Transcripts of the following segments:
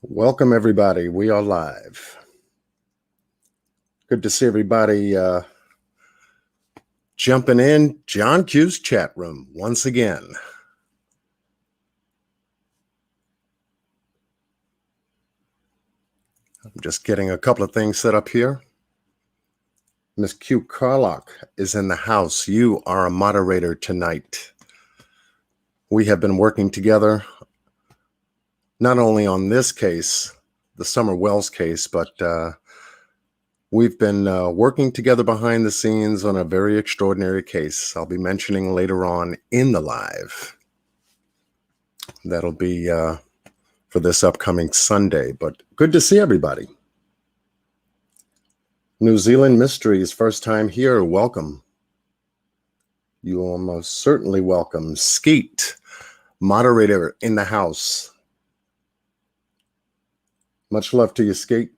Welcome, everybody. We are live. Good to see everybody jumping in John Q's chat room once again. I'm just getting a couple of things set up here. Miss Q Carlock is in the house. You are a moderator tonight. We have been working together not only on this case, the Summer Wells case, but we've been working together behind the scenes on a very extraordinary case I'll be mentioning later on in the live. That'll be for this upcoming Sunday, but good to see everybody. New Zealand Mysteries, first time here, welcome. You are most certainly welcome. Skeet, moderator in the house. Much love to you, Skeet.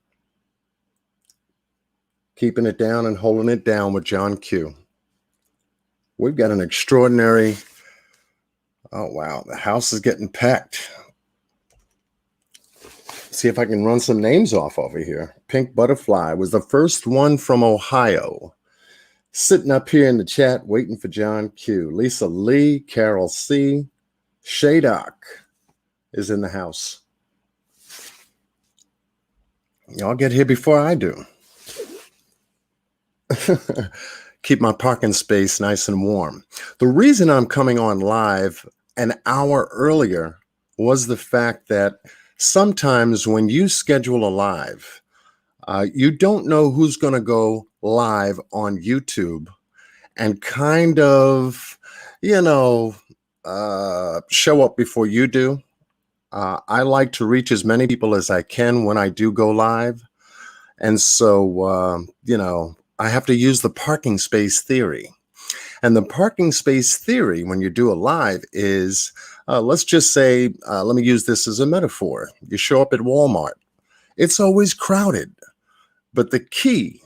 Keeping it down and holding it down with John Q. We've got an extraordinary, oh wow, the house is getting packed. See if I can run some names off over here. Pink Butterfly was the first one from Ohio. Sitting up here in the chat waiting for John Q. Lisa Lee, Carol C. Shaydock is in the house. Y'all get here before I do. Keep my parking space nice and warm. The reason I'm coming on live an hour earlier was the fact that sometimes when you schedule a live, you don't know who's going to go live on YouTube and kind of, show up before you do. I like to reach as many people as I can when I do go live. And so, I have to use the parking space theory. And the parking space theory, when you do a live, is, let's just say, let me use this as a metaphor. You show up at Walmart. It's always crowded. But the key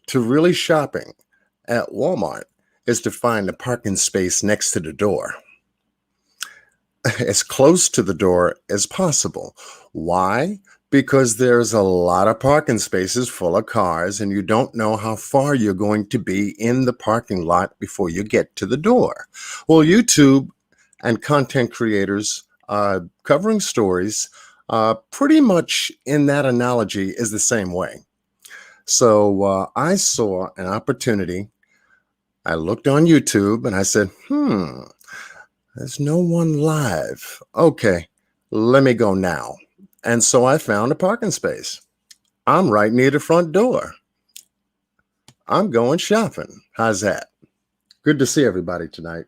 to really shopping at Walmart is to find a parking space next to the door. As close to the door as possible. Why? Because there's a lot of parking spaces full of cars and you don't know how far you're going to be in the parking lot before you get to the door. Well, YouTube and content creators covering stories pretty much in that analogy is the same way. So I saw an opportunity. I looked on YouTube and I said, there's no one live. Okay, let me go now. And so I found a parking space. I'm right near the front door. I'm going shopping. How's that? Good to see everybody tonight.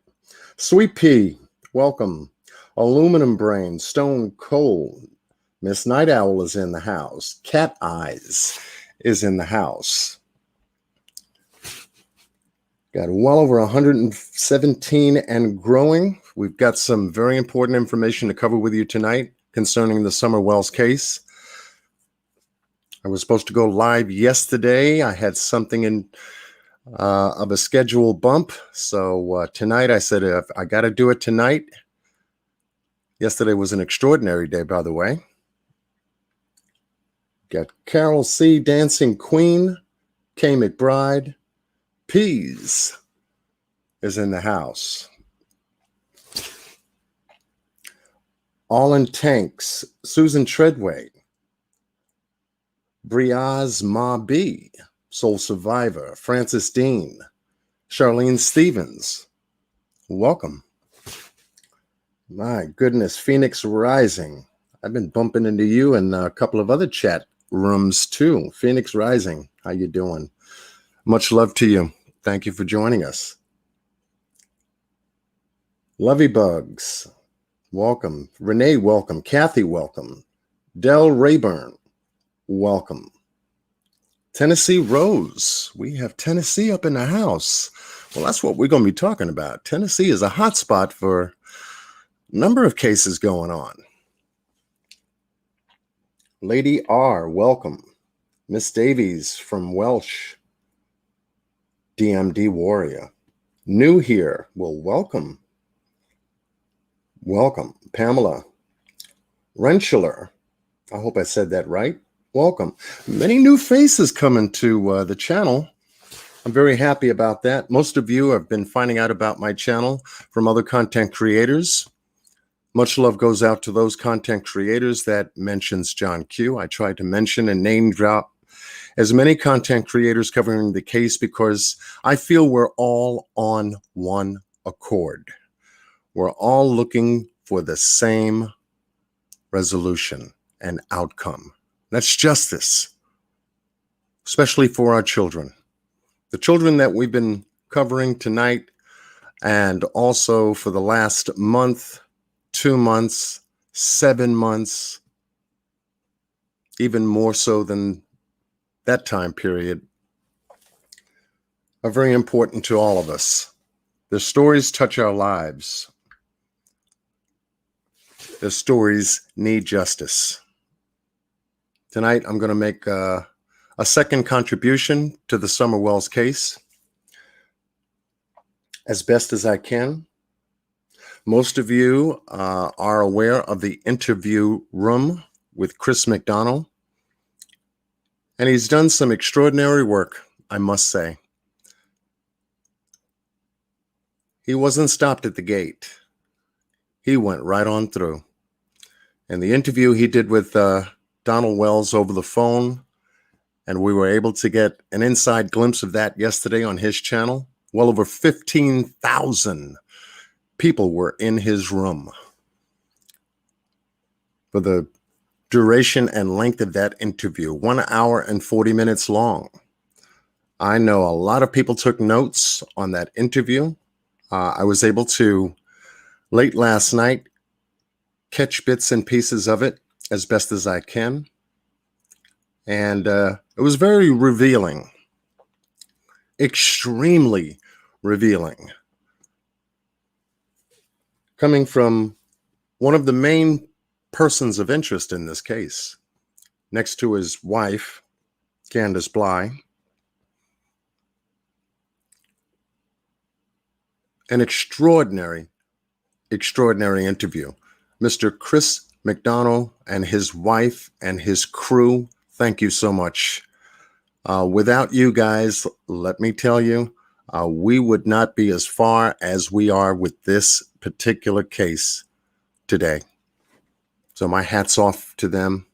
Sweet Pea, welcome. Aluminum Brain, Stone Cold. Miss Night Owl is in the house. Cat Eyes is in the house. Got well over 117 and growing. We've got some very important information to cover with you tonight concerning the Summer Wells case. I was supposed to go live yesterday. I had something in of a schedule bump. So tonight I said, if I got to do it tonight. Yesterday was an extraordinary day, by the way. Got Carol C. Dancing Queen, K. McBride. Peas is in the house. All in Tanks, Susan Treadway, Briaz Ma B, Soul Survivor, Francis Dean, Charlene Stevens, welcome. My goodness, Phoenix Rising. I've been bumping into you in a couple of other chat rooms too. Phoenix Rising, how you doing? Much love to you. Thank you for joining us. Lovey Bugs, welcome. Renee, welcome. Kathy, welcome. Del Rayburn, welcome. Tennessee Rose, we have Tennessee up in the house. Well, that's what we're going to be talking about. Tennessee is a hot spot for a number of cases going on. Lady R, welcome. Miss Davies from Welsh. DMD Warrior. New here, well, welcome. Welcome. Pamela Renschler, I hope I said that right. Welcome. Many new faces coming to the channel. I'm very happy about that. Most of you have been finding out about my channel from other content creators. Much love goes out to those content creators that mentions John Q. I try to mention and name drop as many content creators covering the case because I feel we're all on one accord. We're all looking for the same resolution and outcome. That's justice, especially for our children. The children that we've been covering tonight and also for the last month, 2 months, 7 months, even more so than that time period, are very important to all of us. Their stories touch our lives. Their stories need justice. Tonight, I'm going to make a second contribution to the Summer Wells case as best as I can. Most of you are aware of the interview room with Chris McDonough, and he's done some extraordinary work, I must say. He wasn't stopped at the gate. He went right on through. And the interview he did with Donald Wells over the phone, and we were able to get an inside glimpse of that yesterday on his channel. Well over 15,000 people were in his room for the duration and length of that interview, 1 hour and 40 minutes long. I know a lot of people took notes on that interview. I was able to, late last night, catch bits and pieces of it as best as I can. And it was very revealing, extremely revealing, coming from one of the main persons of interest in this case, next to his wife, Candace Bly. An extraordinary interview. Mr. Chris McDonough and his wife and his crew, thank you so much. Without you guys, let me tell you, we would not be as far as we are with this particular case today. So my hat's off to them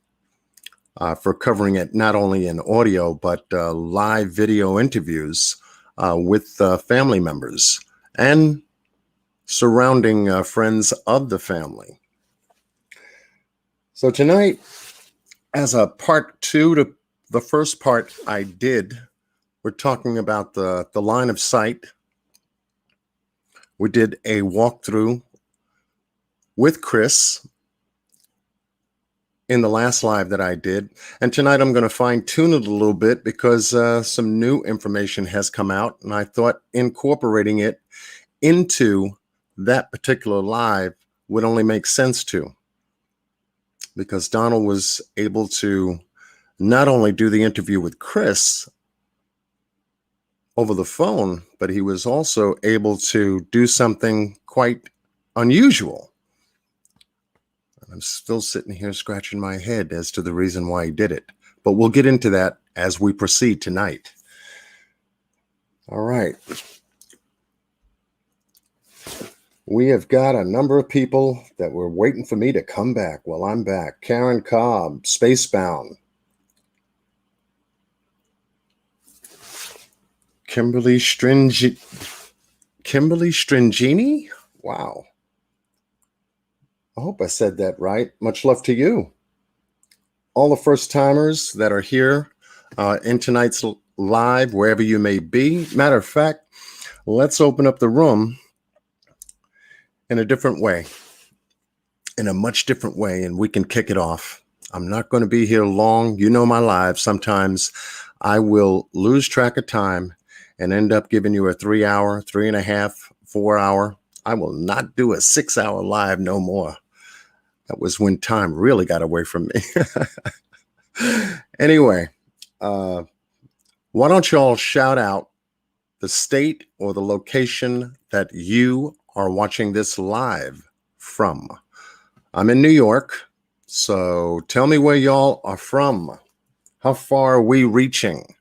for covering it not only in audio, but live video interviews with family members and surrounding friends of the family. So tonight, as a part two to the first part I did, we're talking about the line of sight. We did a walkthrough with Chris in the last live that I did. And tonight I'm going to fine tune it a little bit because some new information has come out. And I thought incorporating it into that particular live would only make sense to, because Donald was able to not only do the interview with Chris over the phone, but he was also able to do something quite unusual. I'm still sitting here scratching my head as to the reason why he did it, but we'll get into that as we proceed tonight. All right. We have got a number of people that were waiting for me to come back. Well, I'm back. Karen Cobb, Spacebound. Kimberly Stringini? Wow. I hope I said that right. Much love to you. All the first timers that are here in tonight's live, wherever you may be. Matter of fact, let's open up the room in a different way, in a much different way, and we can kick it off. I'm not going to be here long. You know my live. Sometimes I will lose track of time and end up giving you a 3 hour, 3.5, 4 hour. I will not do a 6 hour live no more. That was when time really got away from me. Anyway, why don't you all shout out the state or the location that you are watching this live from? I'm in New York, So tell me where y'all are from. How far are we reaching?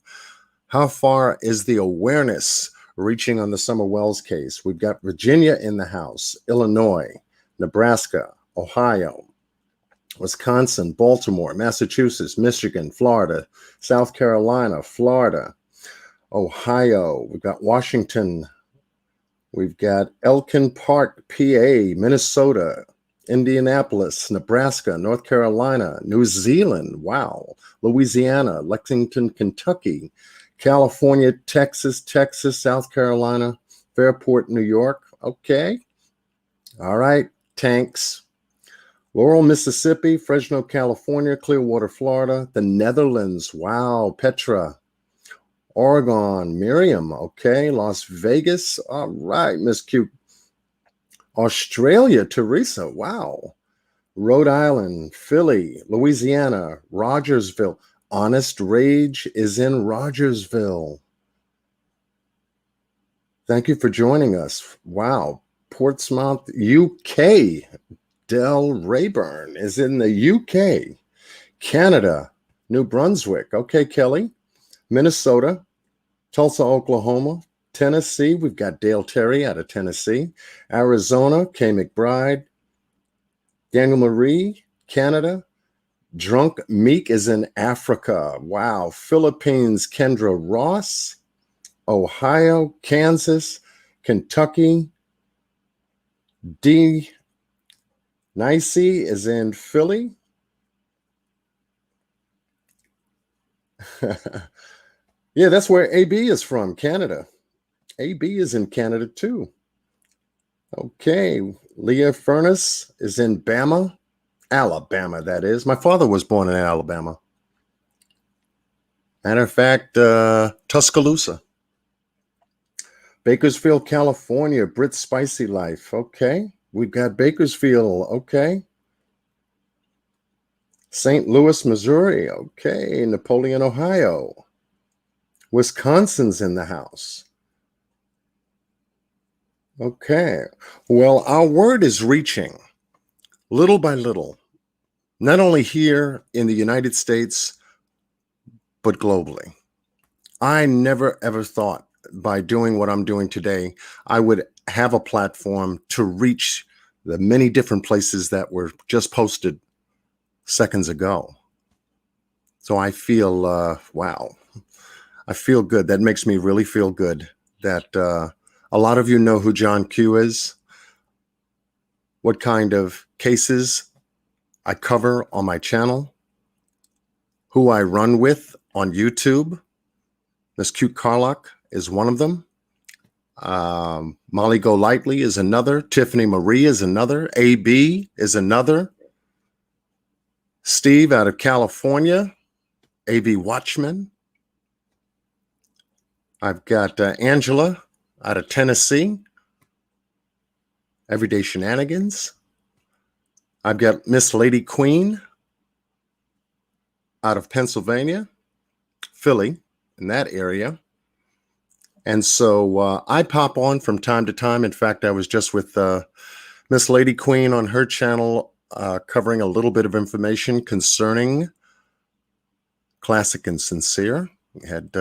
How far is the awareness reaching on the Summer Wells case? We've got Virginia in the house, Illinois, Nebraska, Ohio, Wisconsin, Baltimore, Massachusetts, Michigan, Florida, South Carolina, Florida, Ohio. We've got Washington. We've got Elkin Park, PA, Minnesota, Indianapolis, Nebraska, North Carolina, New Zealand, wow, Louisiana, Lexington, Kentucky, California, Texas, South Carolina, Fairport, New York. Okay. All right. Tanks. Laurel, Mississippi, Fresno, California, Clearwater, Florida, the Netherlands. Wow. Petra. Oregon, Miriam. Okay. Las Vegas. All right. Miss Q. Australia, Teresa. Wow. Rhode Island, Philly, Louisiana, Rogersville. Honest Rage is in Rogersville. Thank you for joining us. Wow. Portsmouth, UK. Del Rayburn is in the UK. Canada, New Brunswick. Okay, Kelly. Minnesota, Tulsa, Oklahoma. Tennessee, we've got Dale Terry out of Tennessee. Arizona, Kay McBride. Daniel Marie, Canada. Drunk Meek is in Africa. Wow. Philippines, Kendra Ross. Ohio, Kansas, Kentucky. D. Nicey is in Philly. Yeah, that's where AB is from, Canada. AB is in Canada too. Okay. Leah Furness is in Bama. Alabama, that is. My father was born in Alabama. Matter of fact, Tuscaloosa. Bakersfield, California, Brit Spicy Life. Okay. We've got Bakersfield. Okay. St. Louis, Missouri. Okay. Napoleon, Ohio. Wisconsin's in the house. Okay. Well, our word is reaching little by little, not only here in the United States, but globally. I never, ever thought by doing what I'm doing today, I would have a platform to reach the many different places that were just posted seconds ago. So I feel, wow, I feel good. That makes me really feel good that a lot of you know who John Q is, what kind of cases I cover on my channel, who I run with on YouTube. Miss Cute Carlock is one of them. Molly Golightly is another. Tiffany Marie is another. AB is another. Steve out of California. AV Watchman. I've got Angela out of Tennessee. Everyday Shenanigans. I've got Miss Lady Queen out of Pennsylvania, Philly, in that area. And so I pop on from time to time. In fact, I was just with Miss Lady Queen on her channel covering a little bit of information concerning Classic and Sincere. We had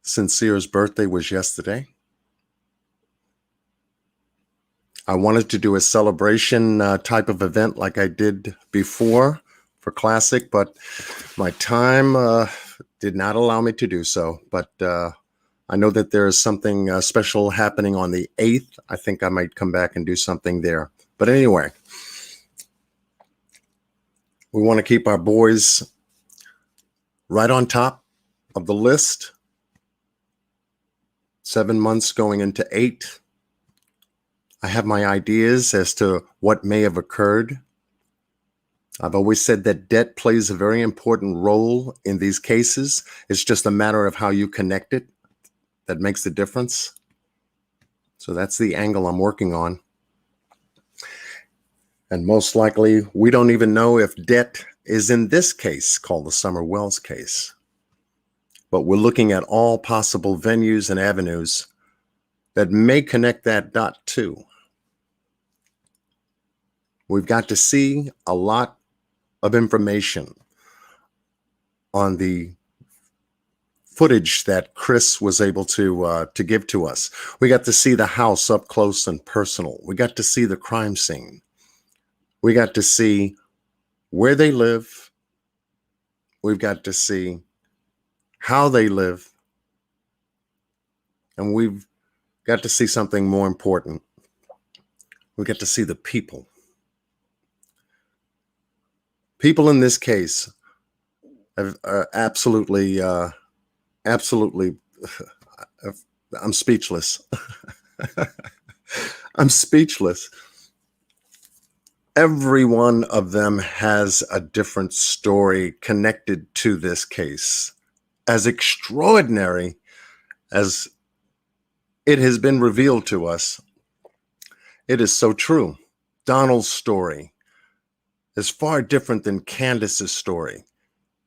Sincere's birthday was yesterday. I wanted to do a celebration type of event like I did before for Classic, but my time did not allow me to do so. But I know that there is something special happening on the 8th. I think I might come back and do something there. But anyway, we want to keep our boys right on top of the list. 7 months going into 8. I have my ideas as to what may have occurred. I've always said that debt plays a very important role in these cases. It's just a matter of how you connect it that makes the difference. So that's the angle I'm working on. And most likely, we don't even know if debt is in this case called the Summer Wells case. But we're looking at all possible venues and avenues that may connect that dot too. We've got to see a lot of information on the footage that Chris was able to give to us. We got to see the house up close and personal. We got to see the crime scene. We got to see where they live. We've got to see how they live. And we've got to see something more important. We get to see the people. People in this case are absolutely, absolutely, I'm speechless. I'm speechless. Every one of them has a different story connected to this case. As extraordinary as it has been revealed to us, it is so true. Donald's story is far different than Candace's story.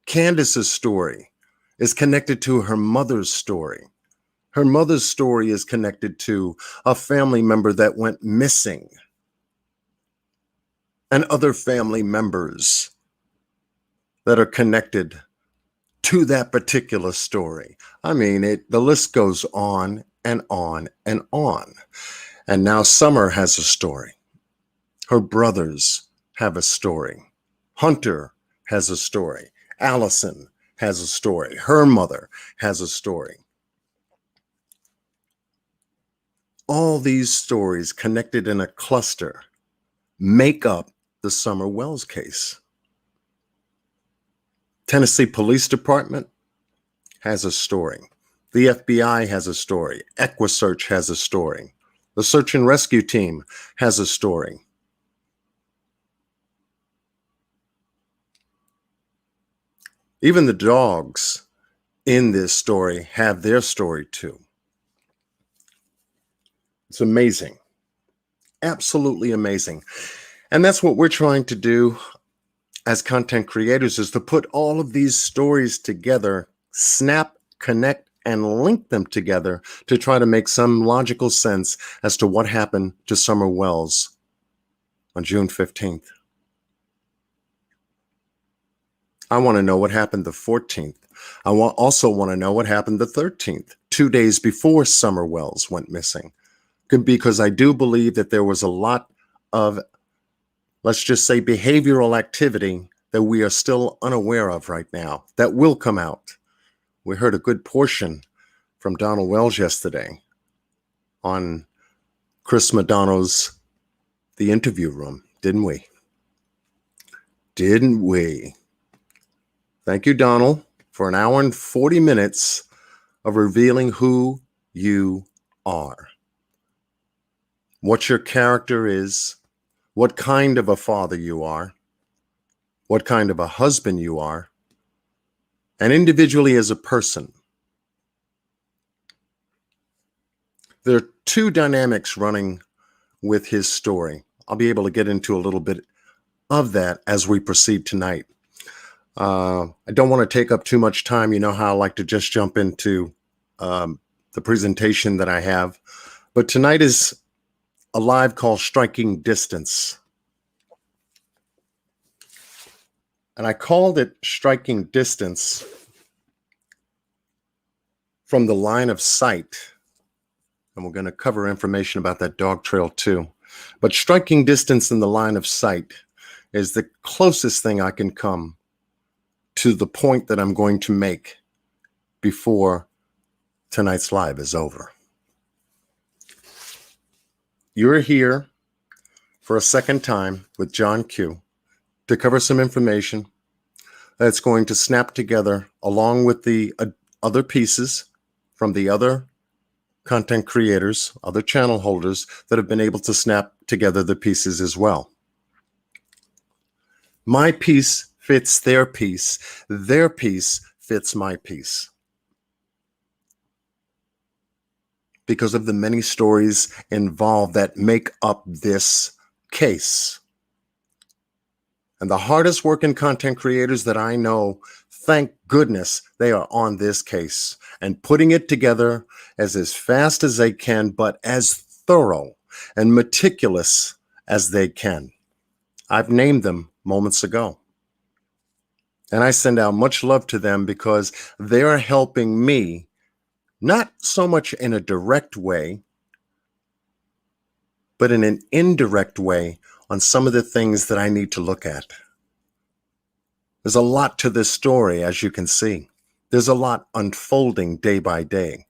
Candace's story is connected to her mother's story. Her mother's story is connected to a family member that went missing and other family members that are connected to that particular story. I mean, the list goes on and on and on. And now Summer has a story. Her brothers have a story. Hunter has a story. Allison has a story. Her mother has a story. All these stories connected in a cluster make up the Summer Wells case. Tennessee Police Department has a story. The FBI has a story. EquiSearch has a story. The Search and Rescue Team has a story. Even the dogs in this story have their story too. It's amazing. Absolutely amazing. And that's what we're trying to do as content creators, is to put all of these stories together, snap, connect, and link them together to try to make some logical sense as to what happened to Summer Wells on June 15th. I want to know what happened the 14th. I also want to know what happened the 13th, 2 days before Summer Wells went missing. Because I do believe that there was a lot of, let's just say, behavioral activity that we are still unaware of right now that will come out. We heard a good portion from Donald Wells yesterday on Chris McDonough's The Interview Room, didn't we? Didn't we? Thank you, Donald, for an hour and 40 minutes of revealing who you are, what your character is, what kind of a father you are, what kind of a husband you are, and individually as a person. There are two dynamics running with his story. I'll be able to get into a little bit of that as we proceed tonight. I don't want to take up too much time. You know how I like to just jump into the presentation that I have. But tonight is a live called Striking Distance. And I called it Striking Distance from the line of sight. And we're going to cover information about that dog trail too. But striking distance in the line of sight is the closest thing I can come to the point that I'm going to make before tonight's live is over. You're here for a second time with John Q to cover some information that's going to snap together along with the other pieces from the other content creators, other channel holders that have been able to snap together the pieces as well. My piece fits their piece fits my piece. Because of the many stories involved that make up this case. And the hardest working content creators that I know, thank goodness they are on this case and putting it together as fast as they can, but as thorough and meticulous as they can. I've named them moments ago. And I send out much love to them because they are helping me, not so much in a direct way, but in an indirect way on some of the things that I need to look at. There's a lot to this story, as you can see. There's a lot unfolding day by day.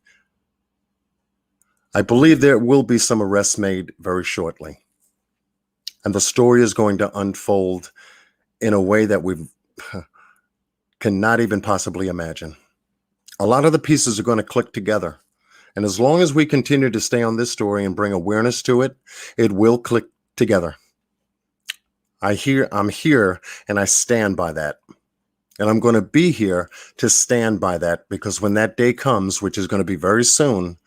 I believe there will be some arrests made very shortly. And the story is going to unfold in a way that we cannot even possibly imagine. A lot of the pieces are going to click together. And as long as we continue to stay on this story and bring awareness to it, it will click together. I'm here and I stand by that. And I'm going to be here to stand by that, because when that day comes, which is going to be very soon,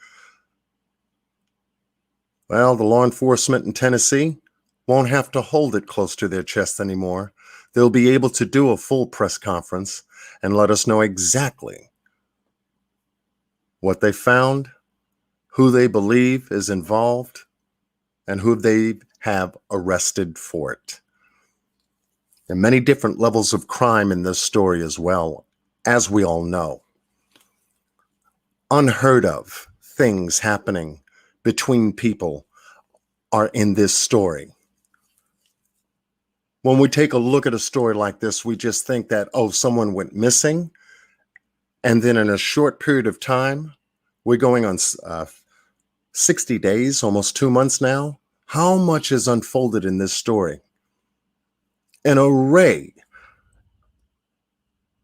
well, the law enforcement in Tennessee won't have to hold it close to their chest anymore. They'll be able to do a full press conference and let us know exactly what they found, who they believe is involved, and who they have arrested for it. There are many different levels of crime in this story as well, as we all know. Unheard of things happening between people are in this story. When we take a look at a story like this, we just think that, oh, someone went missing, and then in a short period of time, we're going on 60 days, almost 2 months now. How much is unfolded in this story? An array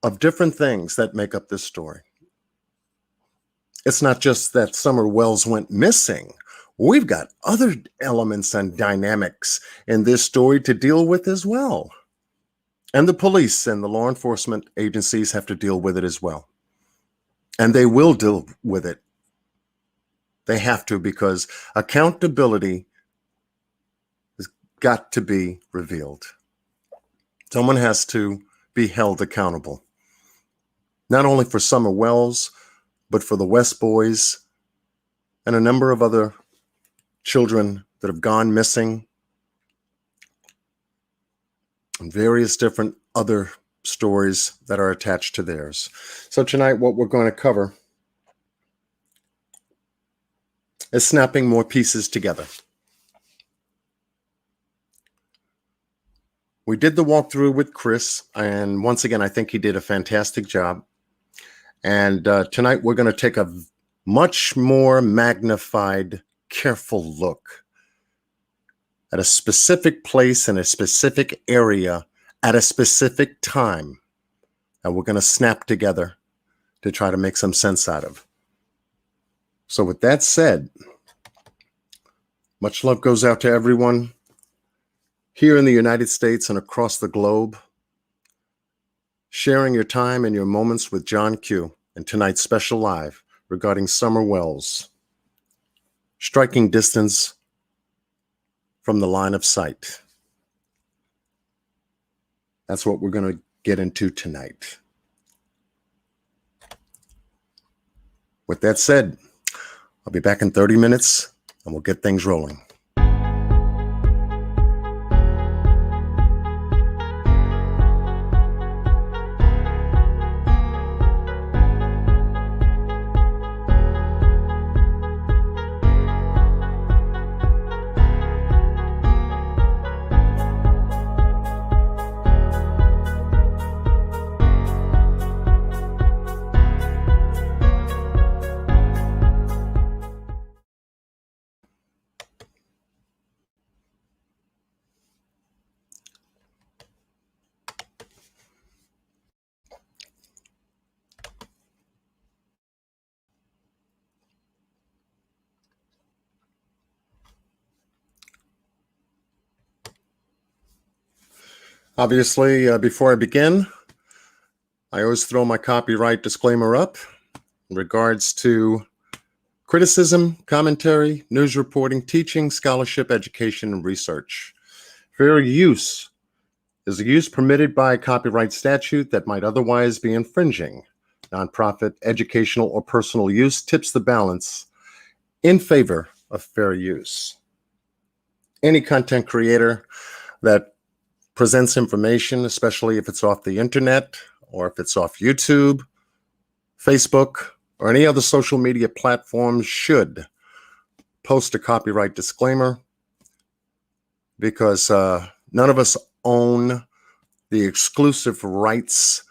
of different things that make up this story. It's not just that Summer Wells went missing. We've got other elements and dynamics in this story to deal with as well. And the police and the law enforcement agencies have to deal with it as well. And they will deal with it. They have to, because accountability has got to be revealed. Someone has to be held accountable, not only for Summer Wells, but for the West Boys and a number of other children that have gone missing, and various different other stories that are attached to theirs. So tonight, what we're going to cover is snapping more pieces together. We did the walkthrough with Chris, and once again, I think he did a fantastic job. And tonight, we're going to take a much more magnified, careful look at a specific place in a specific area at a specific time. And we're going to snap together to try to make some sense out of. So with that said, much love goes out to everyone here in the United States and across the globe, sharing your time and your moments with John Q. in tonight's special live regarding Summer Wells, striking distance from the line of sight. That's what we're going to get into tonight. With that said, I'll be back in 30 minutes and we'll get things rolling. Obviously, before I begin, I always throw my copyright disclaimer up in regards to criticism, commentary, news reporting, teaching, scholarship, education, and research. Fair use is a use permitted by copyright statute that might otherwise be infringing. Nonprofit, educational, or personal use tips the balance in favor of fair use. Any content creator that presents information, especially if it's off the internet or if it's off YouTube, Facebook, or any other social media platforms, should post a copyright disclaimer, because none of us own the exclusive rights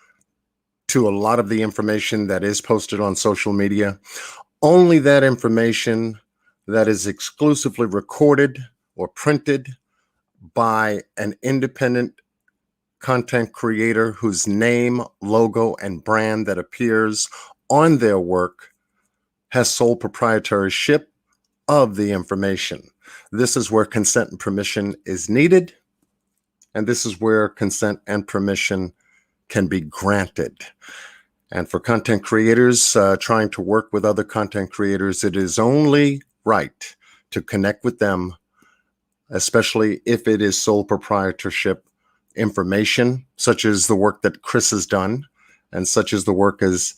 to a lot of the information that is posted on social media. Only that information that is exclusively recorded or printed by an independent content creator whose name, logo, and brand that appears on their work has sole proprietorship of the information. This is where consent and permission is needed, and this is where consent and permission can be granted. And for content creators trying to work with other content creators, it is only right to connect with them, especially if it is sole proprietorship information, such as the work that Chris has done, and such as the work as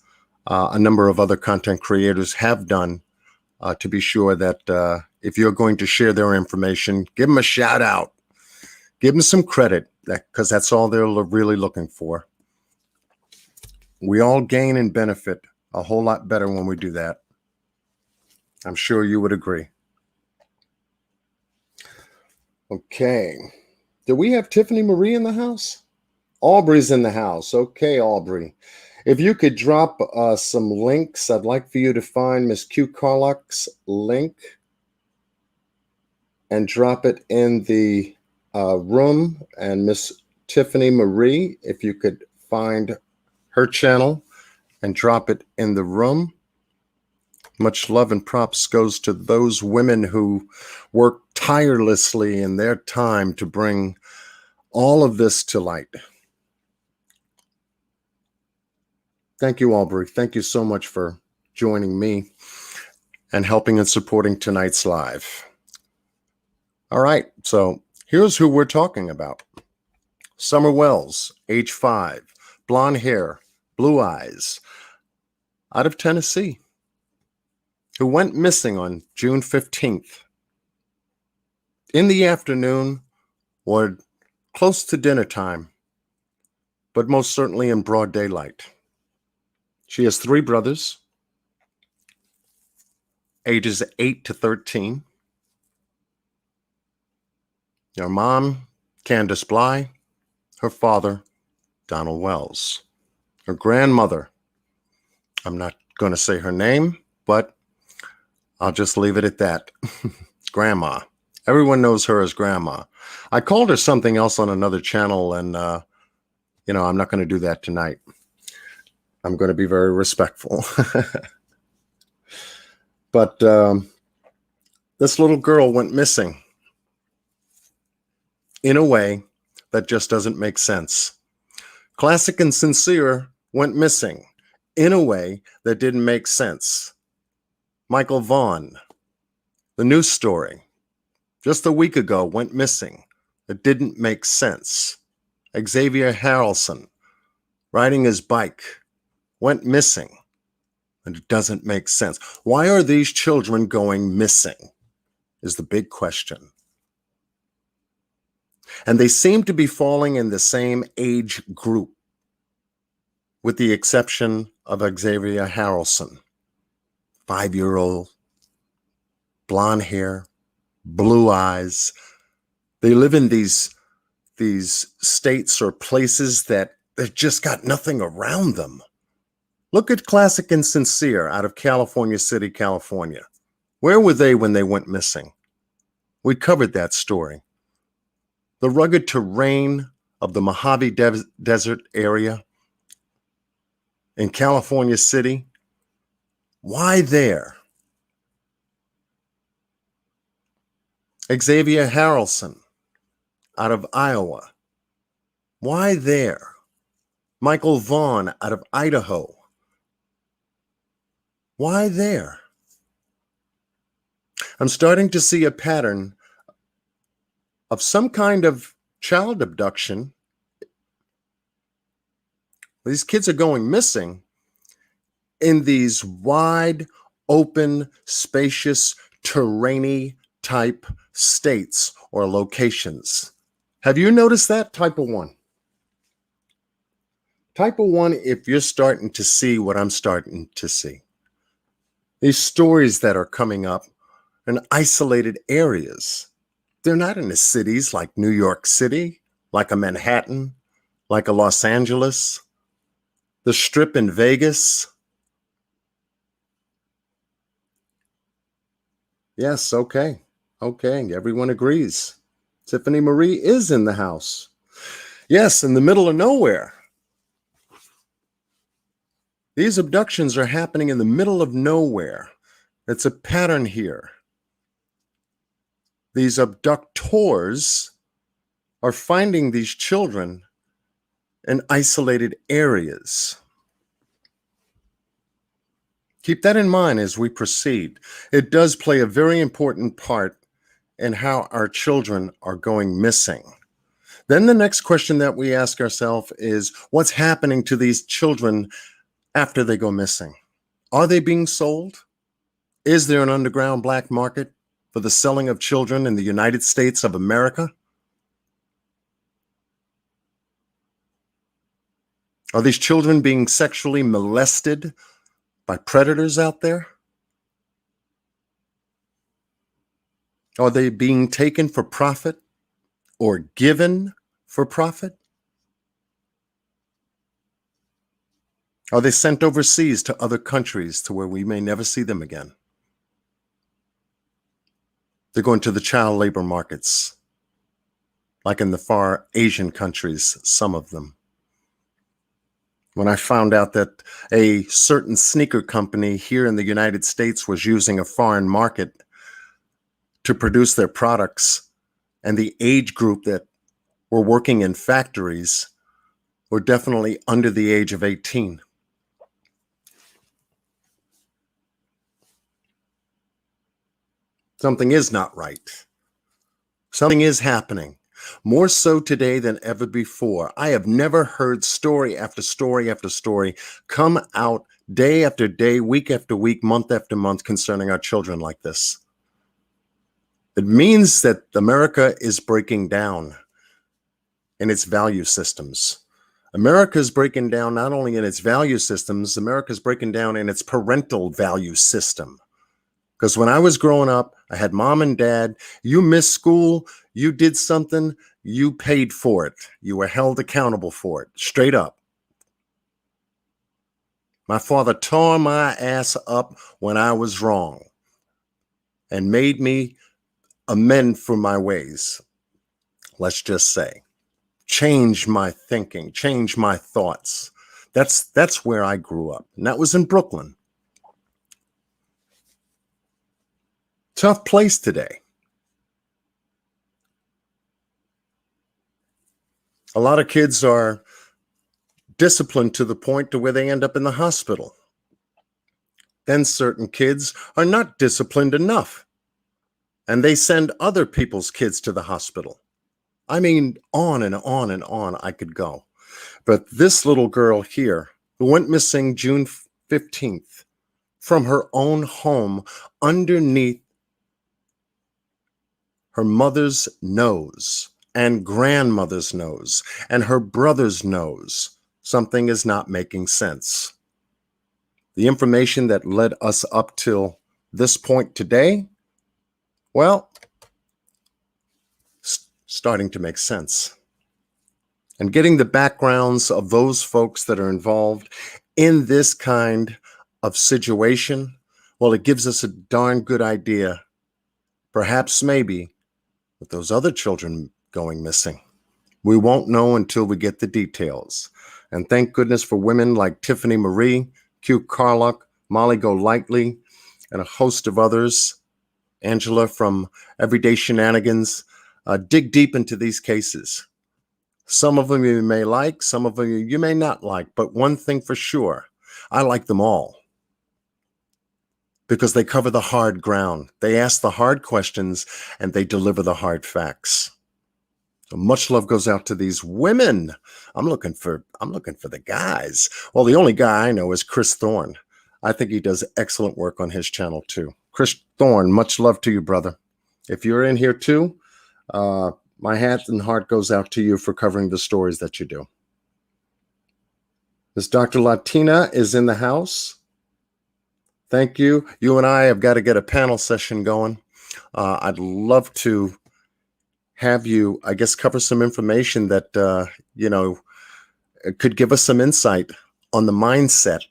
a number of other content creators have done, to be sure that if you're going to share their information, give them a shout out, give them some credit, because that's all they're really looking for. We all gain and benefit a whole lot better when we do that. I'm sure you would agree. Okay. Do we have Tiffany Marie in the house? Aubrey's in the house. Okay, Aubrey. If you could drop some links, I'd like for you to find Miss Q Carlock's link and drop it in the room. And Miss Tiffany Marie, if you could find her channel and drop it in the room. Much love and props goes to those women who work tirelessly in their time to bring all of this to light. Thank you, Aubrey. Thank you so much for joining me and helping and supporting tonight's live. All right, so here's who we're talking about. Summer Wells, age 5, blonde hair, blue eyes, out of Tennessee, who went missing on June 15th. In the afternoon or close to dinner time, but most certainly in broad daylight. She has 3 brothers, ages 8 to 13. Her mom, Candace Bly, her father, Donald Wells. Her grandmother, I'm not going to say her name, but I'll just leave it at that. Grandma. Everyone knows her as Grandma. I called her something else on another channel, and, I'm not going to do that tonight. I'm going to be very respectful. But this little girl went missing in a way that just doesn't make sense. Classic and Sincere went missing in a way that didn't make sense. Michael Vaughn, the news story, just a week ago went missing. It didn't make sense. Xavier Harrelson, riding his bike, went missing. And it doesn't make sense. Why are these children going missing is the big question. And they seem to be falling in the same age group, with the exception of Xavier Harrelson, 5-year-old, blonde hair, blue eyes. They live in these states or places that they've just got nothing around them. Look at Classic and Sincere out of California City, California. Where were they when they went missing? We covered that story. The rugged terrain of the Mojave Desert area in California City. Why there? Xavier Harrelson out of Iowa. Why there? Michael Vaughn out of Idaho. Why there? I'm starting to see a pattern of some kind of child abduction. These kids are going missing in these wide, open, spacious, terrainy type states or locations. Have you noticed that? Type of 1. Type of 1, if you're starting to see what I'm starting to see. These stories that are coming up in isolated areas. They're not in the cities like New York City, like a Manhattan, like a Los Angeles, the Strip in Vegas. Yes, okay. Okay, everyone agrees. Tiffany Marie is in the house. Yes, in the middle of nowhere. These abductions are happening in the middle of nowhere. It's a pattern here. These abductors are finding these children in isolated areas. Keep that in mind as we proceed. It does play a very important part in how our children are going missing. Then the next question that we ask ourselves is, what's happening to these children after they go missing? Are they being sold? Is there an underground black market for the selling of children in the United States of America? Are these children being sexually molested by predators out there? Are they being taken for profit or given for profit? Are they sent overseas to other countries to where we may never see them again? They're going to the child labor markets, like in the far Asian countries, some of them. When I found out that a certain sneaker company here in the United States was using a foreign market to produce their products, and the age group that were working in factories were definitely under the age of 18. Something is not right. Something is happening. More so today than ever before. I have never heard story after story after story come out day after day, week after week, month after month concerning our children like this. It means that America is breaking down in its value systems. America is breaking down not only in its value systems, America is breaking down in its parental value system. Because when I was growing up, I had mom and dad. You missed school, you did something, you paid for it. You were held accountable for it, straight up. My father tore my ass up when I was wrong and made me amend for my ways. Let's just say, change my thinking, change my thoughts. That's where I grew up, and that was in Brooklyn. Tough place today. A lot of kids are disciplined to the point to where they end up in the hospital. Then certain kids are not disciplined enough, and they send other people's kids to the hospital. I mean, on and on and on I could go. But this little girl here, who went missing June 15th from her own home underneath her mother's nose and grandmother's nose and her brother's nose, something is not making sense. The information that led us up till this point today, well, starting to make sense. And getting the backgrounds of those folks that are involved in this kind of situation, well, it gives us a darn good idea, perhaps maybe, with those other children going missing. We won't know until we get the details. And thank goodness for women like Tiffany Marie, Q Carluck, Molly Golightly, and a host of others. Angela from Everyday Shenanigans, dig deep into these cases. Some of them you may like, some of them you may not like, but one thing for sure, I like them all because they cover the hard ground. They ask the hard questions and they deliver the hard facts. So much love goes out to these women. I'm looking for the guys. Well, the only guy I know is Chris Thorne. I think he does excellent work on his channel too. Chris Thorne, much love to you, brother. If you're in here too, My hat and heart goes out to you for covering the stories that you do. Miss Dr. Latina is in the house. Thank you. You and I have got to get a panel session going. I'd love to have you, I guess, cover some information that, could give us some insight on the mindset,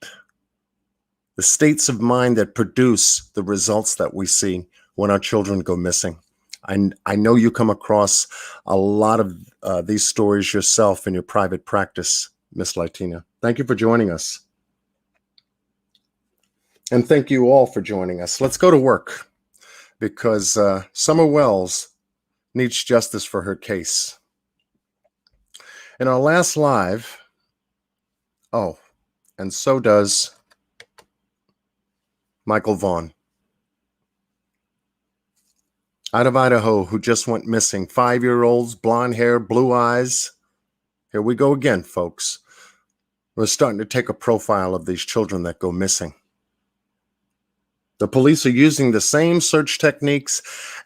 the states of mind that produce the results that we see when our children go missing. I know you come across a lot of these stories yourself in your private practice, Miss Latina. Thank you for joining us. And thank you all for joining us. Let's go to work, because Summer Wells needs justice for her case. In our last live, and so does Michael Vaughn, out of Idaho, who just went missing. 5-year-olds, blonde hair, blue eyes. Here we go again, folks. We're starting to take a profile of these children that go missing. The police are using the same search techniques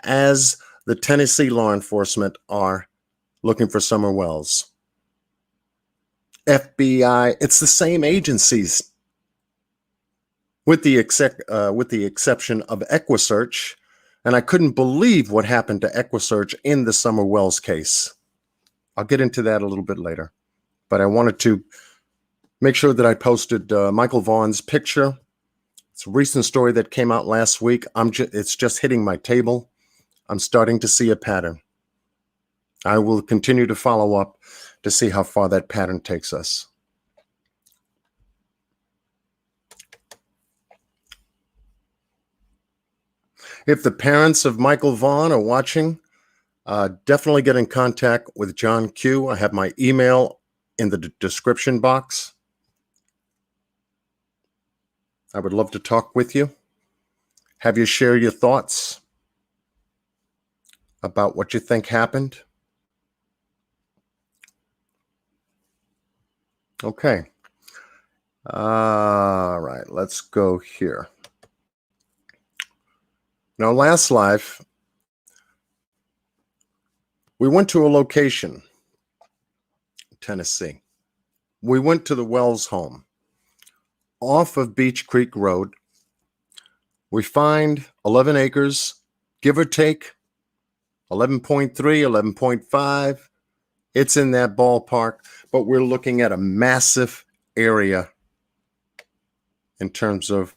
as the Tennessee law enforcement are looking for Summer Wells. FBI, it's the same agencies, with the exception of EquiSearch. And I couldn't believe what happened to EquiSearch in the Summer Wells case. I'll get into that a little bit later. But I wanted to make sure that I posted Michael Vaughn's picture. It's a recent story that came out last week. It's just hitting my table. I'm starting to see a pattern. I will continue to follow up to see how far that pattern takes us. If the parents of Michael Vaughn are watching, definitely get in contact with John Q. I have my email in the description box. I would love to talk with you. Have you share your thoughts about what you think happened. Okay. All right, let's go here. Now, last live, we went to a location, Tennessee. We went to the Wells home off of Beach Creek Road. We find 11 acres, give or take, 11.3, 11.5. It's in that ballpark, but we're looking at a massive area in terms of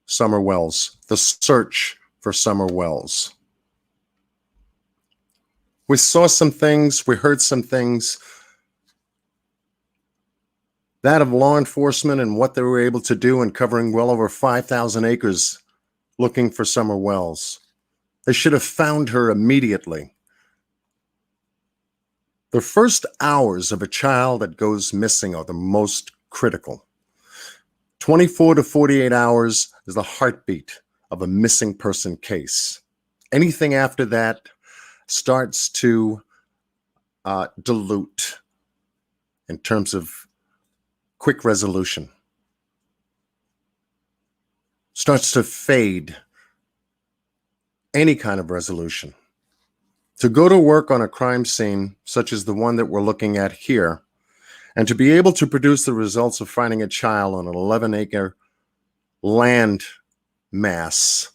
Summer Wells, the search for Summer Wells. We saw some things, we heard some things, that of law enforcement and what they were able to do in covering well over 5,000 acres looking for Summer Wells. They should have found her immediately. The first hours of a child that goes missing are the most critical. 24 to 48 hours is the heartbeat of a missing person case. Anything after that starts to dilute in terms of quick resolution. Starts to fade any kind of resolution. To go to work on a crime scene, such as the one that we're looking at here, and to be able to produce the results of finding a child on an 11-acre land mass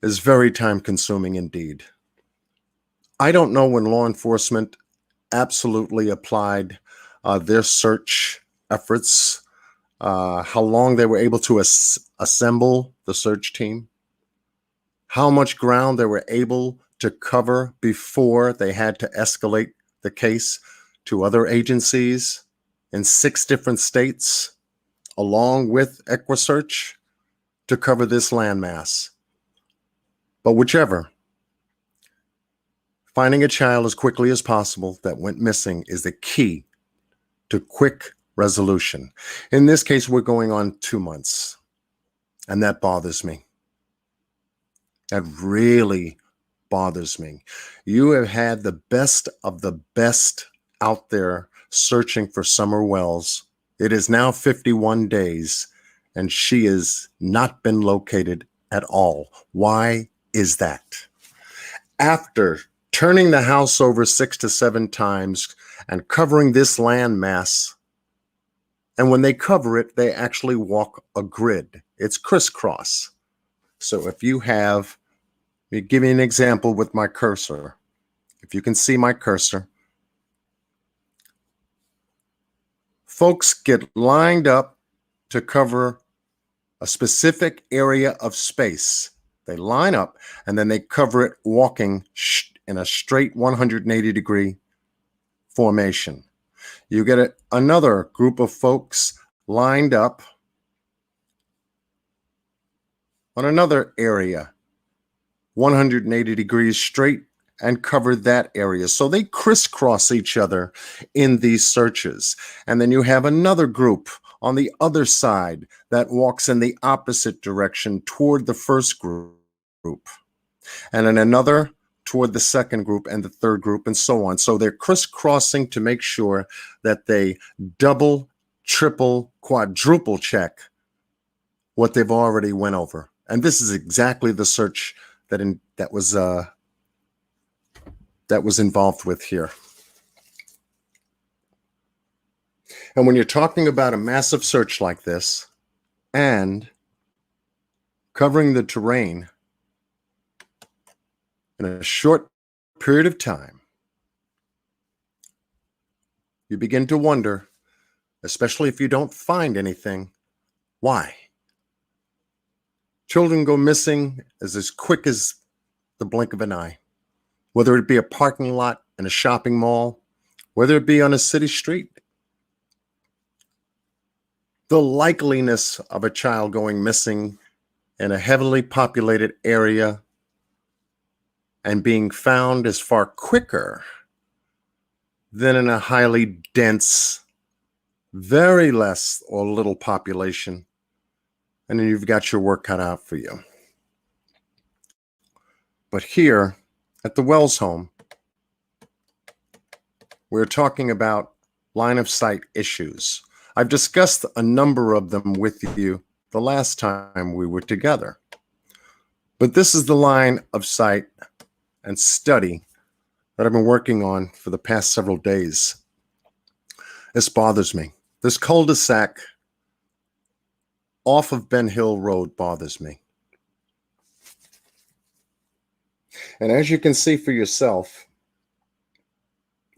is very time-consuming indeed. I don't know when law enforcement absolutely applied their search efforts, how long they were able to assemble the search team, how much ground they were able to cover before they had to escalate the case to other agencies in 6 different states, along with EquiSearch, to cover this landmass. But whichever, finding a child as quickly as possible that went missing is the key to quick resolution. In this case, we're going on 2 months, and that bothers me. That really bothers me. You have had the best of the best out there searching for Summer Wells. It is now 51 days, and she has not been located at all. Why is that? After turning the house over 6 to 7 times and covering this land mass, and when they cover it, they actually walk a grid. It's crisscross. So if you have, let me give you an example with my cursor. If you can see my cursor, folks get lined up to cover a specific area of space. They line up and then they cover it walking in a straight 180-degree formation. You get another group of folks lined up on another area, 180 degrees straight, and cover that area. So they crisscross each other in these searches. And then you have another group on the other side that walks in the opposite direction toward the first group. And then another toward the second group and the third group, and so on. So they're crisscrossing to make sure that they double, triple, quadruple check what they've already went over. And this is exactly the search that was involved with here. And when you're talking about a massive search like this and covering the terrain in a short period of time, you begin to wonder, especially if you don't find anything, why? Children go missing as quick as the blink of an eye, whether it be a parking lot in a shopping mall, whether it be on a city street. The likeliness of a child going missing in a heavily populated area and being found is far quicker than in a highly dense, very less or little population. And then you've got your work cut out for you. But here at the Wells home, we're talking about line of sight issues. I've discussed a number of them with you the last time we were together. But this is the line of sight and study that I've been working on for the past several days. This bothers me. This cul-de-sac off of Ben Hill Road bothers me. And as you can see for yourself,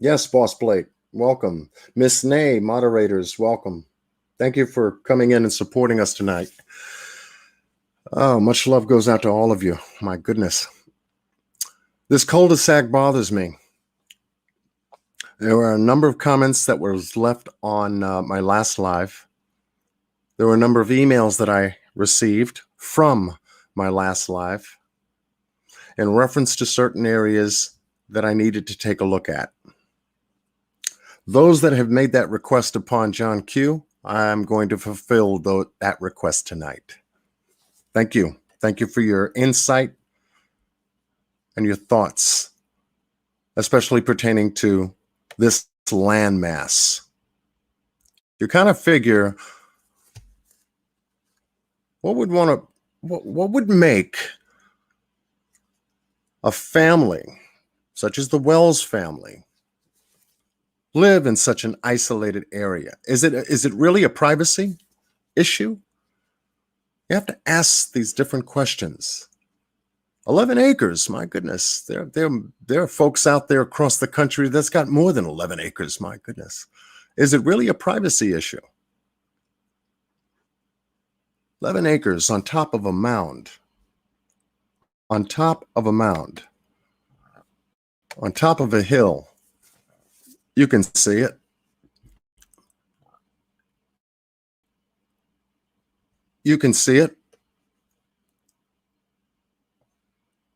yes, Boss Blake, welcome. Miss Nay, moderators, welcome. Thank you for coming in and supporting us tonight. Oh, much love goes out to all of you. My goodness. This cul-de-sac bothers me. There were a number of comments that were left on my last live. There were a number of emails that I received from my last live in reference to certain areas that I needed to take a look at. Those that have made that request upon John Q, I'm going to fulfill that request tonight. Thank you. Thank you for your insight and your thoughts, especially pertaining to this landmass. You kind of figure what would make a family such as the Wells family live in such an isolated area? Is it really a privacy issue? You have to ask these different questions. 11 acres, my goodness. There are folks out there across the country that's got more than 11 acres, my goodness. Is it really a privacy issue? 11 acres on top of a mound. On top of a mound. On top of a hill. You can see it. You can see it.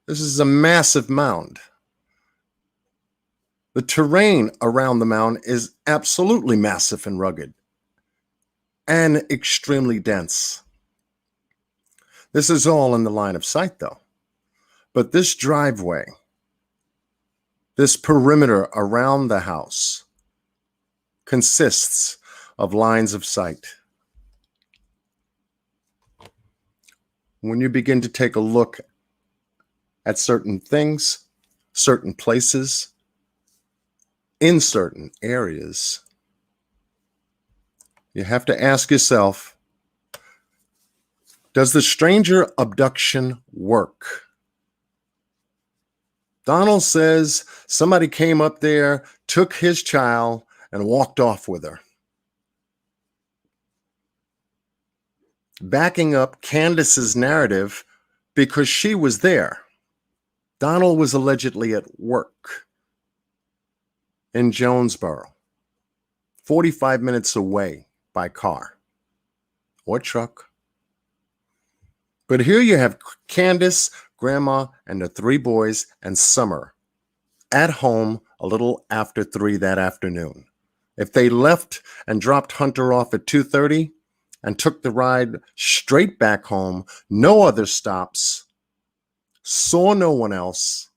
This is a massive mound. The terrain around the mound is absolutely massive and rugged and extremely dense. This is all in the line of sight, though. But this driveway, this perimeter around the house, consists of lines of sight. When you begin to take a look at certain things, certain places, in certain areas, you have to ask yourself, does the stranger abduction work? Donald says somebody came up there, took his child, and walked off with her. Backing up Candace's narrative because she was there. Donald was allegedly at work in Jonesboro, 45 minutes away by car or truck. But here you have Candace, Grandma, and the three boys and Summer at home a little after 3 that afternoon. If they left and dropped Hunter off at 2:30 and took the ride straight back home, no other stops, saw no one else,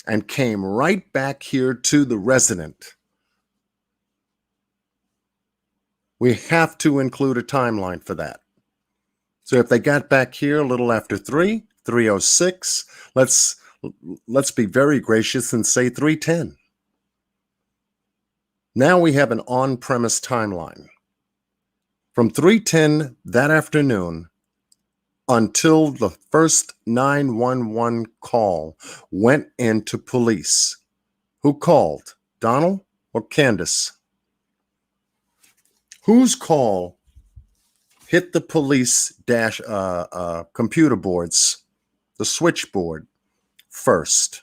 and came right back here to the resident, we have to include a timeline for that. So if they got back here a little after 3:06, let's be very gracious and say 3:10. Now we have an on-premise timeline. From 3:10 that afternoon until the first 911 call went into police. Who called? Donald or Candace? Whose call hit the police computer boards, the switchboard, first?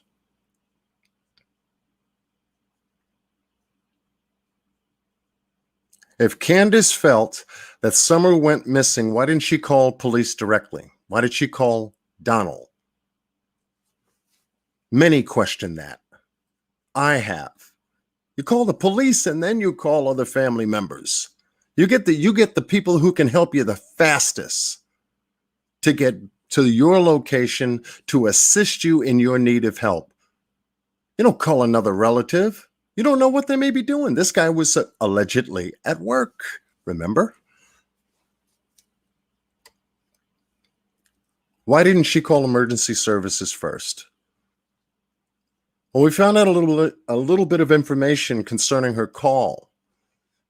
If Candace felt that Summer went missing, why didn't she call police directly? Why did she call Donald? Many question that. I have. You call the police and then you call other family members. You get the people who can help you the fastest to get to your location to assist you in your need of help. You don't call another relative. You don't know what they may be doing. This guy was allegedly at work, remember? Why didn't she call emergency services first? Well, we found out a little bit of information concerning her call.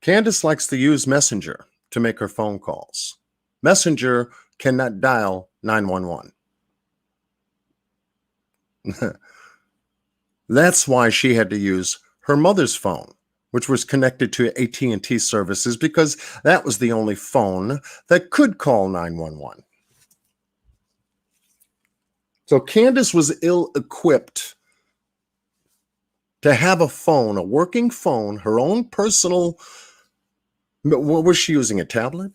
Candace likes to use Messenger to make her phone calls. Messenger cannot dial 911. That's why she had to use her mother's phone, which was connected to AT&T services because that was the only phone that could call 911. So Candace was ill-equipped to have a phone, a working phone, her own personal. What was she using, a tablet?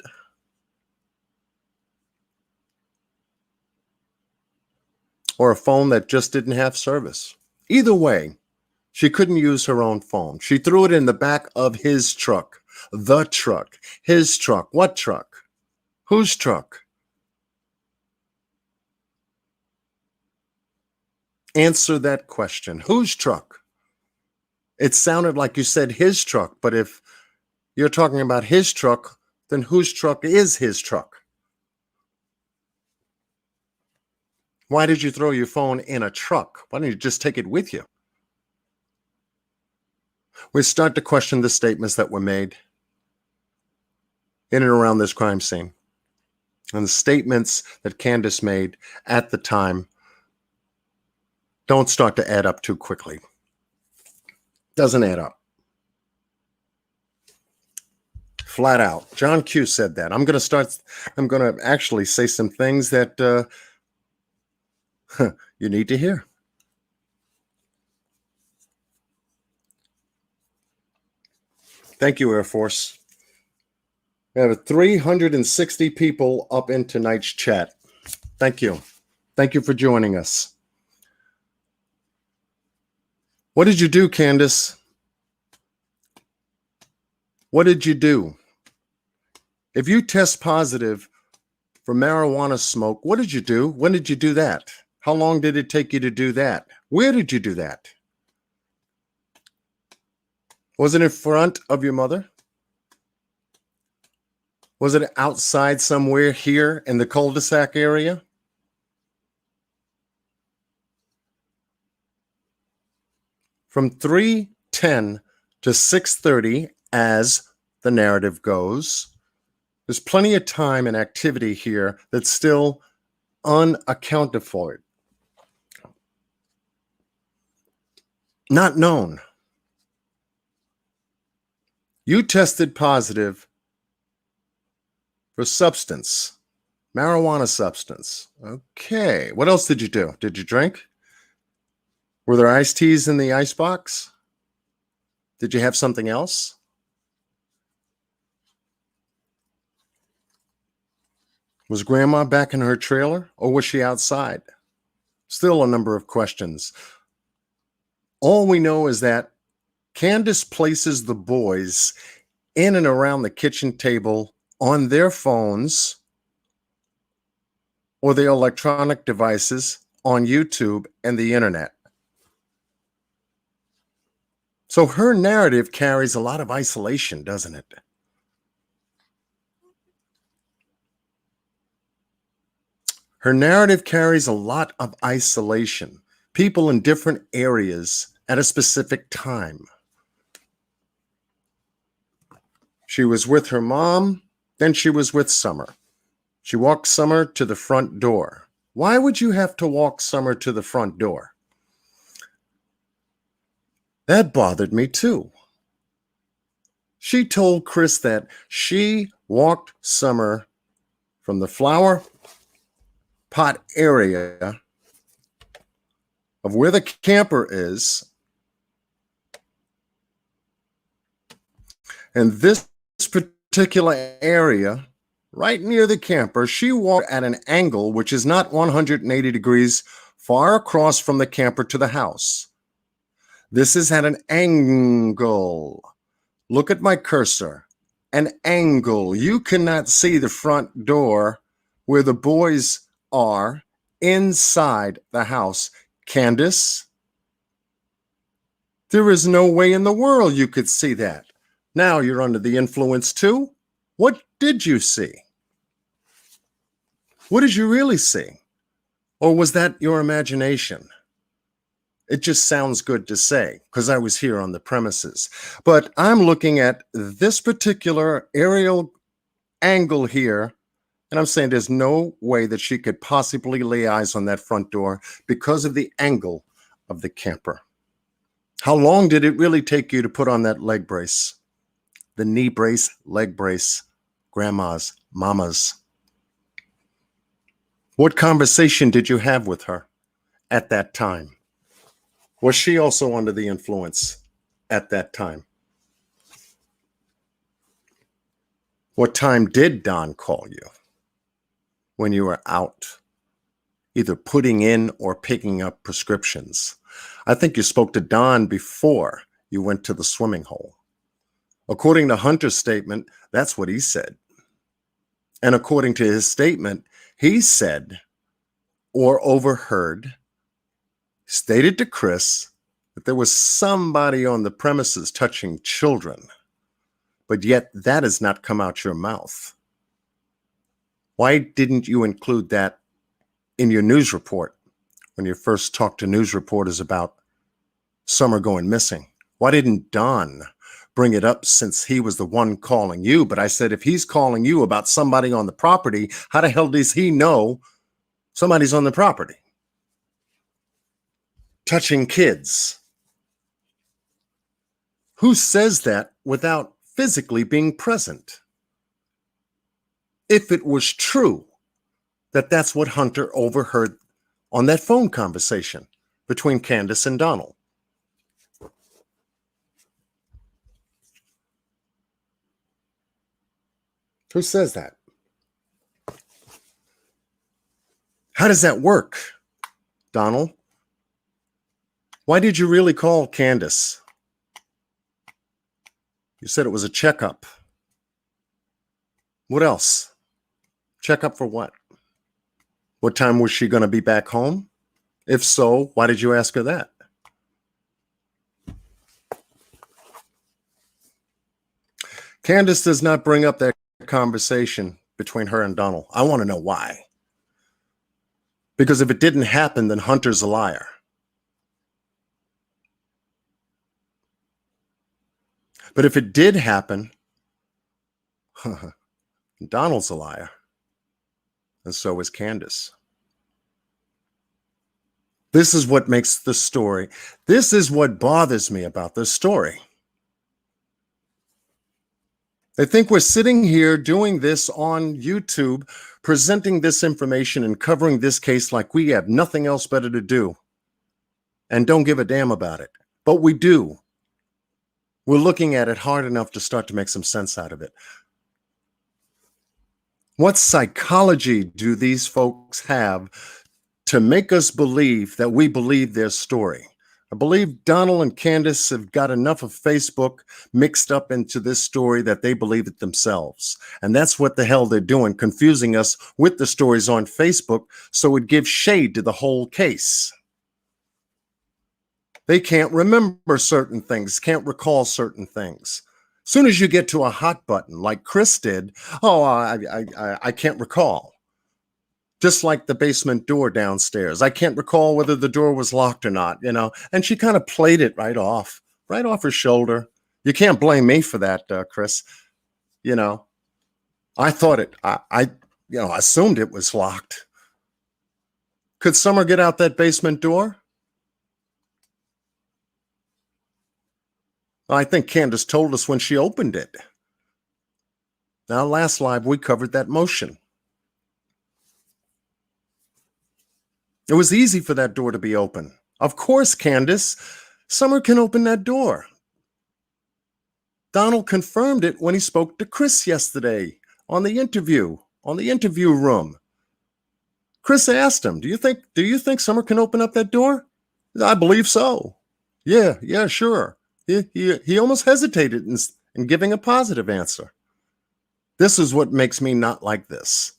Or a phone that just didn't have service? Either way, she couldn't use her own phone. She threw it in the back of his truck. The truck. His truck. What truck? Whose truck? Answer that question. Whose truck? It sounded like you said his truck, but if you're talking about his truck, then whose truck is his truck? Why did you throw your phone in a truck? Why don't you just take it with you? We start to question the statements that were made in and around this crime scene. And the statements that Candace made at the time don't start to add up too quickly. Doesn't add up. Flat out. John Q said that. I'm going to actually say some things that you need to hear. Thank you, Air Force. We have 360 people up in tonight's chat. Thank you. Thank you for joining us. What did you do, Candace? What did you do? If you test positive for marijuana smoke, what did you do? When did you do that? How long did it take you to do that? Where did you do that? Was it in front of your mother? Was it outside somewhere here in the cul-de-sac area? from 3:10 to 6:30 as the narrative goes. There's plenty of time and activity here that's still unaccounted for. Not known. You tested positive for substance, marijuana substance. Okay. What else did you do? Did you drink? Were there iced teas in the icebox? Did you have something else? Was Grandma back in her trailer, or was she outside? Still a number of questions. All we know is that Candace places the boys in and around the kitchen table on their phones or their electronic devices on YouTube and the internet. So her narrative carries a lot of isolation, doesn't it? Her narrative carries a lot of isolation. People in different areas at a specific time. She was with her mom, then she was with Summer. She walked Summer to the front door. Why would you have to walk Summer to the front door? That bothered me too. She told Chris that she walked Summer from the flower pot area of where the camper is, and this particular area right near the camper, she walked at an angle which is not 180 degrees far across from the camper to the house. This is at an angle. Look at my cursor. An angle. You cannot see the front door where the boys are inside the house. Candace, there is no way in the world you could see that. Now you're under the influence too. What did you see? What did you really see? Or was that your imagination? It just sounds good to say because I was here on the premises. But I'm looking at this particular aerial angle here, and I'm saying there's no way that she could possibly lay eyes on that front door because of the angle of the camper. How long did it really take you to put on that leg brace? The knee brace, leg brace, grandma's, mama's. What conversation did you have with her at that time? Was she also under the influence at that time? What time did Don call you when you were out, either putting in or picking up prescriptions? I think you spoke to Don before you went to the swimming hole. According to Hunter's statement, that's what he said. And according to his statement, he said or overheard, stated to Chris that there was somebody on the premises touching children, but yet that has not come out your mouth. Why didn't you include that in your news report when you first talked to news reporters about Summer going missing? Why didn't Don bring it up since he was the one calling you? But I said, if he's calling you about somebody on the property, how the hell does he know somebody's on the property? Touching kids. Who says that without physically being present? If it was true that that's what Hunter overheard on that phone conversation between Candace and Donald. Who says that? How does that work, Donald? Why did you really call Candace? You said it was a checkup. What else? Checkup for what? What time was she going to be back home? If so, why did you ask her that? Candace does not bring up that conversation between her and Donald. I want to know why. Because if it didn't happen, then Hunter's a liar. But if it did happen, Donald's a liar. And so is Candace. This is what makes the story. This is what bothers me about this story. They think we're sitting here doing this on YouTube, presenting this information and covering this case like we have nothing else better to do and don't give a damn about it. But we do. We're looking at it hard enough to start to make some sense out of it. What psychology do these folks have to make us believe that we believe their story? I believe Donald and Candace have got enough of Facebook mixed up into this story that they believe it themselves. And that's what the hell they're doing, confusing us with the stories on Facebook so it gives shade to the whole case. They can't remember certain things, can't recall certain things. As soon as you get to a hot button like Chris did, I can't recall. Just like the basement door downstairs. I can't recall whether the door was locked or not, and she kind of played it right off her shoulder. You can't blame me for that, Chris. I thought I assumed it was locked. Could Summer get out that basement door? I think Candace told us when she opened it. Now, last live, we covered that motion. It was easy for that door to be open. Of course, Candace, Summer can open that door. Donald confirmed it when he spoke to Chris yesterday on the interview room. Chris asked him, do you think Summer can open up that door? I believe so. Yeah, sure. He almost hesitated in giving a positive answer. This is what makes me not like this.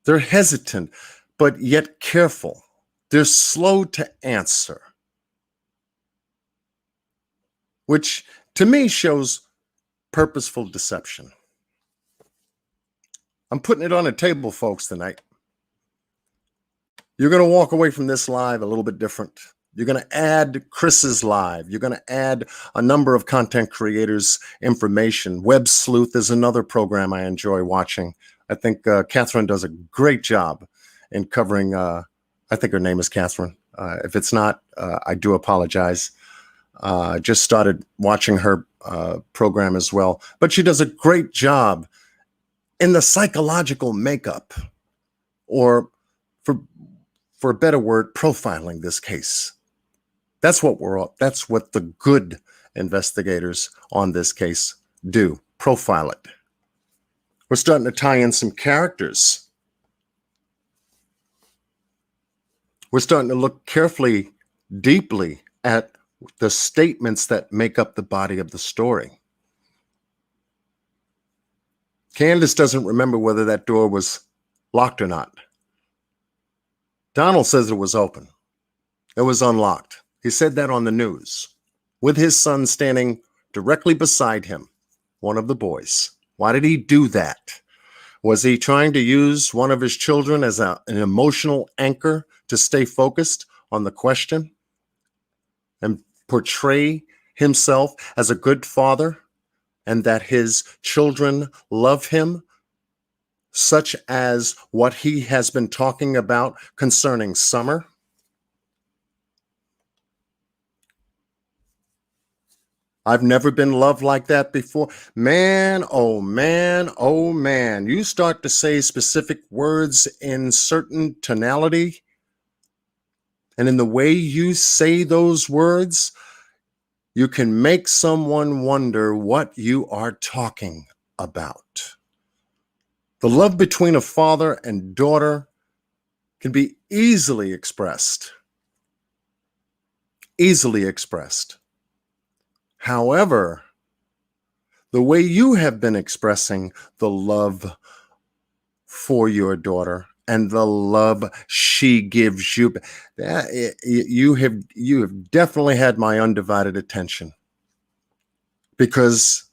They're hesitant, but yet careful. They're slow to answer, which to me shows purposeful deception. I'm putting it on a table, folks, tonight. You're going to walk away from this live a little bit different. You're going to add Chris's live. You're going to add a number of content creators' information. Web Sleuth is another program I enjoy watching. I think Catherine does a great job in covering, I think her name is Catherine. If it's not, I do apologize. Just started watching her program as well. But she does a great job in the psychological makeup, or for a better word, profiling this case. That's what the good investigators on this case do, profile it. We're starting to tie in some characters. We're starting to look carefully, deeply at the statements that make up the body of the story. Candace doesn't remember whether that door was locked or not. Donald says it was open. It was unlocked. He said that on the news, with his son standing directly beside him, one of the boys. Why did he do that? Was he trying to use one of his children as an emotional anchor to stay focused on the question and portray himself as a good father, and that his children love him, such as what he has been talking about concerning Summer? I've never been loved like that before. Man, oh man, oh man. You start to say specific words in certain tonality, and in the way you say those words, you can make someone wonder what you are talking about. The love between a father and daughter can be easily expressed. Easily expressed. However, the way you have been expressing the love for your daughter and the love she gives you, you have definitely had my undivided attention. Because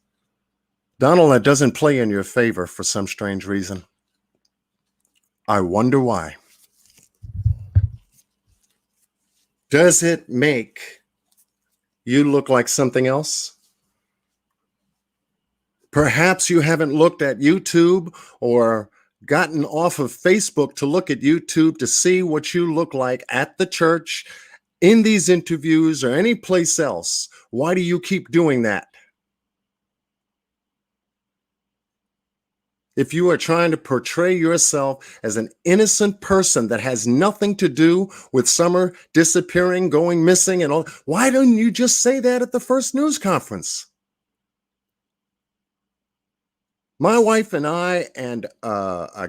Donald, that doesn't play in your favor for some strange reason. I wonder why. Does it make You look like something else. Perhaps you haven't looked at YouTube or gotten off of Facebook to look at YouTube to see what you look like at the church, in these interviews, or any place else. Why do you keep doing that? If you are trying to portray yourself as an innocent person that has nothing to do with Summer disappearing, going missing, and all, why don't you just say that at the first news conference? My wife and I and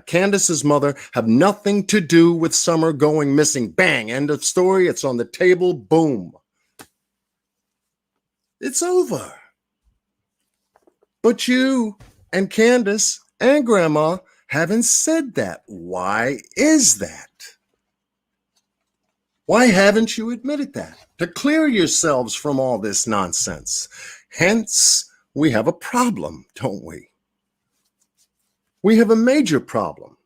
Candace's mother have nothing to do with Summer going missing. Bang, end of story. It's on the table. Boom. It's over. But you and Candace and Grandma haven't said that. Why is that? Why haven't you admitted that? To clear yourselves from all this nonsense. Hence, we have a problem, don't we? We have a major problem.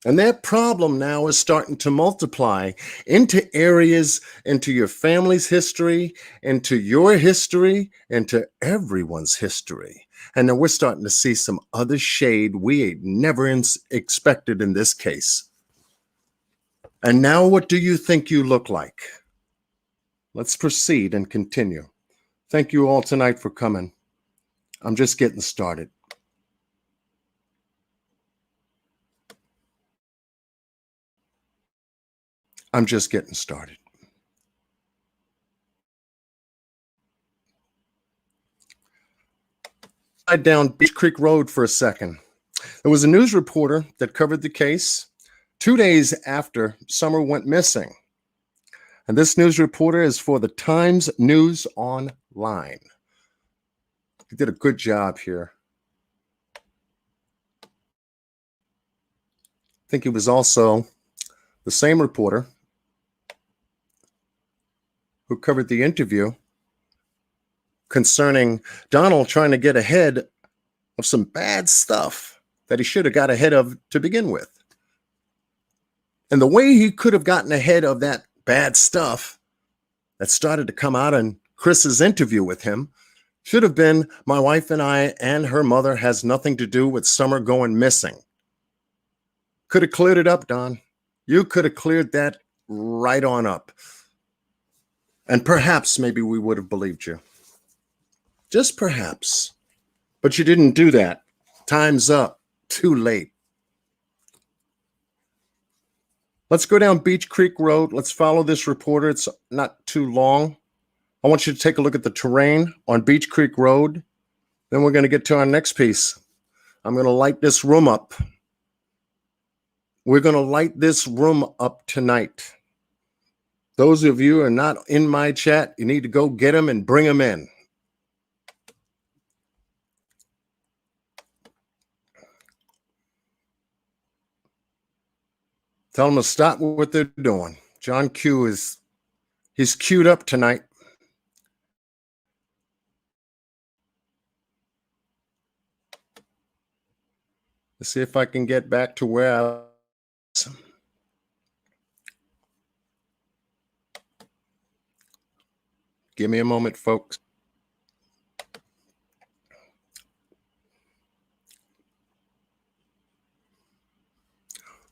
And that problem now is starting to multiply into areas, into your family's history, into your history, into everyone's history. And then we're starting to see some other shade we ain't never expected in this case. And now what do you think you look like? Let's proceed and continue. Thank you all tonight for coming. I'm just getting started. I'm just getting started. Slide down Beach Creek Road for a second. There was a news reporter that covered the case 2 days after Summer went missing. And this news reporter is for the Times News Online. He did a good job here. I think he was also the same reporter who covered the interview concerning Donald trying to get ahead of some bad stuff that he should have got ahead of to begin with. And the way he could have gotten ahead of that bad stuff that started to come out in Chris's interview with him should have been, my wife and I and her mother has nothing to do with Summer going missing. Could have cleared it up, Don. You could have cleared that right on up. And perhaps maybe we would have believed you. Just perhaps. But you didn't do that. Time's up. Too late. Let's go down Beach Creek Road. Let's follow this reporter. It's not too long. I want you to take a look at the terrain on Beach Creek Road. Then we're going to get to our next piece. I'm going to light this room up. We're going to light this room up tonight. Those of you who are not in my chat, you need to go get them and bring them in. Tell them to stop what they're doing. John Q he's queued up tonight. Let's see if I can get back to where I was. Give me a moment, folks.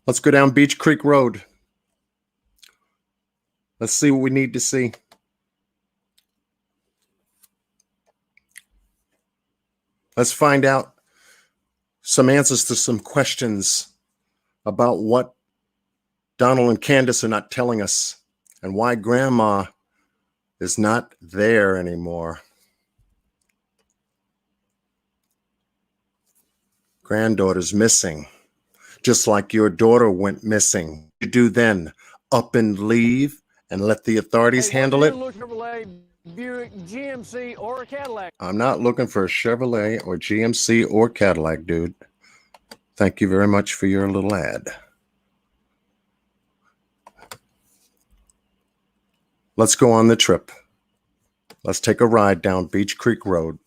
Let's go down Beach Creek Road. Let's see what we need to see. Let's find out some answers to some questions about what Donald and Candace are not telling us and why Grandma is not there anymore. Granddaughter's missing, just like your daughter went missing. You do then up and leave and let the authorities handle it? Buick, GMC, or a Cadillac. I'm not looking for a Chevrolet or GMC or Cadillac, dude. Thank you very much for your little ad. Let's go on the trip. Let's take a ride down Beach Creek Road.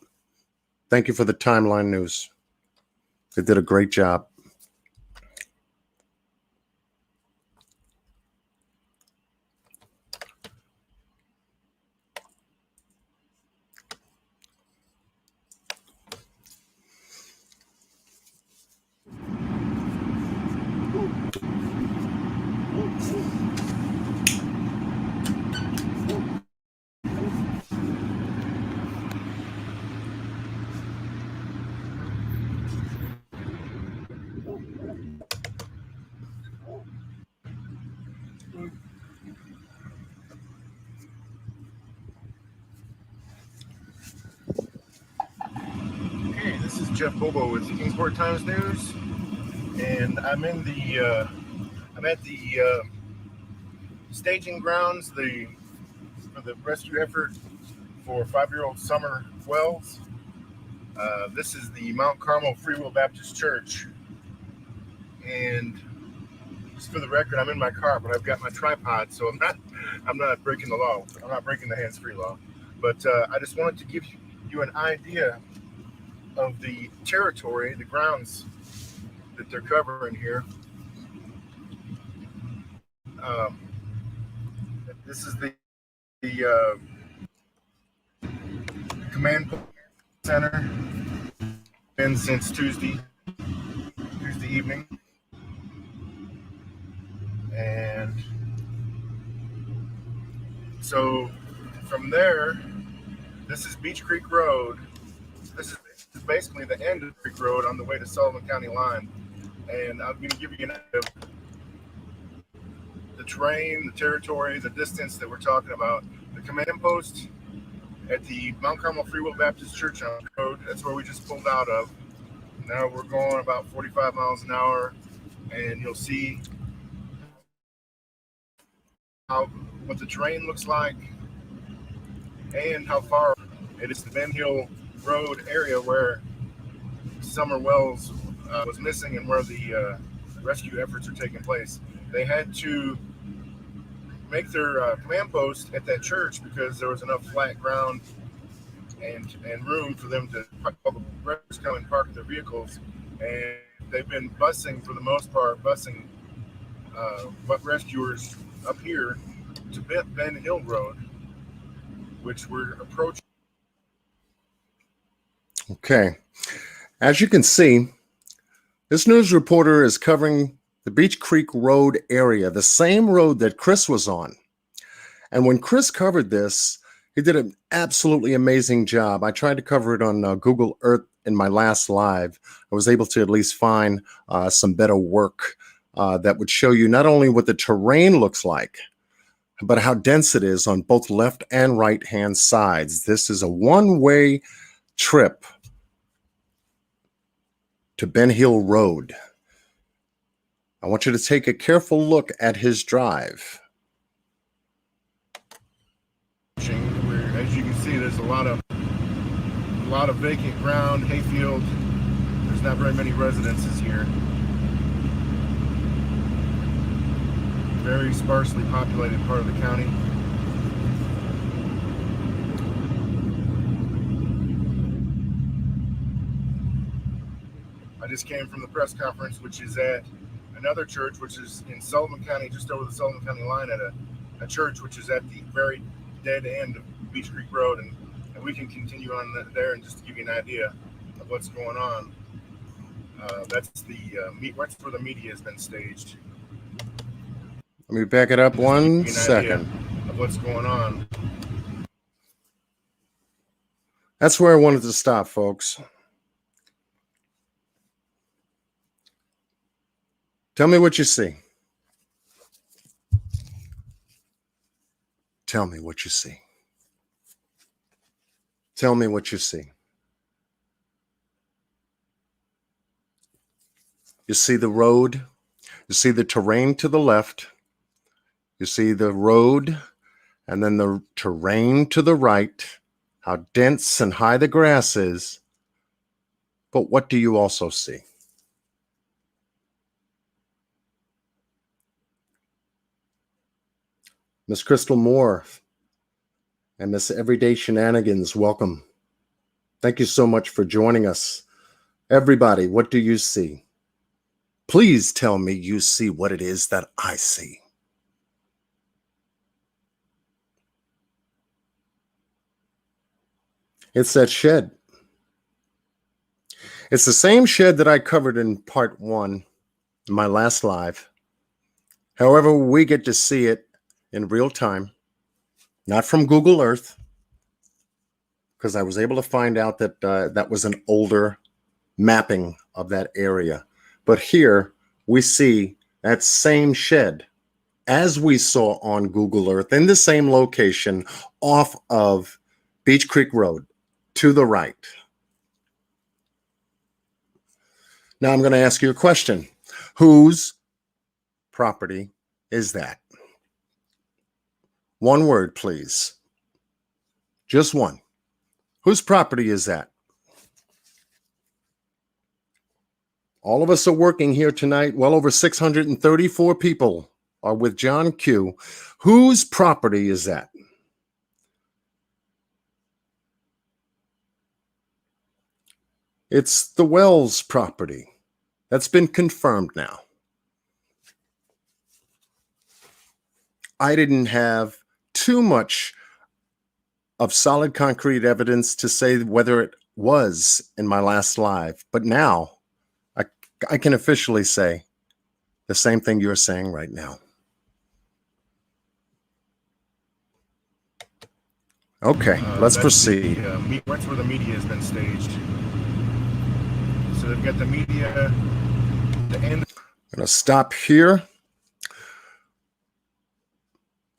Thank you for the Timeline News. They did a great job. Okay, this is Jeff Bobo with the Kingsport Times News, and I'm at the staging grounds for the rescue effort for 5-year-old Summer Wells. This is the Mount Carmel Free Will Baptist Church, and just for the record, I'm in my car, but I've got my tripod, so I'm not breaking the law. I'm not breaking the hands-free law, but I just wanted to give you an idea of the territory, the grounds that they're covering here. This is the command center. Been since Tuesday evening, and so from there, this is Beach Creek Road. This is basically the end of Creek Road on the way to Sullivan County line, and I'm going to give you an idea of the terrain, the territory, the distance that we're talking about. The command post at the Mount Carmel Free Will Baptist Church on the road, that's where we just pulled out of. Now we're going about 45 miles an hour, and you'll see what the terrain looks like and how far it is. The Ben Hill Road area where Summer Wells was missing and where the rescue efforts are taking place. They had to make their command post at that church because there was enough flat ground and room for them to come and park their vehicles. And they've been busing, for the most part, rescuers up here to Ben Hill Road, which we're approaching. Okay. As you can see, this news reporter is covering the Beach Creek Road area, the same road that Chris was on. And when Chris covered this, he did an absolutely amazing job. I tried to cover it on Google Earth in my last live. I was able to at least find some better work that would show you not only what the terrain looks like, but how dense it is on both left and right hand sides. This is a one-way trip to Ben Hill Road. I want you to take a careful look at his drive. As you can see, there's a lot of vacant ground, hayfield. There's not very many residences here. Very sparsely populated part of the county. I just came from the press conference, which is at another church, which is in Sullivan County, just over the Sullivan County line, at a church which is at the very dead end of Beach Creek Road, and we can continue on there and just to give you an idea of what's going on. That's where the media has been staged. Let me back it up 1 second. Of what's going on. That's where I wanted to stop, folks. Tell me what you see. Tell me what you see. Tell me what you see. You see the road. You see the terrain to the left. You see the road and then the terrain to the right, how dense and high the grass is. But what do you also see? Miss Crystal Moore and Miss Everyday Shenanigans, welcome. Thank you so much for joining us. Everybody, what do you see? Please tell me you see what it is that I see. It's that shed. It's the same shed that I covered in part 1, my last live. However, we get to see it in real time, not from Google Earth, because I was able to find out that that was an older mapping of that area. But here we see that same shed as we saw on Google Earth in the same location off of Beach Creek Road to the right. Now I'm going to ask you a question. Whose property is that? One word, please. Just one. Whose property is that? All of us are working here tonight. Well over 634 people are with John Q. Whose property is that? It's the Wells property. That's been confirmed now. I didn't have too much of solid concrete evidence to say whether it was in my last live, but now I can officially say the same thing you're saying right now. Okay, let's proceed. That's where the media has been staged. So they've got the media. I'm going to stop here.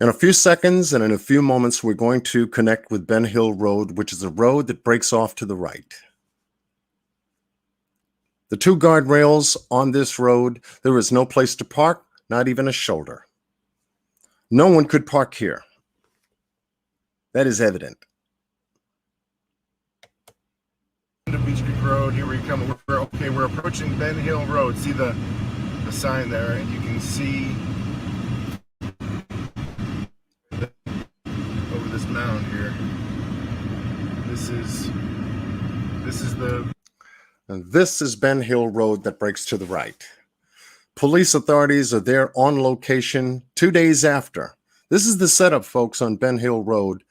In a few seconds and in a few moments, we're going to connect with Ben Hill Road, which is a road that breaks off to the right. The two guardrails on this road, there is no place to park, not even a shoulder. No one could park here. That is evident. Beach Creek Road, here we come. We're approaching Ben Hill Road. See the sign there, and you can see over this mound here. This is Ben Hill Road that breaks to the right. Police authorities are there on location 2 days after. This is the setup, folks, on Ben Hill Road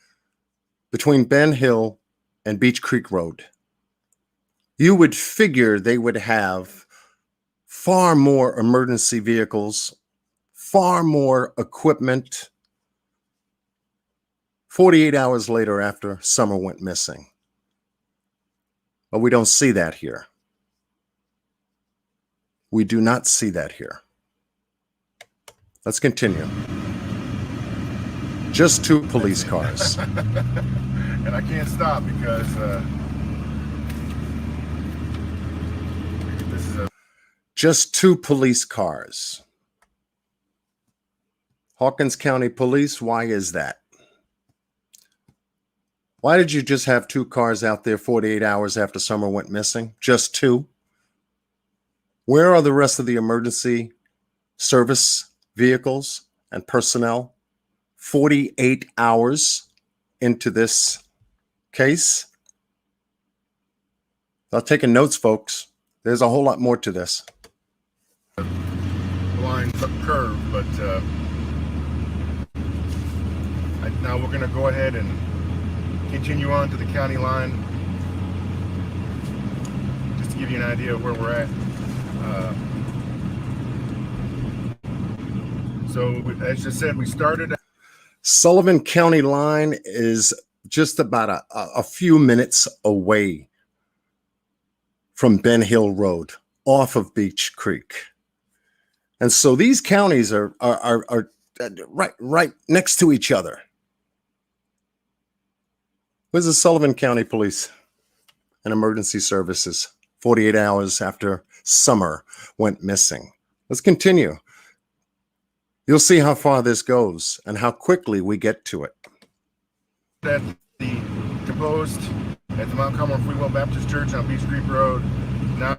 between Ben Hill and Beach Creek Road. You would figure they would have far more emergency vehicles, far more equipment 48 hours later after Summer went missing. But we don't see that here. We do not see that here. Let's continue. Just two police cars. And I can't stop because this is just two police cars. Hawkins County Police, why is that? Why did you just have two cars out there 48 hours after Summer went missing? Just two? Where are the rest of the emergency service vehicles and personnel 48 hours into this case? I'm taking notes, folks. There's a whole lot more to this. Blind curve, but now we're going to go ahead and continue on to the county line, just to give you an idea of where we're at. So as I said, we started. Sullivan County line is just about a few minutes away from Ben Hill Road off of Beach Creek. And so these counties are right next to each other. Where's the Sullivan County Police and Emergency Services 48 hours after Summer went missing? Let's continue. You'll see how far this goes and how quickly we get to it. At the composed at the Mount Carmel Free Will Baptist Church on Beach Creek Road. Now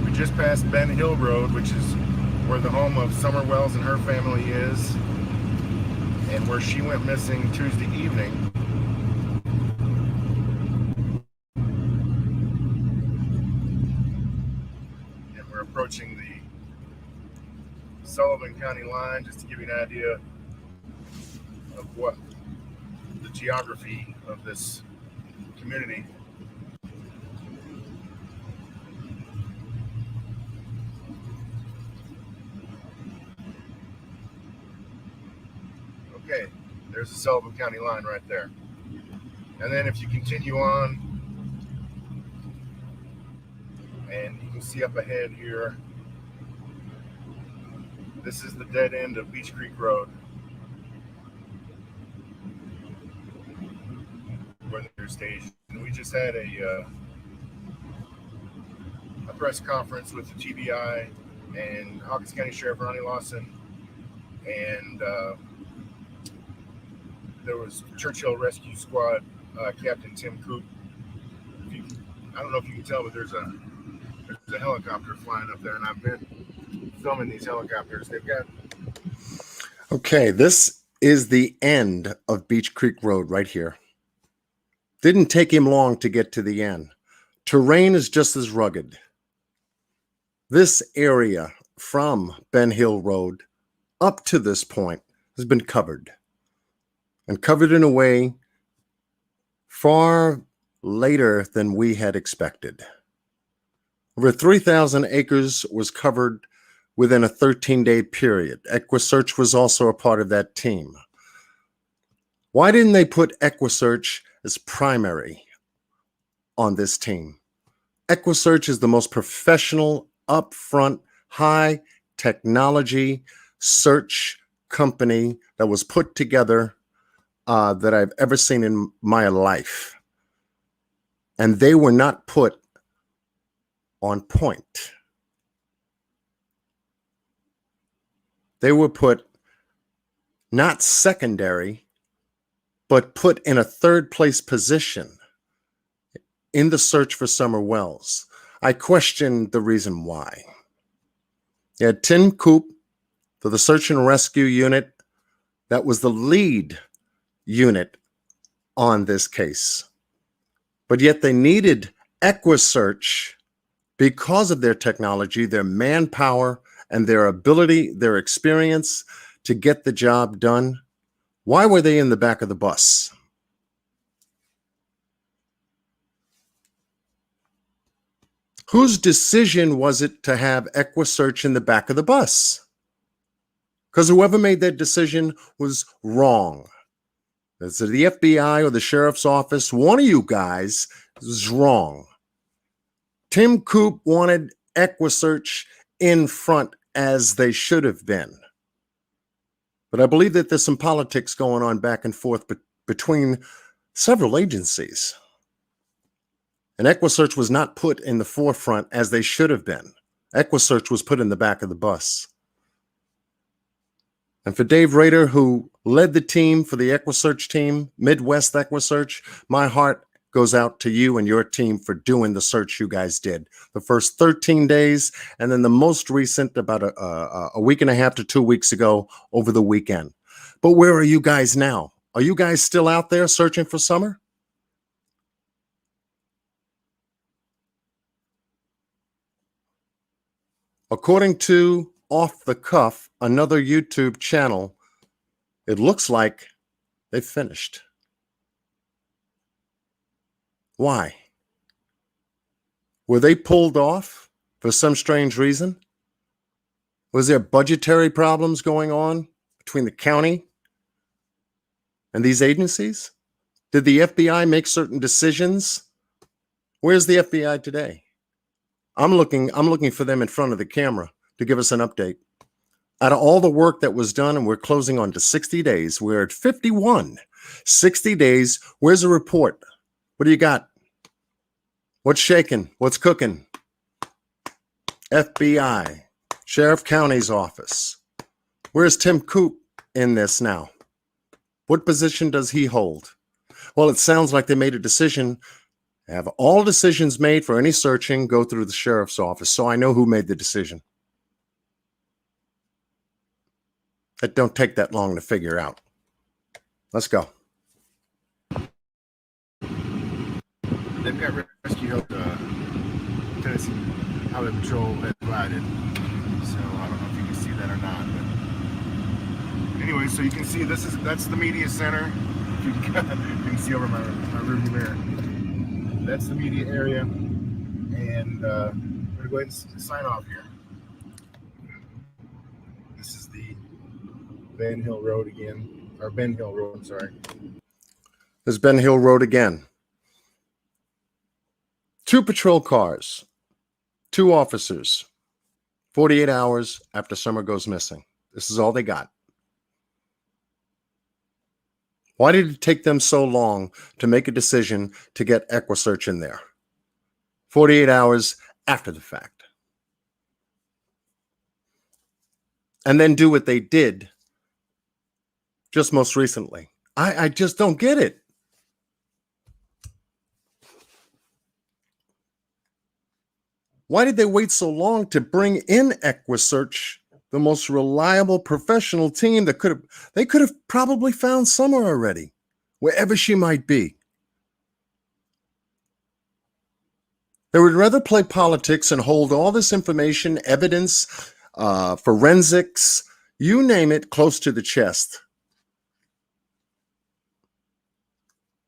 we just passed Ben Hill Road, which is where the home of Summer Wells and her family is, and where she went missing Tuesday evening. Approaching the Sullivan County line, just to give you an idea of what the geography of this community. Okay, there's the Sullivan County line right there. And then if you continue on, and you can see up ahead here, this is the dead end of Beach Creek Road, where they're stationed. We just had a press conference with the TBI and Hawkins County Sheriff Ronnie Lawson, and there was Churchill Rescue Squad Captain Tim Coop. I don't know if you can tell, but there's a helicopter flying up there, and I've been filming these helicopters. They've got... Okay, this is the end of Beach Creek Road right here. Didn't take him long to get to the end. Terrain is just as rugged. This area from Ben Hill Road up to this point has been covered, and covered in a way far later than we had expected. Over 3,000 acres was covered within a 13-day period. EquiSearch was also a part of that team. Why didn't they put EquiSearch as primary on this team? EquiSearch is the most professional, upfront, high technology search company that was put together that I've ever seen in my life. And they were not put on point. They were put not secondary, but put in a third place position in the search for summer wells. I questioned the reason why. You had Tim Coop for the search and rescue unit. That was the lead unit on this case. But yet they needed EquiSearch because of their technology, their manpower, and their ability, their experience to get the job done. Why were they in the back of the bus? Whose decision was it to have EquiSearch in the back of the bus? Because whoever made that decision was wrong. Is it the FBI or the sheriff's office? One of you guys is wrong. Tim Coop wanted EquiSearch in front as they should have been. But I believe that there's some politics going on back and forth between several agencies. And EquiSearch was not put in the forefront as they should have been. EquiSearch was put in the back of the bus. And for Dave Rader, who led the team for the EquiSearch team, Midwest EquiSearch, my heart goes out to you and your team for doing the search you guys did. The first 13 days, and then the most recent about a week and a half to 2 weeks ago over the weekend. But where are you guys now? Are you guys still out there searching for summer? According to Off the Cuff, another YouTube channel, it looks like they've finished. Why? Were they pulled off for some strange reason? Was there budgetary problems going on between the county and these agencies? Did the FBI make certain decisions? Where's the FBI today? I'm looking for them in front of the camera to give us an update. Out of all the work that was done, and we're closing on to 60 days, we're at 51. 60 days, where's the report? What do you got? What's shaking? What's cooking? FBI, Sheriff County's office. Where's Tim Coop in this now? What position does he hold? Well, it sounds like they made a decision. Have all decisions made for any searching go through the sheriff's office, so I know who made the decision. It don't take that long to figure out. Let's go. They've got rescue help, Tennessee Highway Patrol has provided. So I don't know if you can see that or not. But anyway, so you can see that's the media center. You can see over my rearview mirror. That's the media area, and we're gonna go ahead and sign off here. This is the Van Hill Road again. or Ben Hill Road, I'm sorry. There's Ben Hill Road again. 2 patrol cars, 2 officers, 48 hours after Summer goes missing. This is all they got. Why did it take them so long to make a decision to get EquiSearch in there? 48 hours after the fact. And then do what they did just most recently. I just don't get it. Why did they wait so long to bring in EquiSearch, the most reliable professional team that they could have probably found Summer already, wherever she might be? They would rather play politics and hold all this information, evidence, forensics, you name it, close to the chest.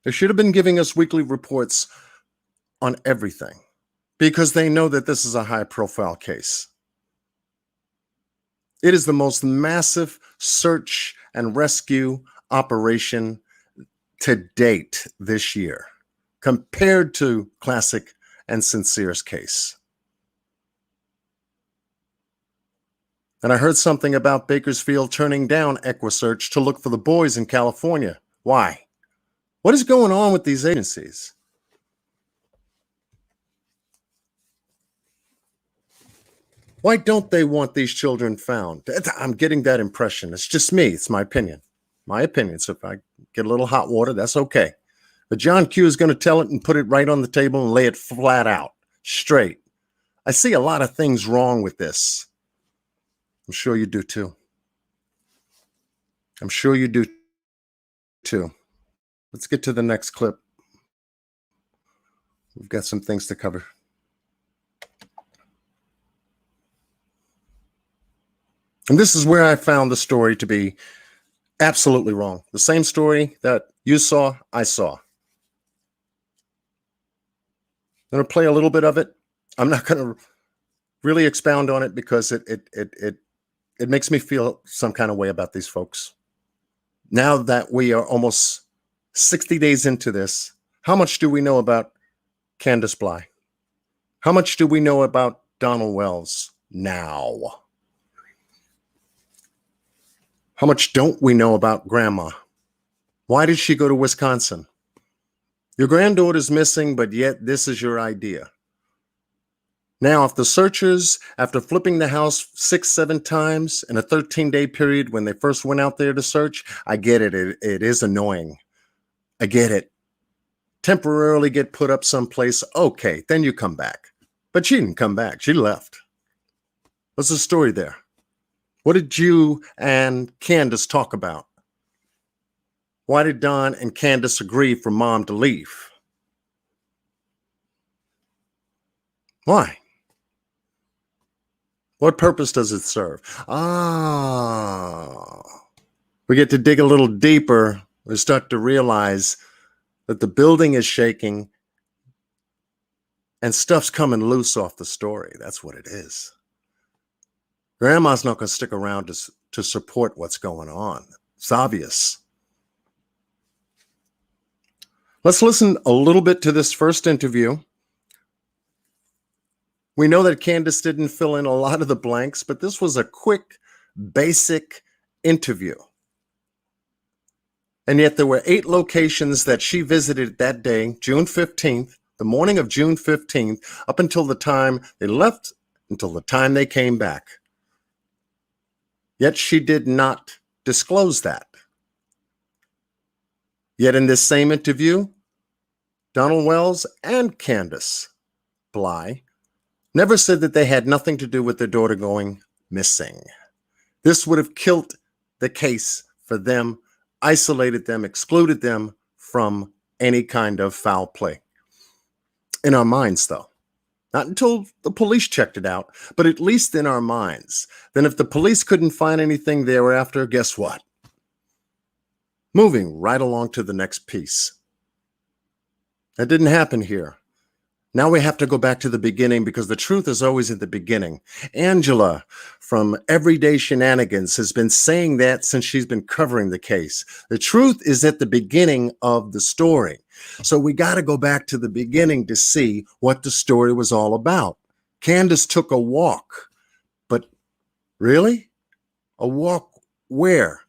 They should have been giving us weekly reports on everything because they know that this is a high-profile case. It is the most massive search and rescue operation to date this year, compared to Classic and Sincere's case. And I heard something about Bakersfield turning down EquiSearch to look for the boys in California. Why? What is going on with these agencies? Why don't they want these children found? I'm getting that impression. It's just me. It's my opinion. My opinion. So if I get a little hot water, that's okay. But John Q is going to tell it and put it right on the table and lay it flat out, straight. I see a lot of things wrong with this. I'm sure you do too. I'm sure you do too. Let's get to the next clip. We've got some things to cover. And this is where I found the story to be absolutely wrong. The same story that you saw, I saw. I'm going to play a little bit of it. I'm not going to really expound on it because it makes me feel some kind of way about these folks. Now that we are almost 60 days into this, how much do we know about Candace Bly? How much do we know about Donald Wells now? How much don't we know about Grandma? Why did she go to Wisconsin? Your granddaughter's missing, but yet this is your idea. Now, if the searchers, after flipping the house 6-7 times in a 13-day period when they first went out there to search, I get it. It is annoying. I get it. Temporarily get put up someplace. Okay, then you come back. But she didn't come back. She left. What's the story there? What did you and Candace talk about? Why did Don and Candace agree for Mom to leave? Why? What purpose does it serve? We get to dig a little deeper. We start to realize that the building is shaking and stuff's coming loose off the story. That's what it is. Grandma's not going to stick around to support what's going on. It's obvious. Let's listen a little bit to this first interview. We know that Candace didn't fill in a lot of the blanks, but this was a quick, basic interview. And yet there were 8 locations that she visited that day, June 15th, the morning of June 15th, up until the time they left, until the time they came back. Yet she did not disclose that. Yet in this same interview, Donald Wells and Candace Bly never said that they had nothing to do with their daughter going missing. This would have killed the case for them, isolated them, excluded them from any kind of foul play. In our minds, though. Not until the police checked it out, but at least in our minds. Then if the police couldn't find anything thereafter, guess what? Moving right along to the next piece. That didn't happen here. Now we have to go back to the beginning because the truth is always at the beginning. Angela from Everyday Shenanigans has been saying that since she's been covering the case. The truth is at the beginning of the story. So we got to go back to the beginning to see what the story was all about. Candace took a walk, but really? A walk where?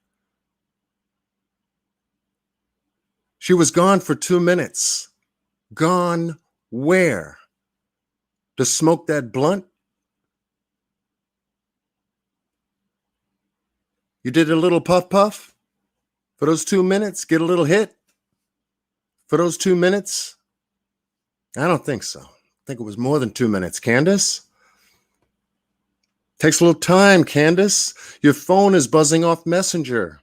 She was gone for 2 minutes. Gone where? To smoke that blunt? You did a little puff puff for those 2 minutes? Get a little hit for those 2 minutes? I don't think so. I think it was more than 2 minutes. Candace? Takes a little time, Candace. Your phone is buzzing off Messenger.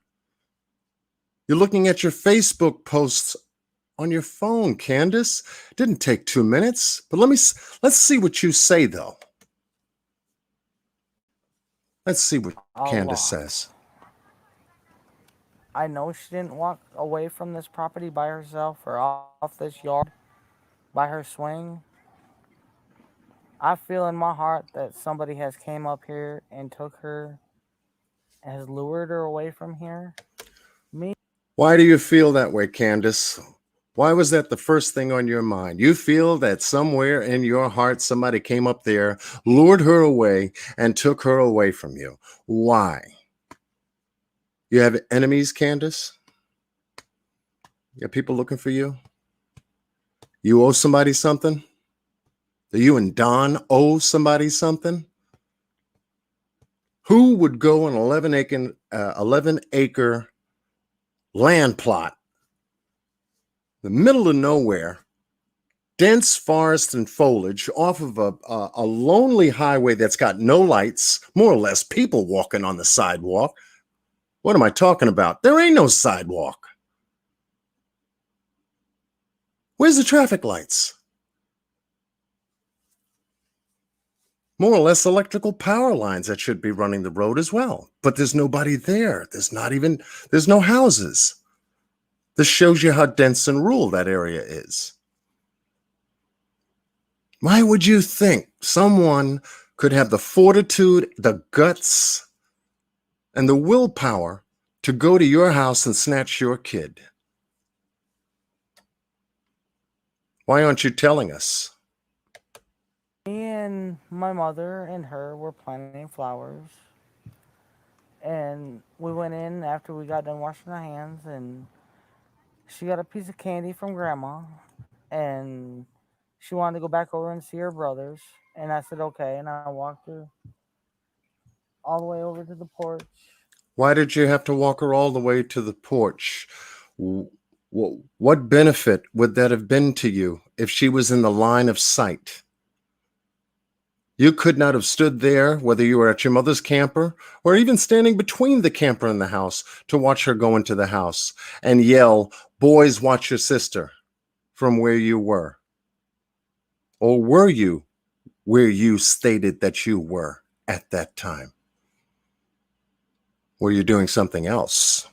You're looking at your Facebook posts on your phone, Candace. Didn't take 2 minutes, but let's see what you say though. Let's see what Candace says. I know she didn't walk away from this property by herself or off this yard by her swing. I feel in my heart that somebody has came up here and took her, has lured her away from here. Me. Why do you feel that way, Candace? Why was that the first thing on your mind? You feel that somewhere in your heart somebody came up there, lured her away, and took her away from you. Why? You have enemies, Candace? You have people looking for you? You owe somebody something? Do you and Don owe somebody something? Who would go on 11-acre land plot, the middle of nowhere, dense forest and foliage off of a lonely highway that's got no lights, more or less people walking on the sidewalk? What am I talking about? There ain't no sidewalk. Where's the traffic lights? More or less electrical power lines that should be running the road as well. But there's nobody there. There's no houses. This shows you how dense and rural that area is. Why would you think someone could have the fortitude, the guts, and the willpower to go to your house and snatch your kid? Why aren't you telling us? Me and my mother and her were planting flowers. And we went in after we got done washing our hands, and she got a piece of candy from Grandma. And she wanted to go back over and see her brothers. And I said, okay. And I walked her all the way over to the porch. Why did you have to walk her all the way to the porch? What benefit would that have been to you if she was in the line of sight? You could not have stood there, whether you were at your mother's camper or even standing between the camper and the house, to watch her go into the house and yell, "Boys, watch your sister," from where you were. Or were you where you stated that you were at that time? Were you doing something else?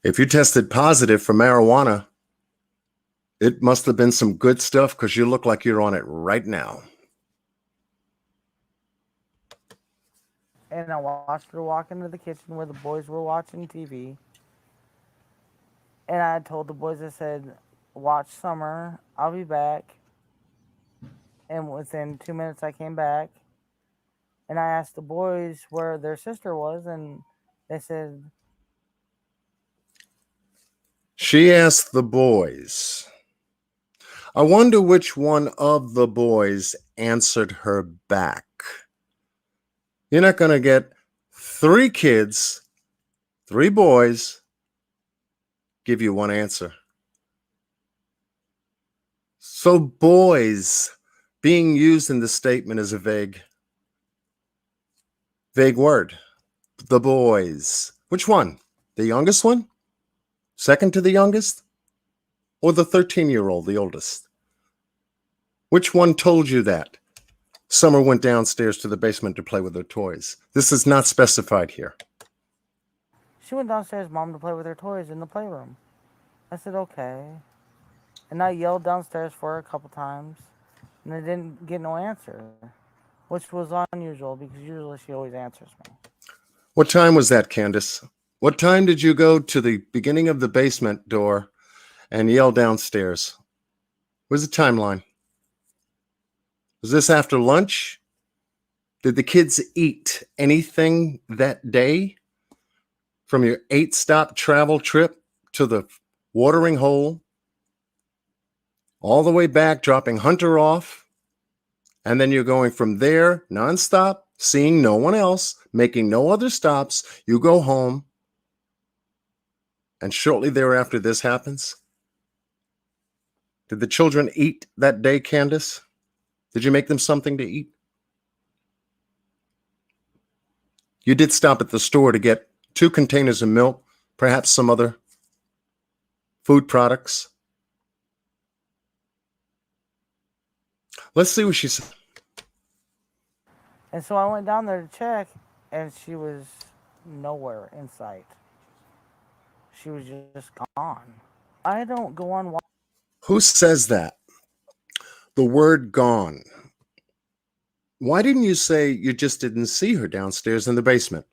If you tested positive for marijuana, it must have been some good stuff, because you look like you're on it right now. And I watched her walk into the kitchen where the boys were watching TV. And I told the boys, I said, watch Summer, I'll be back. And within 2 minutes I came back. And I asked the boys where their sister was, and they said... She asked the boys. I wonder which one of the boys answered her back. You're not going to get 3 kids, 3 boys, give you one answer. So boys being used in the statement is a vague word. The boys. Which one? The youngest one? Second to the youngest? Or the 13-year-old, the oldest? Which one told you that? Summer went downstairs to the basement to play with her toys. This is not specified here. She went downstairs, Mom, to play with her toys in the playroom. I said, okay. And I yelled downstairs for her a couple times, and I didn't get no answer, which was unusual because usually she always answers me. What time was that, Candace? What time did you go to the beginning of the basement door and yell downstairs? Where's the timeline? Was this after lunch? Did the kids eat anything that day from your 8-stop travel trip to the watering hole, all the way back, dropping Hunter off, and then you're going from there nonstop, seeing no one else, making no other stops. You go home, and shortly thereafter, this happens? Did the children eat that day, Candace? Did you make them something to eat? You did stop at the store to get 2 containers of milk, perhaps some other food products. Let's see what she said. And so I went down there to check, and she was nowhere in sight. She was just gone. I don't go on. Who says that? The word gone. Why didn't you say you just didn't see her downstairs in the basement?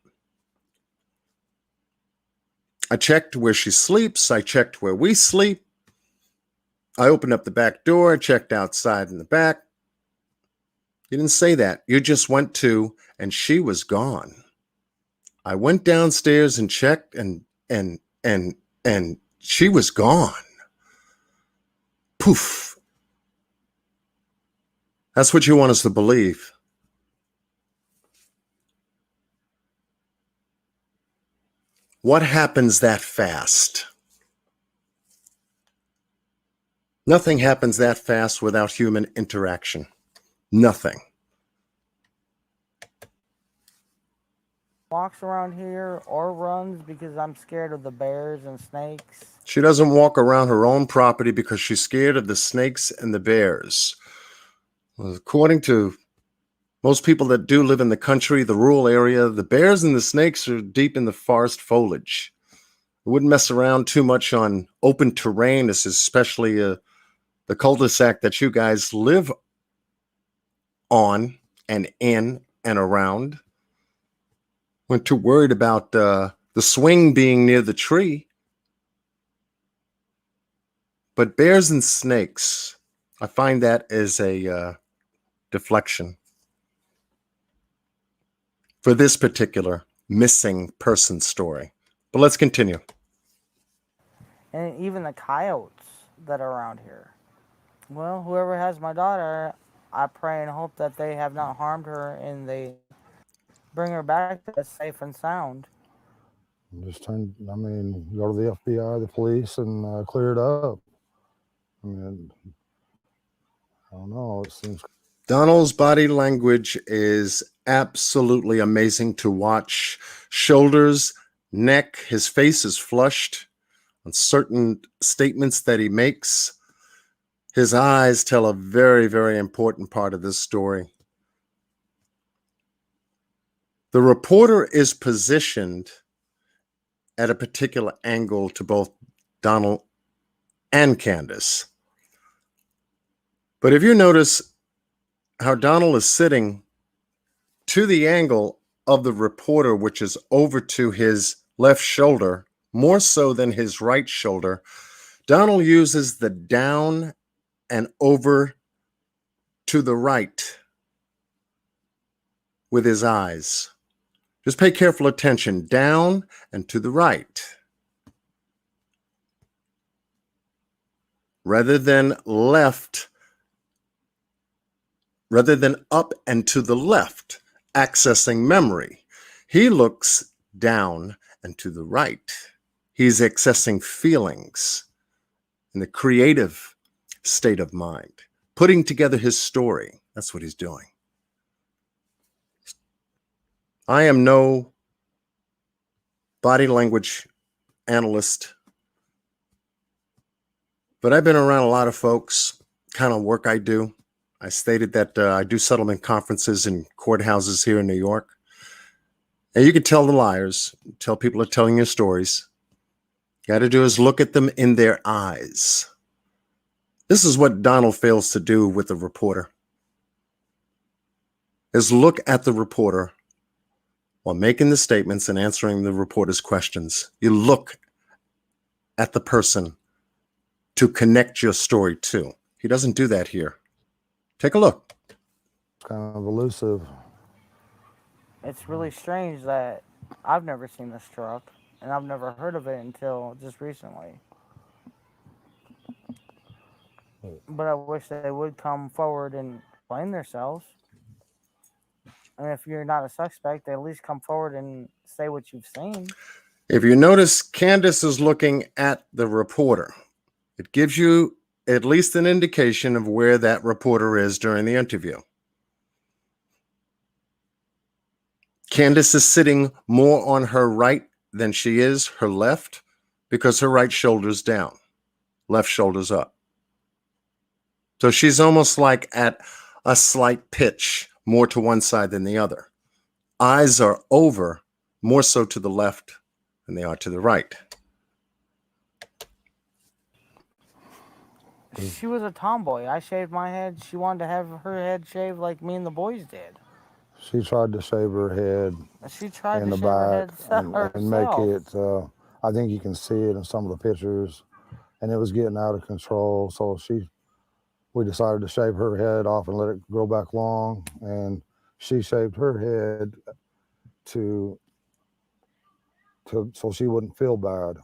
I checked where she sleeps. I checked where we sleep. I opened up the back door, checked outside in the back. You didn't say that. You just went to, and she was gone. I went downstairs and checked, and she was gone. Poof. That's what you want us to believe. What happens that fast? Nothing happens that fast without human interaction. Nothing. Walks around here or runs because I'm scared of the bears and snakes. She doesn't walk around her own property because she's scared of the snakes and the bears. Well, according to most people that do live in the country, the rural area, the bears and the snakes are deep in the forest foliage. I wouldn't mess around too much on open terrain. This is especially the cul-de-sac that you guys live on and in and around. Weren't too worried about the swing being near the tree. But bears and snakes, I find that as a deflection for this particular missing person story. But let's continue. And even the coyotes that are around here. Well, whoever has my daughter, I pray and hope that they have not harmed her and they bring her back safe and sound. Just go to the FBI, the police, and clear it up. I mean, I don't know. It seems. Donald's body language is absolutely amazing to watch. Shoulders, neck, his face is flushed on certain statements that he makes. His eyes tell a very, very important part of this story. The reporter is positioned at a particular angle to both Donald and Candace. But if you notice how Donald is sitting to the angle of the reporter, which is over to his left shoulder, more so than his right shoulder, Donald uses the down and over to the right with his eyes. Just pay careful attention, down and to the right. Rather than up and to the left, accessing memory. He looks down and to the right. He's accessing feelings in the creative state of mind, putting together his story. That's what he's doing. I am no body language analyst, but I've been around a lot of folks, kind of work I do. I stated that I do settlement conferences in courthouses here in New York. And you can tell the liars, tell people are telling you stories. You got to do is look at them in their eyes. This is what Donald fails to do with the reporter, is look at the reporter while making the statements and answering the reporter's questions. You look at the person to connect your story to. He doesn't do that here. Take a look. Kind of elusive. It's really strange that I've never seen this truck, and I've never heard of it until just recently. But I wish they would come forward and explain themselves. And if you're not a suspect, at least come forward and say what you've seen. If you notice, Candace is looking at the reporter. It gives you at least an indication of where that reporter is during the interview. Candace is sitting more on her right than she is her left because her right shoulder's down, left shoulder's up. So she's almost like at a slight pitch, more to one side than the other. Eyes are over, more so to the left than they are to the right. She was a tomboy. I shaved my head. She wanted to have her head shaved like me and the boys did. She tried to shave her head She tried in to the shave her back head and make herself. it, I think you can see it in some of the pictures, and it was getting out of control. So we decided to shave her head off and let it grow back long, and she shaved her head so she wouldn't feel bad,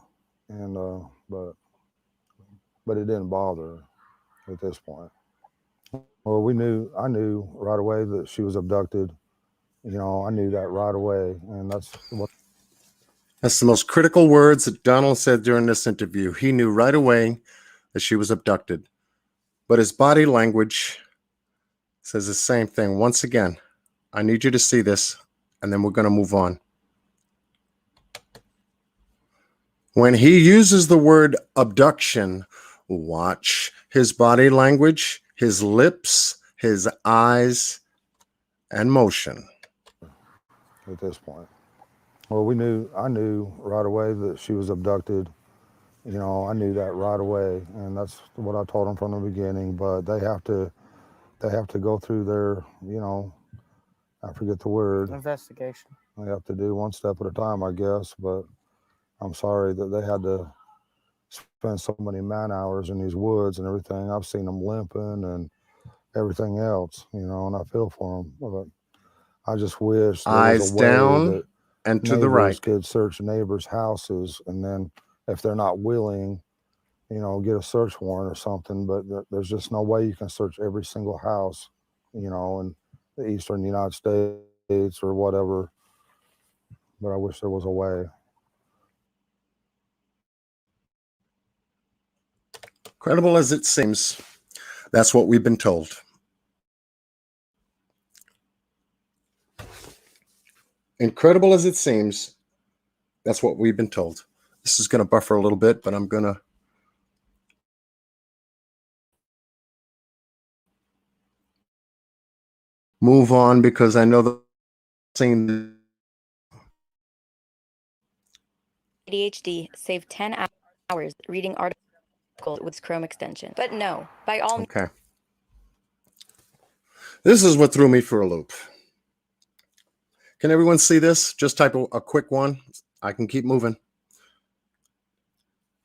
and but it didn't bother her at this point. Well, I knew right away that she was abducted. I knew that right away, and that's the most critical words that Donald said during this interview. He knew right away that she was abducted, but his body language says the same thing. Once again, I need you to see this, and then we're going to move on. When he uses the word abduction, watch his body language, his lips, his eyes, and motion. at this point. Well, I knew right away that she was abducted. I knew that right away, and that's what I told them from the beginning. But they have to go through their, I forget the word. Investigation. They have to do one step at a time, I guess. But I'm sorry that they had to spend so many man hours in these woods and everything. I've seen them limping and everything else, and I feel for them. But I just wish there Eyes was a way down that and to the right. could search neighbors' houses, and then if they're not willing, get a search warrant or something. But there's just no way you can search every single house, in the eastern United States or whatever. But I wish there was a way. Incredible as it seems, that's what we've been told. Incredible as it seems, that's what we've been told. This is going to buffer a little bit, but I'm going to move on because I know the scene. ADHD saved 10 hours reading articles with Chrome extension. But no, by all means. Okay. This is what threw me for a loop. Can everyone see this? Just type a quick one. I can keep moving.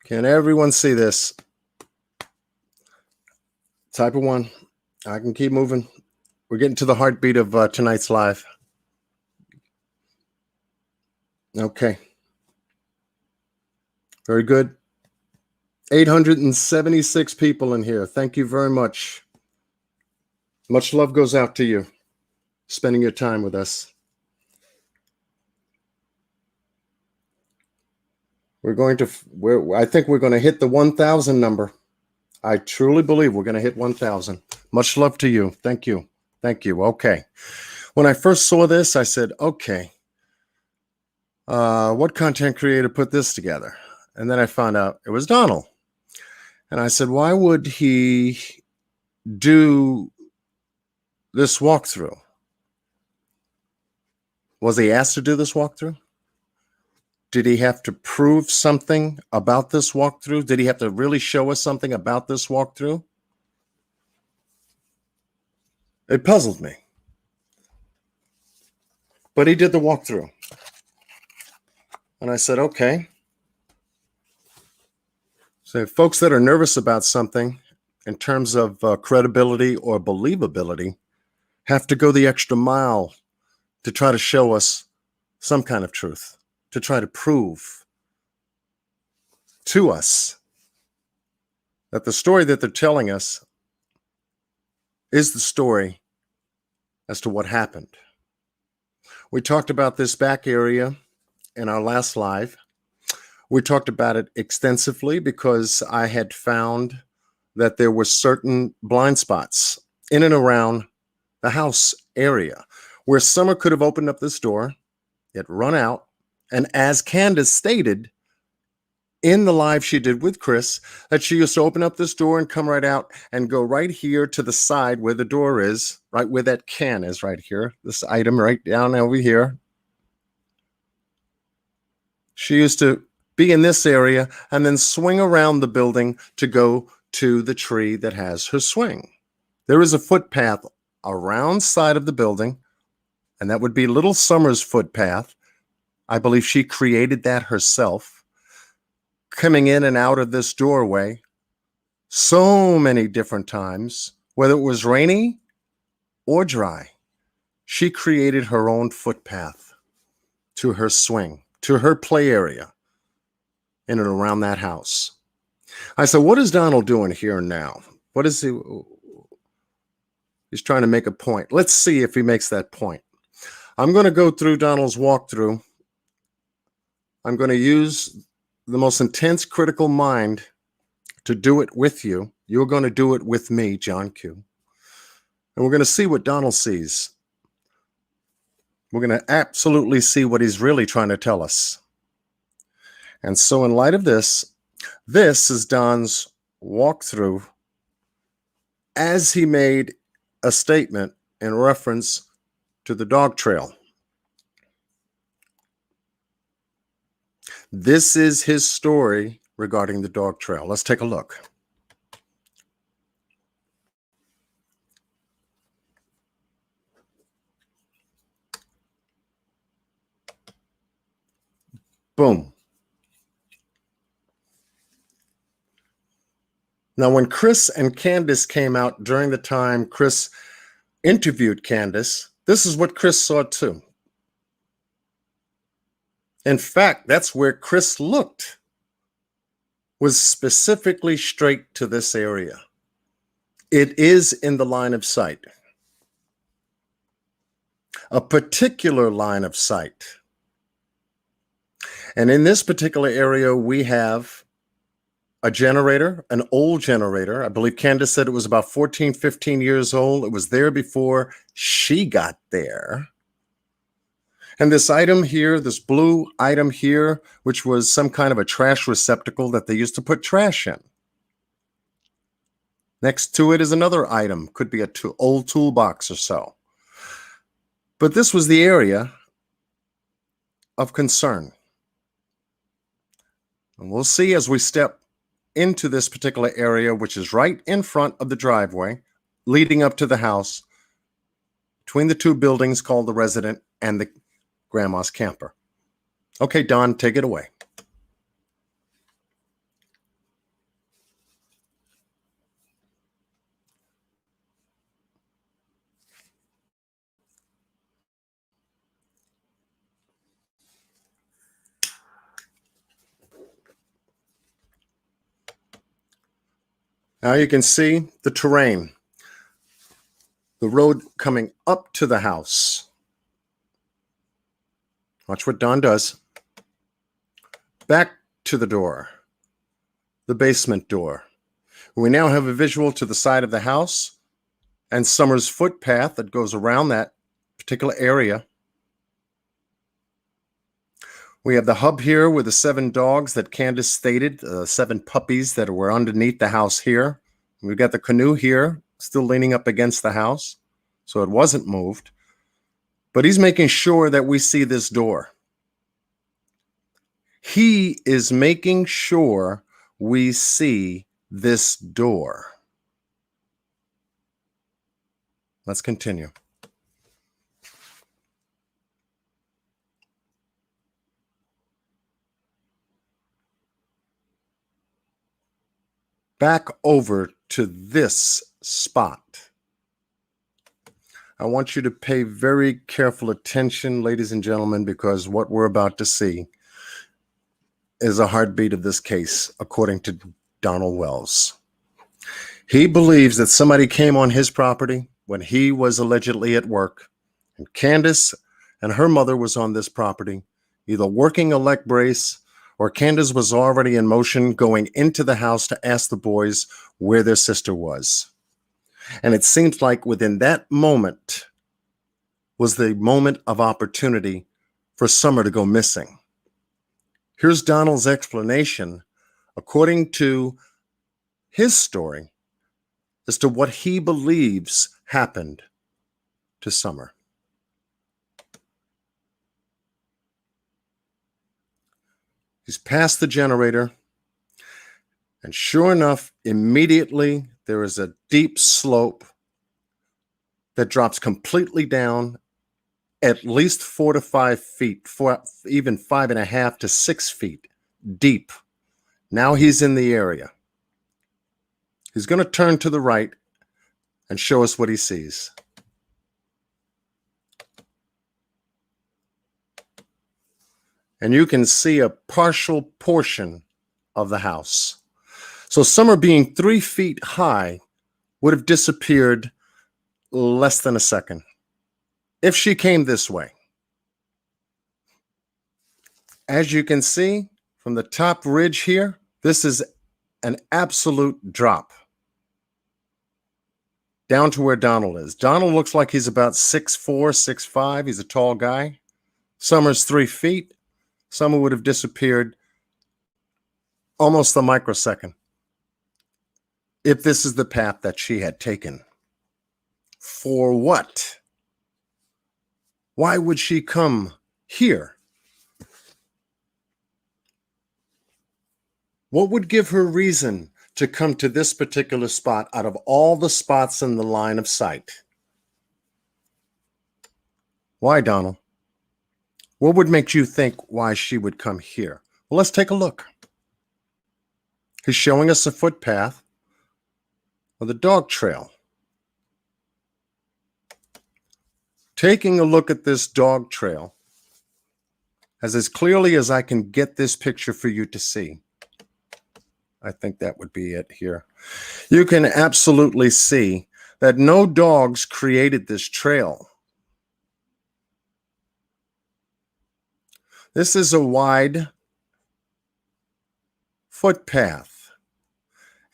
Can everyone see this? Type of one. I can keep moving. We're getting to the heartbeat of tonight's live. Okay. Very good. 876 people in here. Thank you very much. Much love goes out to you, spending your time with us. I think we're going to hit the 1,000 number. I truly believe we're going to hit 1,000. Much love to you. Thank you. Thank you. Okay. When I first saw this, I said, okay, what content creator put this together? And then I found out it was Donald. And I said, why would he do this walkthrough? Was he asked to do this walkthrough? Did he have to prove something about this walkthrough? Did he have to really show us something about this walkthrough? It puzzled me. But he did the walkthrough. And I said, okay. So folks that are nervous about something in terms of credibility or believability have to go the extra mile to try to show us some kind of truth, to try to prove to us that the story that they're telling us is the story as to what happened. We talked about this back area in our last live. We talked about it extensively because I had found that there were certain blind spots in and around the house area where Summer could have opened up this door, it run out, and as Candace stated in the live she did with Chris, that she used to open up this door and come right out and go right here to the side where the door is, right where that can is right here, this item right down over here. She used to be in this area and then swing around the building to go to the tree that has her swing. There is a footpath around side of the building, and that would be Little Summer's footpath. I believe she created that herself, coming in and out of this doorway so many different times, whether it was rainy or dry. She created her own footpath to her swing, to her play area in and around that house. I said, what is Donald doing here now? What is he? He's trying to make a point. Let's see if he makes that point. I'm going to go through Donald's walkthrough. I'm going to use the most intense critical mind to do it with you. You're going to do it with me, John Q. And we're going to see what Donald sees. We're going to absolutely see what he's really trying to tell us. And so in light of this, this is Don's walkthrough as he made a statement in reference to the dog trail. This is his story regarding the dog trail. Let's take a look. Boom. Now, when Chris and Candace came out during the time Chris interviewed Candace, this is what Chris saw too. In fact, that's where Chris looked, was specifically straight to this area. It is in the line of sight. A particular line of sight. And in this particular area, we have a generator, an old generator. I believe Candace said it was about 14, 15 years old. It was there before she got there. And this item here, this blue item here, which was some kind of a trash receptacle that they used to put trash in. Next to it is another item, could be an old toolbox or so. But this was the area of concern. And we'll see as we step into this particular area, which is right in front of the driveway, leading up to the house, between the two buildings called the resident and the grandma's camper. Okay, Don, take it away. Now you can see the terrain, the road coming up to the house. Watch what Don does. Back to the door, the basement door. We now have a visual to the side of the house and Summer's footpath that goes around that particular area. We have the hub here with the 7 dogs that Candace stated, 7 puppies that were underneath the house here. We've got the canoe here, still leaning up against the house, so it wasn't moved. But he's making sure that we see this door. He is making sure we see this door. Let's continue. Back over to this spot. I want you to pay very careful attention, ladies and gentlemen, because what we're about to see is a heartbeat of this case, according to Donald Wells. He believes that somebody came on his property when he was allegedly at work, and Candace and her mother was on this property, either working a leg brace or Candace was already in motion going into the house to ask the boys where their sister was. And it seems like within that moment was the moment of opportunity for Summer to go missing. Here's Donald's explanation, according to his story, as to what he believes happened to Summer. He's past the generator, and sure enough, immediately there is a deep slope that drops completely down at least 4 to 5 feet, even 5.5 to 6 feet deep. Now he's in the area. He's going to turn to the right and show us what he sees. And you can see a partial portion of the house. So Summer, being 3 feet high, would have disappeared less than a second if she came this way. As you can see from the top ridge here, this is an absolute drop down to where Donald is. Donald looks like he's about 6'4", 6'5". He's a tall guy. Summer's 3 feet. Summer would have disappeared almost a microsecond if this is the path that she had taken. For what? Why would she come here? What would give her reason to come to this particular spot out of all the spots in the line of sight? Why, Donald? What would make you think why she would come here? Well, let's take a look. He's showing us a footpath or the dog trail. Taking a look at this dog trail, as clearly as I can get this picture for you to see. I think that would be it here. You can absolutely see that no dogs created this trail. This is a wide footpath,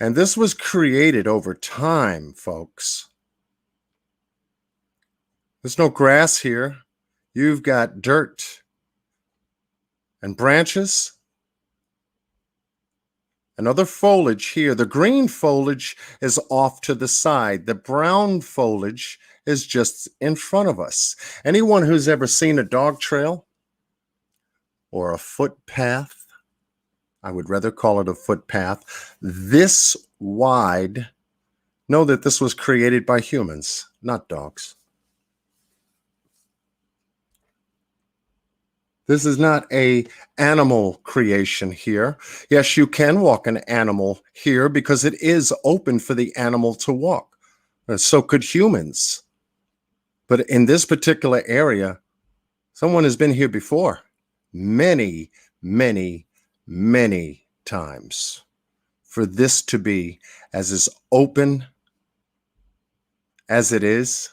and this was created over time, folks. There's no grass here. You've got dirt and branches and other foliage here. The green foliage is off to the side. The brown foliage is just in front of us. Anyone who's ever seen a dog trail or a footpath, I would rather call it a footpath, this wide, know that this was created by humans, not dogs. This is not an animal creation here. Yes, you can walk an animal here because it is open for the animal to walk. So could humans. But in this particular area, someone has been here before. Many, many, many times. For this to be as open as it is.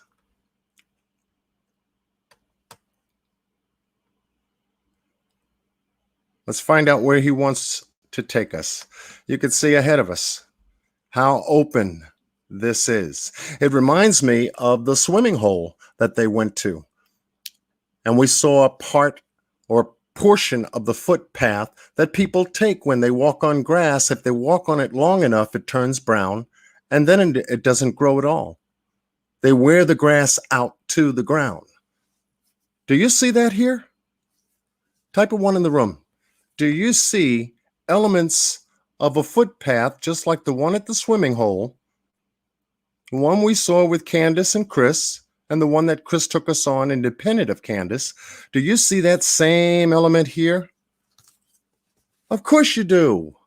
Let's find out where he wants to take us. You can see ahead of us how open this is. It reminds me of the swimming hole that they went to. And we saw a part or portion of the footpath that people take when they walk on grass. If they walk on it long enough, it turns brown, and then it doesn't grow at all. They wear the grass out to the ground. Do you see that here? Type of one in the room. Do you see elements of a footpath just like the one at the swimming hole The one we saw with Candace and Chris, and the one that Chris took us on independent of Candace. Do you see that same element here? Of course you do,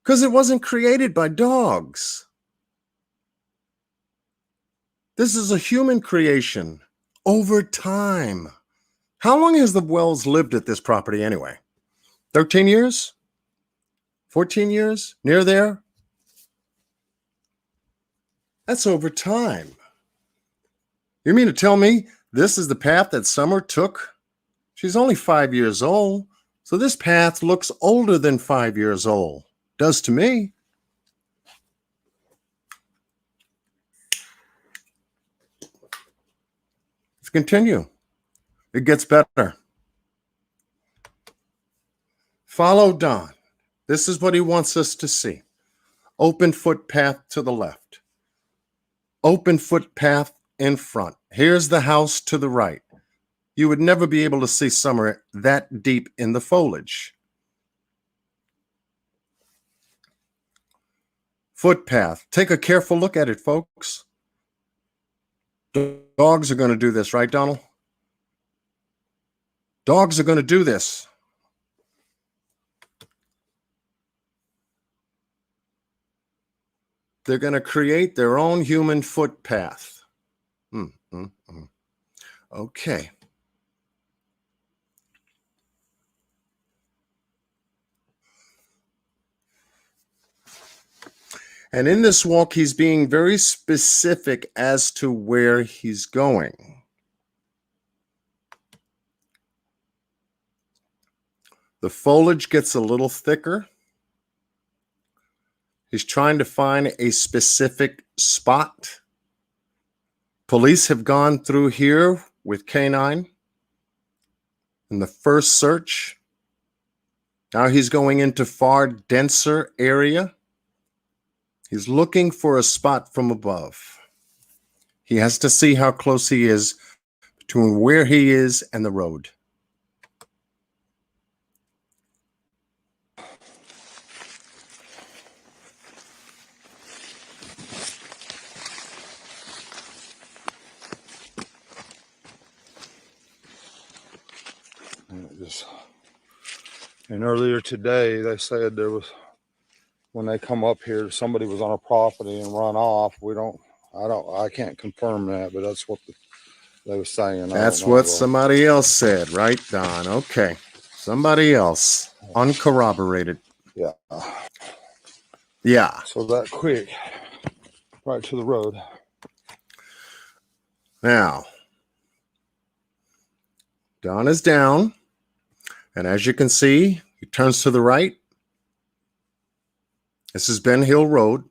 because it wasn't created by dogs. This is a human creation over time. How long has the Wells lived at this property anyway? 13 years? 14 years? Near there? That's over time. You mean to tell me this is the path that Summer took? She's only 5 years old, so this path looks older than 5 years old. Does to me. Let's continue. It gets better. Follow Don. This is what he wants us to see. Open footpath to the left. Open footpath in front. Here's the house to the right. You would never be able to see Summer that deep in the foliage. Footpath. Take a careful look at it, folks. Dogs are going to do this, right, Donald? Dogs are going to do this. They're going to create their own human footpath. Okay. And in this walk, he's being very specific as to where he's going. The foliage gets a little thicker. He's trying to find a specific spot. Police have gone through here with K9 in the first search. Now he's going into far denser area. He's looking for a spot from above. He has to see how close he is between where he is and the road. And earlier today, they said there was, when they come up here, somebody was on a property and run off. I can't confirm that, but that's what they were saying. That's what somebody else said, right, Don? Okay. Somebody else. Uncorroborated. Yeah. Yeah. So that quick, right to the road. Now, Don is down. And as you can see, he turns to the right. This is Ben Hill Road.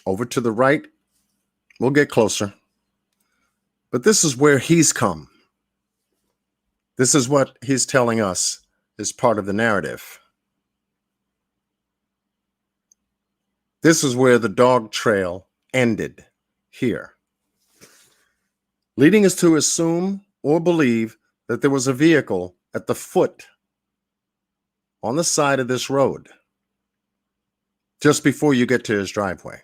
Over to the right. We'll get closer. But this is where he's come. This is what he's telling us is part of the narrative. This is where the dog trail ended, here. Leading us to assume or believe that there was a vehicle at the foot on the side of this road just before you get to his driveway.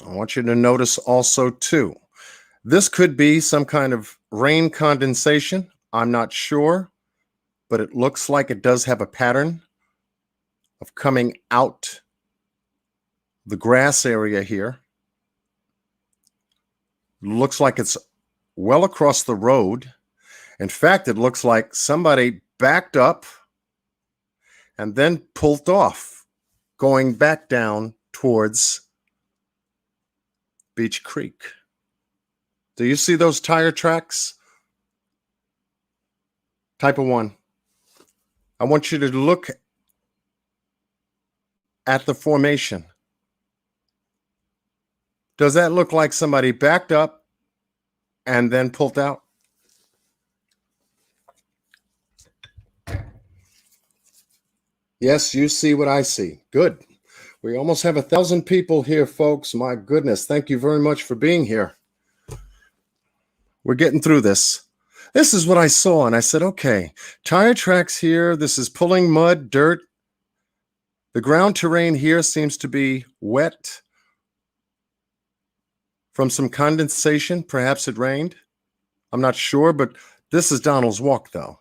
I want you to notice also, too, this could be some kind of rain condensation. I'm not sure, but it looks like it does have a pattern of coming out the grass area here. Looks like it's well across the road. In fact, it looks like somebody backed up and then pulled off, going back down towards Beach Creek. Do you see those tire tracks? Type of 1. I want you to look at the formation. Does that look like somebody backed up and then pulled out? Yes, you see what I see. Good. We almost have 1,000 people here, folks. My goodness. Thank you very much for being here. We're getting through this. This is what I saw, and I said, okay, tire tracks here. This is pulling mud, dirt. The ground terrain here seems to be wet from some condensation. Perhaps it rained. I'm not sure, but this is Donald's walk, though.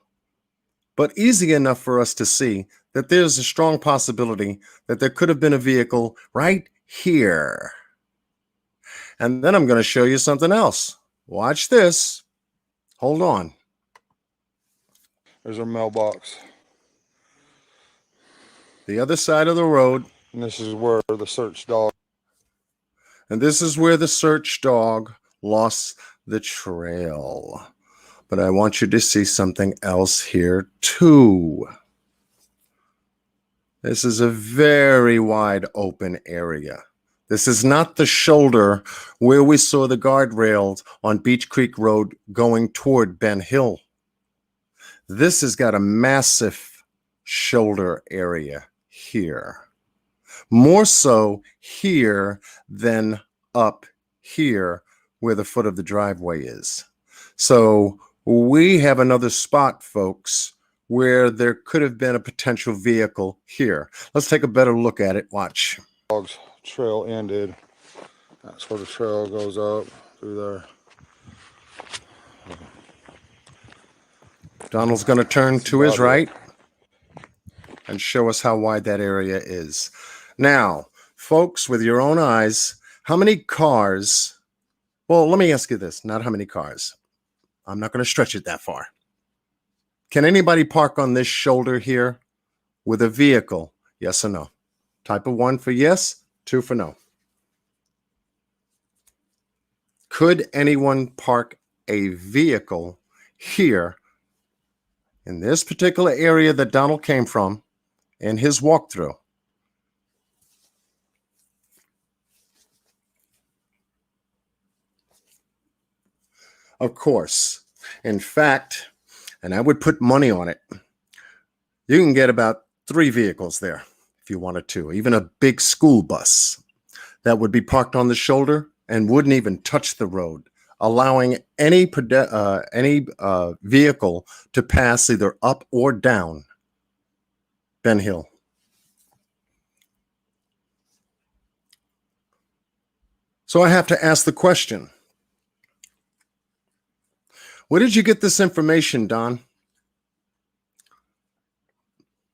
But easy enough for us to see that there's a strong possibility that there could have been a vehicle right here. And then I'm going to show you something else. Watch this. Hold on. There's our mailbox. The other side of the road. And this is where the search dog. And this is where the search dog lost the trail. But I want you to see something else here too. This is a very wide open area. This is not the shoulder where we saw the guardrails on Beach Creek Road going toward Ben Hill. This has got a massive shoulder area here. More so here than up here where the foot of the driveway is. So we have another spot, folks, where there could have been a potential vehicle here. Let's take a better look at it. Watch. Dog's trail ended. That's where the trail goes up through there. Donald's going to turn to his right and show us how wide that area is. Now, folks, with your own eyes, how many cars? Well, let me ask you this, not how many cars. I'm not going to stretch it that far. Can anybody park on this shoulder here with a vehicle? Yes or no? Type of 1 for yes, 2 for no. Could anyone park a vehicle here in this particular area that Donald came from in his walkthrough? Of course. In fact, and I would put money on it, you can get about 3 vehicles there if you wanted to, even a big school bus that would be parked on the shoulder and wouldn't even touch the road, allowing any vehicle to pass either up or down Ben Hill. So I have to ask the question, where did you get this information, Don?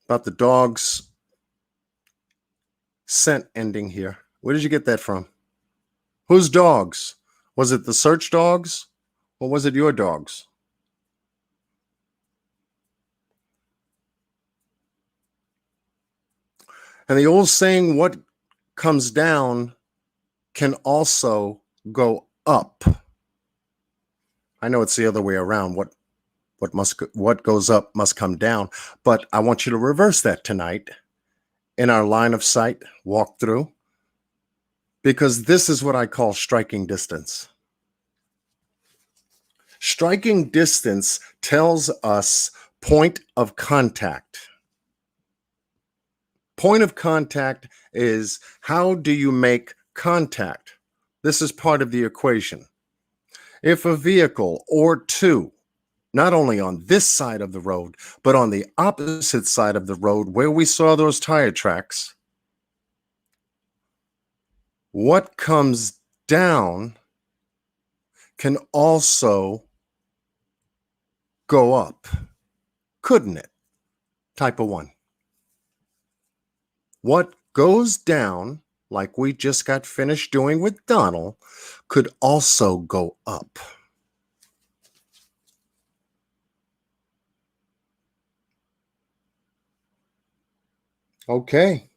About the dog's scent ending here. Where did you get that from? Whose dogs? Was it the search dogs or was it your dogs? And the old saying, what comes down can also go up. I know it's the other way around. What goes up must come down. But I want you to reverse that tonight in our line of sight walkthrough, because this is what I call striking distance. Striking distance tells us point of contact. Point of contact is how do you make contact? This is part of the equation. If a vehicle or two, not only on this side of the road, but on the opposite side of the road where we saw those tire tracks, what comes down can also go up, couldn't it? Type of 1. What goes down, like we just got finished doing with Donald, could also go up. Okay.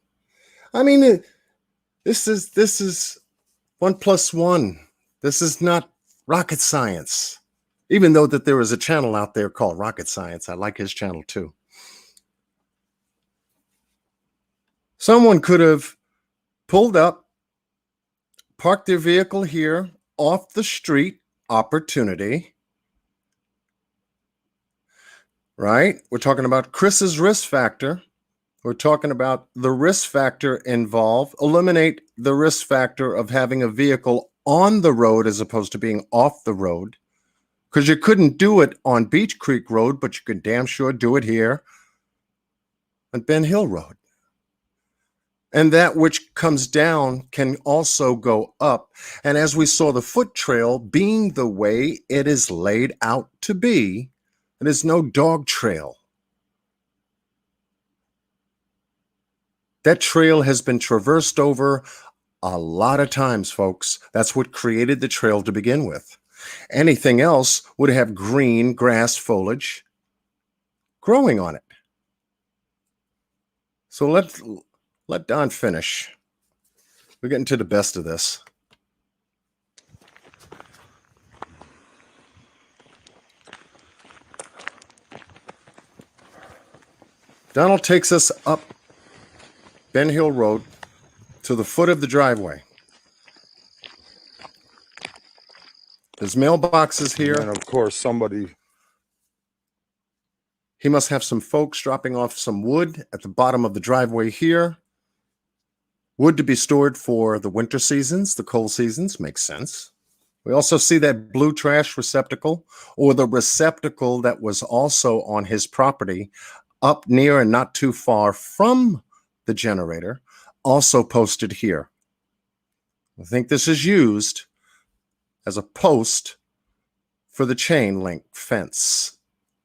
I mean, this is 1 + 1. This is not rocket science. Even though that there is a channel out there called Rocket Science. I like his channel too. Someone could have pulled up, parked their vehicle here off the street, opportunity, right? We're talking about Chris's risk factor. We're talking about the risk factor involved. Eliminate the risk factor of having a vehicle on the road as opposed to being off the road, because you couldn't do it on Beach Creek Road, but you could damn sure do it here on Ben Hill Road. And that which comes down can also go up. And as we saw, the foot trail being the way it is laid out to be, it is no dog trail. That trail has been traversed over a lot of times, folks. That's what created the trail to begin with. Anything else would have green grass foliage growing on it. So let Don finish. We're getting to the best of this. Donald takes us up Ben Hill Road to the foot of the driveway. There's mailboxes here. And of course, somebody. He must have some folks dropping off some wood at the bottom of the driveway here. Wood to be stored for the winter seasons, the cold seasons, makes sense. We also see that blue trash receptacle, or the receptacle that was also on his property up near and not too far from the generator, also posted here. I think this is used as a post for the chain link fence,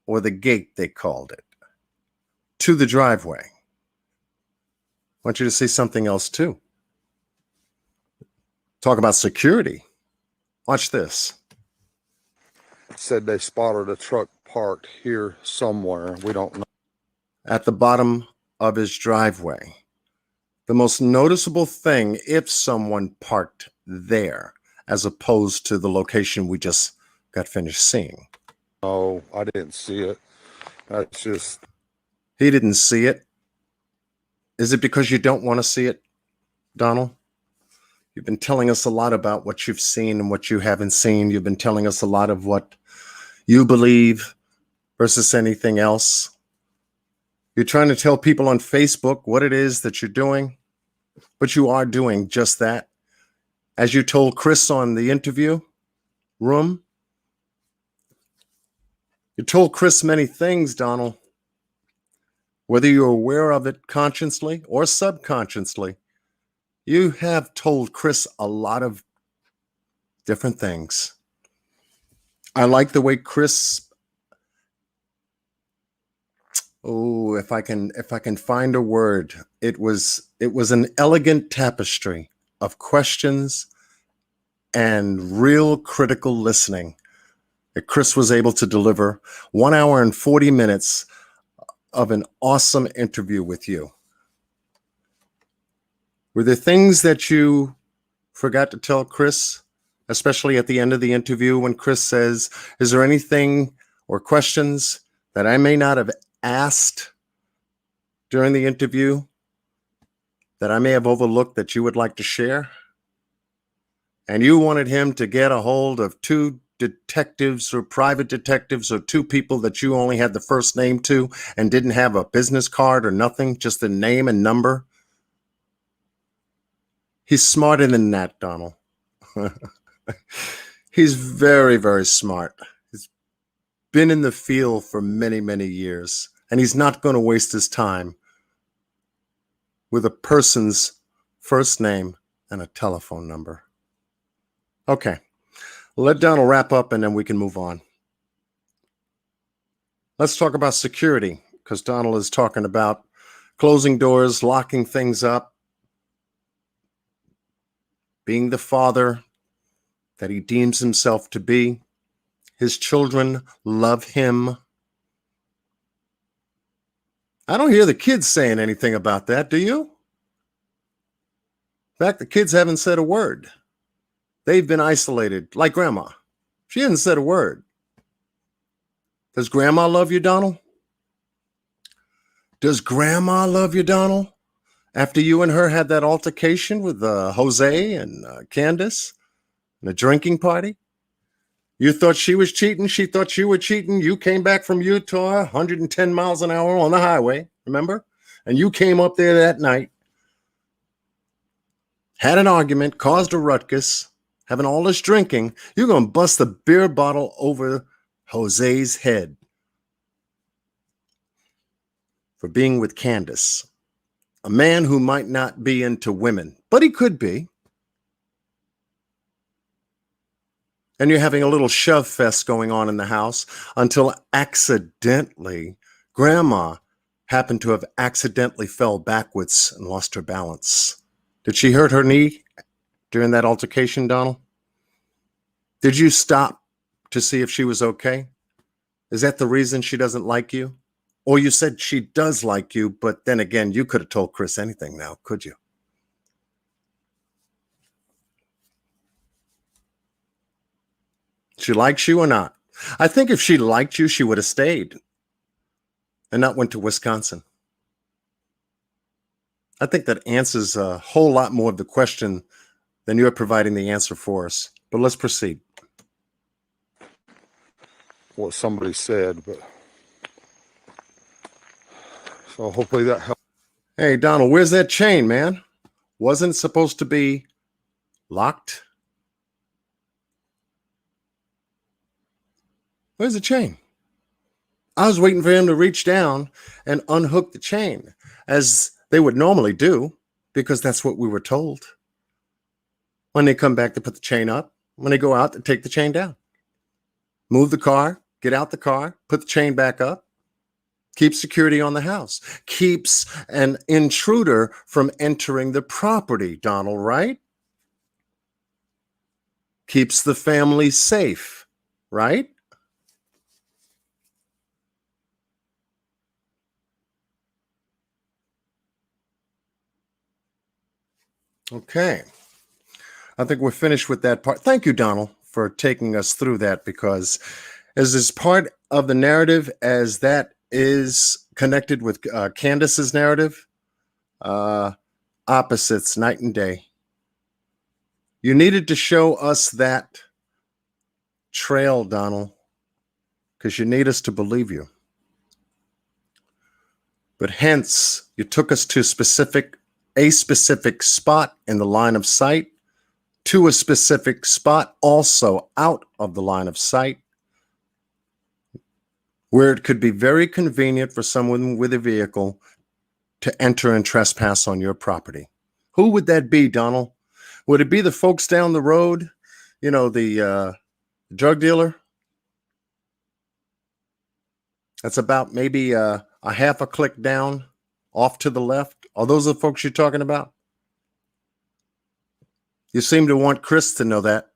or the gate they called it, to the driveway. I want you to see something else too. Talk about security. Watch this. Said they spotted a truck parked here somewhere. We don't know. At the bottom of his driveway. The most noticeable thing, if someone parked there, as opposed to the location we just got finished seeing. No, I didn't see it. That's just. He didn't see it. Is it because you don't want to see it, Donald? You've been telling us a lot about what you've seen and what you haven't seen. You've been telling us a lot of what you believe versus anything else. You're trying to tell people on Facebook what it is that you're doing, but you are doing just that. As you told Chris on the interview room, you told Chris many things, Donald. Whether you're aware of it consciously or subconsciously, you have told Chris a lot of different things. I like the way Chris, if I can find a word, it was an elegant tapestry of questions and real critical listening that Chris was able to deliver. 1 hour and 40 minutes of an awesome interview with you. Were there things that you forgot to tell Chris, especially at the end of the interview when Chris says, is there anything or questions that I may not have asked during the interview that I may have overlooked that you would like to share? And you wanted him to get a hold of 2 detectives or private detectives or 2 people that you only had the first name to and didn't have a business card or nothing, just the name and number. He's smarter than that, Donald. He's very, very smart. He's been in the field for many, many years, and he's not going to waste his time with a person's first name and a telephone number. Okay, let Donald wrap up and then we can move on. Let's talk about security, because Donald is talking about closing doors, locking things up, being the father that he deems himself to be. His children love him. I don't hear the kids saying anything about that, do you? In fact, the kids haven't said a word. They've been isolated, like Grandma. She hasn't said a word. Does Grandma love you, Donald? Does Grandma love you, Donald? After you and her had that altercation with Jose and Candace and a drinking party? You thought she was cheating. She thought you were cheating. You came back from Utah, 110 miles an hour on the highway, remember? And you came up there that night, had an argument, caused a ruckus, having all this drinking. You're going to bust the beer bottle over Jose's head for being with Candace. a man who might not be into women, but he could be. And you're having a little shove fest going on in the house until accidentally Grandma happened to have accidentally fell backwards and lost her balance. Did she hurt her knee during that altercation, Donald? Did you stop to see if she was okay? Is that the reason she doesn't like you? Or you said she does like you, but then again, you could have told Chris anything now, could you? She likes you or not? I think if she liked you, she would have stayed and not went to Wisconsin. I think that answers a whole lot more of the question than you're providing the answer for us. But let's proceed. What somebody said, but so hopefully that helps. Hey, Donald, where's that chain, man? Wasn't it supposed to be locked? Where's the chain? I was waiting for him to reach down and unhook the chain, as they would normally do, because that's what we were told. When they come back to put the chain up, when they go out to take the chain down. Move the car, get out the car, put the chain back up. Keep security on the house. Keeps an intruder from entering the property, Donald, right? Keeps the family safe, right? Okay. I think we're finished with that part. Thank you, Donald, for taking us through that, because as is part of the narrative, as that is connected with Candace's narrative, opposites night and day. You needed to show us that trail, Donald, because you need us to believe you. But hence, you took us to a specific spot in the line of sight, to a specific spot also out of the line of sight, where it could be very convenient for someone with a vehicle to enter and trespass on your property. Who would that be, Donald? Would it be the folks down the road? You know, the drug dealer? That's about maybe a half a click down off to the left. Are those the folks you're talking about? You seem to want Chris to know that.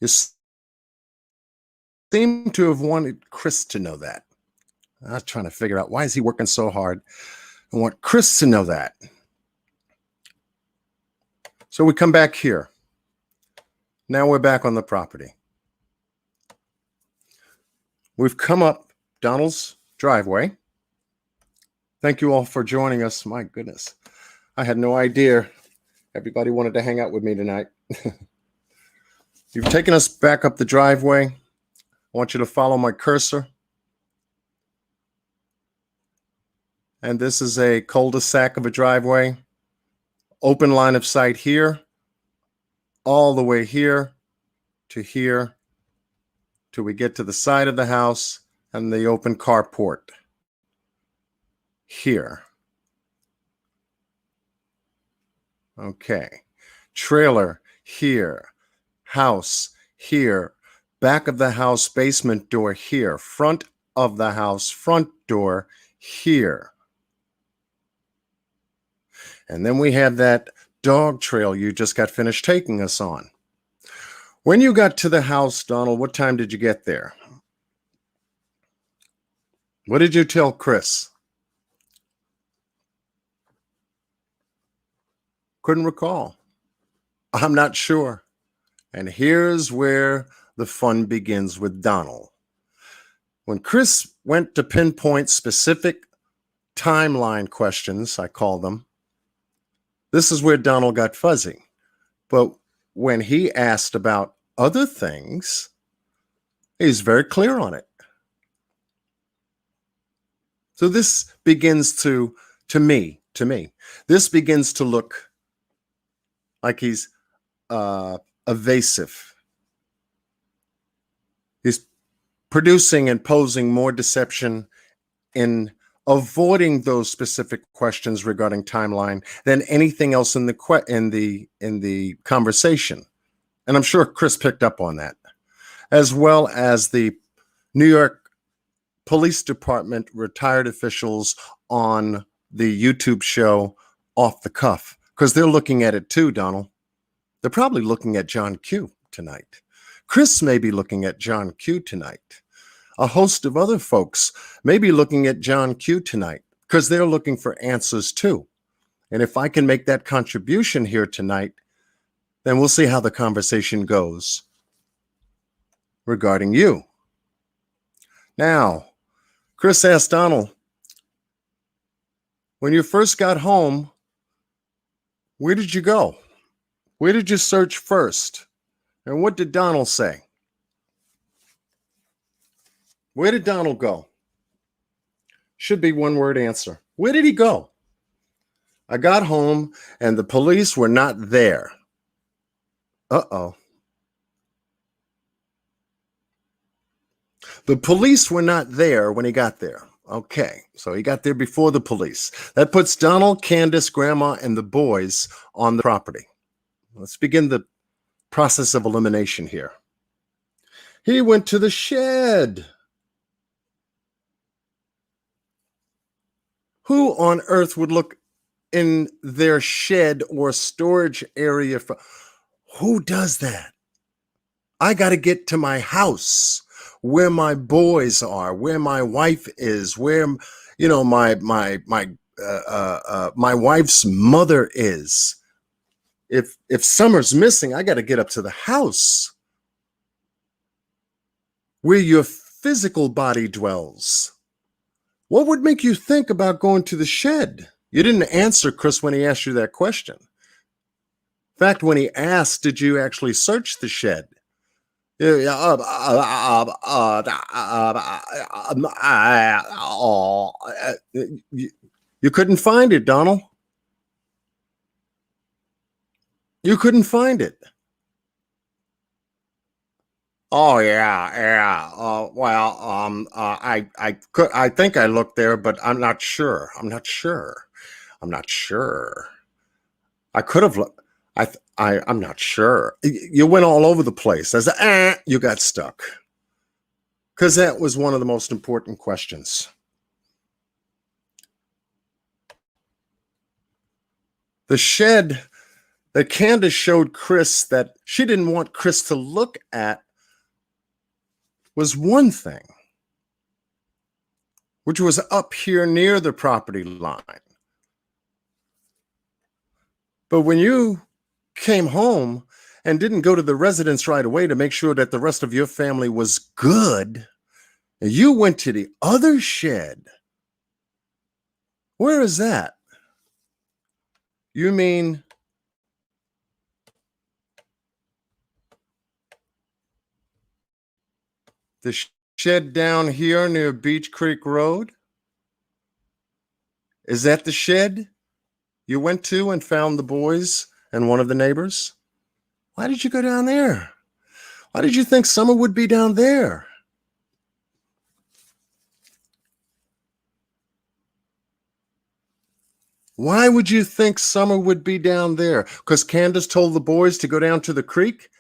You seem to have wanted Chris to know that. I was trying to figure out, why is he working so hard? I want Chris to know that. So we come back here. Now we're back on the property. We've come up Donald's driveway. Thank you all for joining us. My goodness, I had no idea everybody wanted to hang out with me tonight. You've taken us back up the driveway. I want you to follow my cursor. And this is a cul-de-sac of a driveway. Open line of sight here, all the way here, till we get to the side of the house and the open carport here. Okay. Trailer here, house here, back of the house, basement door here, front of the house, front door here. And then we have that dog trail you just got finished taking us on. When you got to the house, Donald, what time did you get there? What did you tell Chris? Couldn't recall. I'm not sure. And here's where the fun begins with Donald. When Chris went to pinpoint specific timeline questions, I call them, this is where Donald got fuzzy. But when he asked about other things, he's very clear on it. So this begins to me, this begins to look like he's evasive. He's producing and posing more deception in avoiding those specific questions regarding timeline than anything else in the conversation. And I'm sure Chris picked up on that, as well as the New York Police Department retired officials on the YouTube show Off the Cuff, because they're looking at it too, Donald. They're probably looking at John Q tonight. Chris may be looking at John Q tonight. A host of other folks may be looking at John Q tonight because they're looking for answers too. And if I can make that contribution here tonight, then we'll see how the conversation goes regarding you. Now, Chris asked Donald, when you first got home, where did you go? Where did you search first? And what did Donald say? Where did Donald go? Should be one word answer. Where did he go? I got home and the police were not there. Uh-oh. The police were not there when he got there. Okay, so he got there before the police. That puts Donald, Candace, Grandma, and the boys on the property. Let's begin the process of elimination here. He went to the shed. Who on earth would look in their shed or storage area for? Who does that? I got to get to my house, where my boys are, where my wife is, where my wife's mother is. If Summer's missing, I got to get up to the house where your physical body dwells. What would make you think about going to the shed? You didn't answer, Chris, when he asked you that question. In fact, when he asked, did you actually search the shed? You couldn't find it, Donald. You couldn't find it. Oh yeah. I think I looked there, but I'm not sure. I'm not sure. I could have looked. I'm not sure. You went all over the place. You got stuck. Because that was one of the most important questions. The shed that Candace showed Chris that she didn't want Chris to look at was one thing, which was up here near the property line. But when you came home and didn't go to the residence right away to make sure that the rest of your family was good, you went to the other shed. Where is that? You mean the shed down here near Beach Creek Road? Is that the shed you went to and found the boys and one of the neighbors? Why did you go down there? Why did you think Summer would be down there? Why would you think Summer would be down there? Because Candace told the boys to go down to the creek?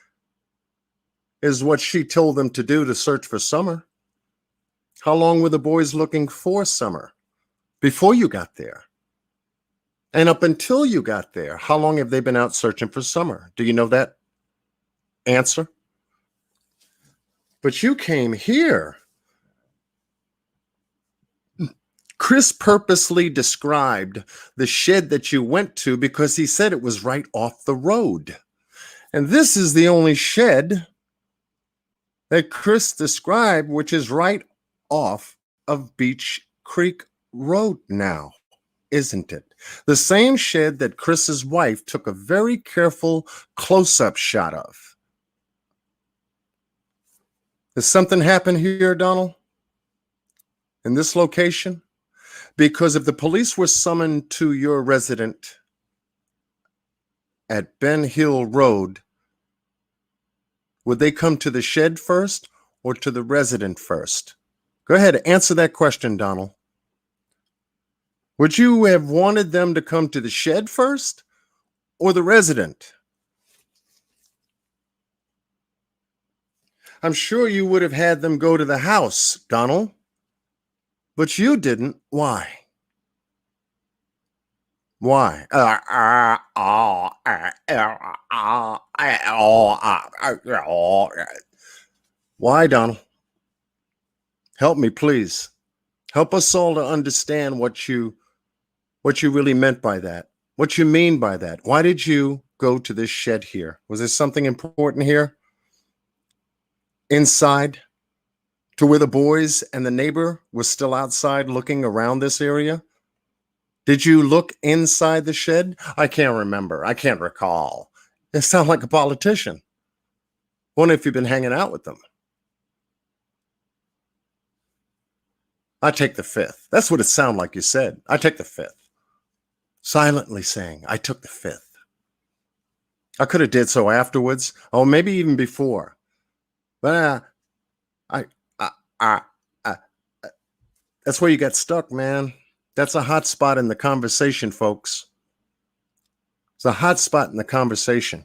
Is what she told them to do to search for Summer. How long were the boys looking for Summer before you got there? And up until you got there, how long have they been out searching for Summer? Do you know that answer? But you came here. Chris purposely described the shed that you went to because he said it was right off the road. And this is the only shed that Chris described, which is right off of Beach Creek Road now, isn't it? The same shed that Chris's wife took a very careful close-up shot of. Does something happen here, Donald? In this location? Because if the police were summoned to your residence at Ben Hill Road, would they come to the shed first or to the resident first? Go ahead, answer that question, Donald. Would you have wanted them to come to the shed first or the resident? I'm sure you would have had them go to the house, Donald. But you didn't. Why? Why? Why, Donald? Help me, please. Help us all to understand what you really meant by that. What you mean by that. Why did you go to this shed here? Was there something important here? Inside? To where the boys and the neighbor were still outside looking around this area? Did you look inside the shed? I can't remember. I can't recall. You sound like a politician. Wonder if you've been hanging out with them. I take the fifth. That's what it sounded like you said. I take the fifth. Silently saying, I took the fifth. I could have did so afterwards, or maybe even before. But that's where you got stuck, man. That's a hot spot in the conversation, folks. It's a hot spot in the conversation.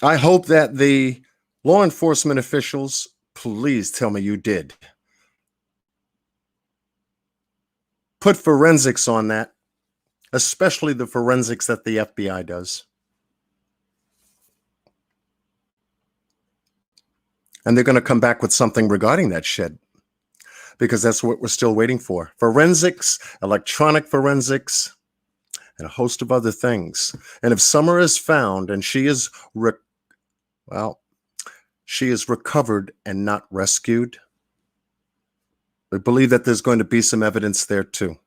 I hope that the law enforcement officials, please tell me you did. Put forensics on that, especially the forensics that the FBI does. And they're going to come back with something regarding that shed, because that's what we're still waiting for. Forensics, electronic forensics, and a host of other things. And if Summer is found and she is recovered and not rescued, we believe that there's going to be some evidence there too.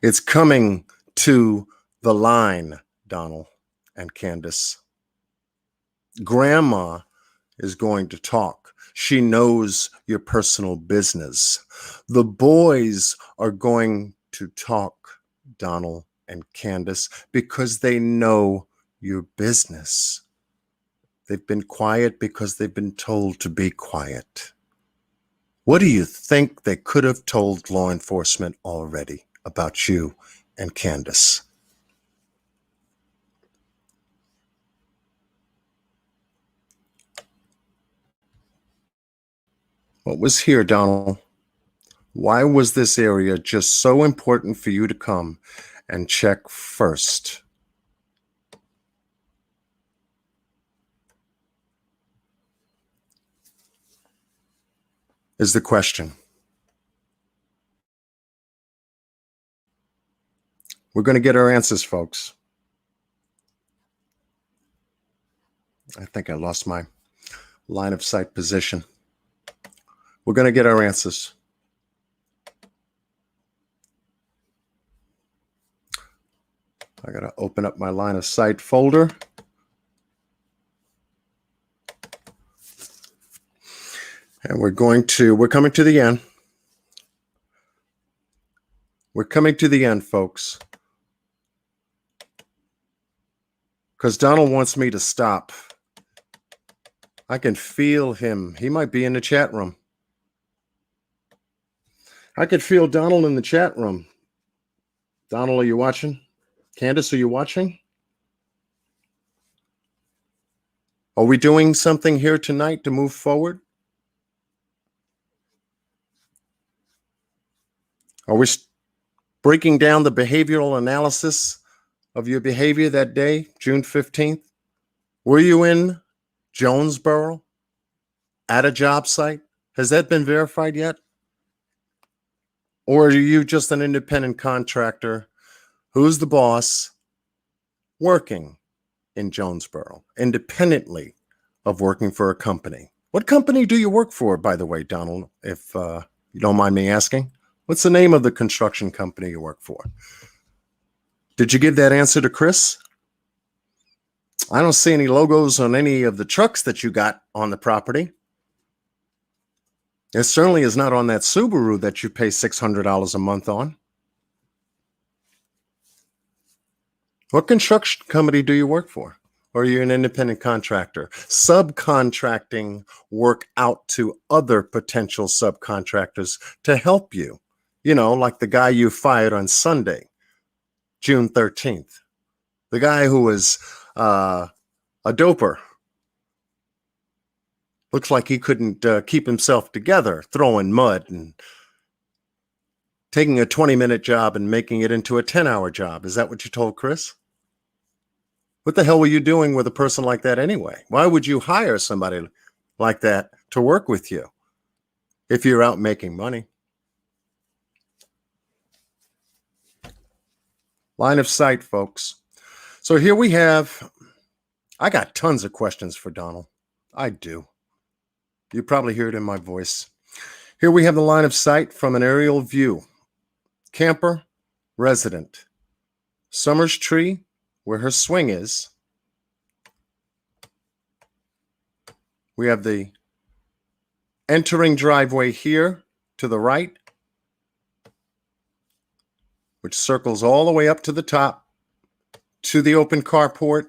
It's coming to the line, Donald and Candace. Grandma is going to talk. She knows your personal business. The boys are going to talk, Donald and Candace, because they know your business. They've been quiet because they've been told to be quiet. What do you think they could have told law enforcement already about you and Candace? What was here, Donald? Why was this area just so important for you to come and check first? Is the question. We're going to get our answers, folks. I think I lost my line of sight position. We're going to get our answers. I got to open up my line of sight folder. And we're coming to the end. We're coming to the end, folks. Because Donald wants me to stop. I can feel him. He might be in the chat room. I could feel Donald in the chat room. Donald, are you watching? Candace, are you watching? Are we doing something here tonight to move forward? Are we breaking down the behavioral analysis of your behavior that day, June 15th? Were you in Jonesboro at a job site? Has that been verified yet? Or are you just an independent contractor who's the boss working in Jonesboro, independently of working for a company? What company do you work for, by the way, Donald, if you don't mind me asking? What's the name of the construction company you work for? Did you give that answer to Chris? I don't see any logos on any of the trucks that you got on the property. It certainly is not on that Subaru that you pay $600 a month on. What construction company do you work for? or you're an independent contractor, subcontracting work out to other potential subcontractors to help you. You know, like the guy you fired on Sunday, June 13th. The guy who was a doper. Looks like he couldn't keep himself together, throwing mud and taking a 20-minute job and making it into a 10-hour job. Is that what you told Chris? What the hell were you doing with a person like that anyway? Why would you hire somebody like that to work with you if you're out making money? Line of sight, folks. So here we have, I got tons of questions for Donald. I do. You probably hear it in my voice. Here we have the line of sight from an aerial view. Camper, resident. Summer's tree, where her swing is. We have the entering driveway here to the right, which circles all the way up to the top to the open carport.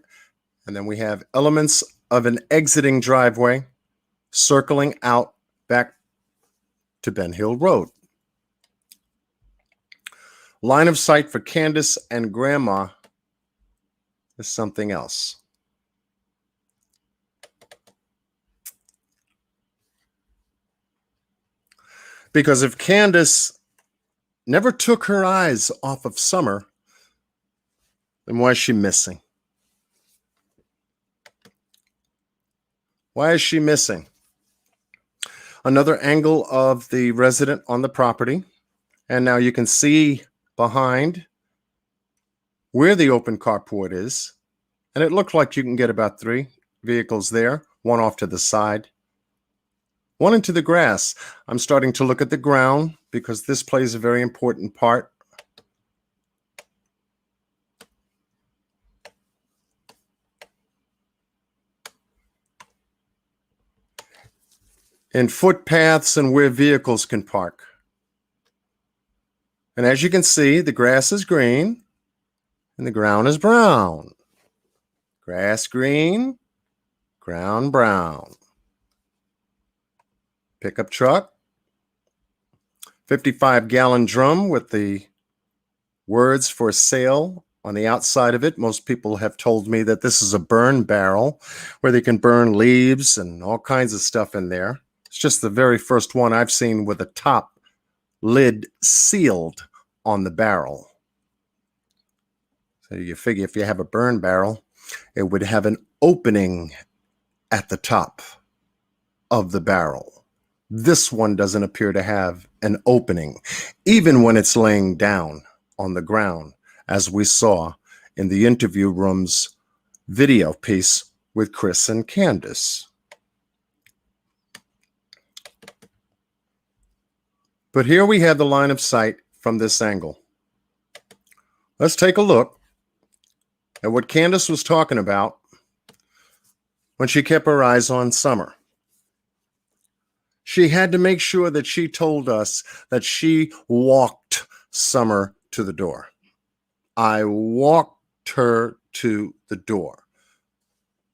And then we have elements of an exiting driveway circling out back to Ben Hill Road. Line of sight for Candace and Grandma is something else. Because if Candace never took her eyes off of Summer, then why is she missing? Why is she missing? Another angle of the resident on the property. And now you can see behind where the open carport is. And it looked like you can get about 3 vehicles there, one off to the side, one into the grass. I'm starting to look at the ground because this plays a very important part. In footpaths and where vehicles can park. And as you can see, the grass is green and the ground is brown. Grass green, ground brown. Pickup truck, 55-gallon drum with the words for sale on the outside of it. Most people have told me that this is a burn barrel where they can burn leaves and all kinds of stuff in there. It's just the very first one I've seen with a top lid sealed on the barrel. So you figure if you have a burn barrel, it would have an opening at the top of the barrel. This one doesn't appear to have an opening, even when it's laying down on the ground, as we saw in the interview room's video piece with Chris and Candace. But here we have the line of sight from this angle. Let's take a look at what Candace was talking about when she kept her eyes on Summer. She had to make sure that she told us that she walked Summer to the door. I walked her to the door.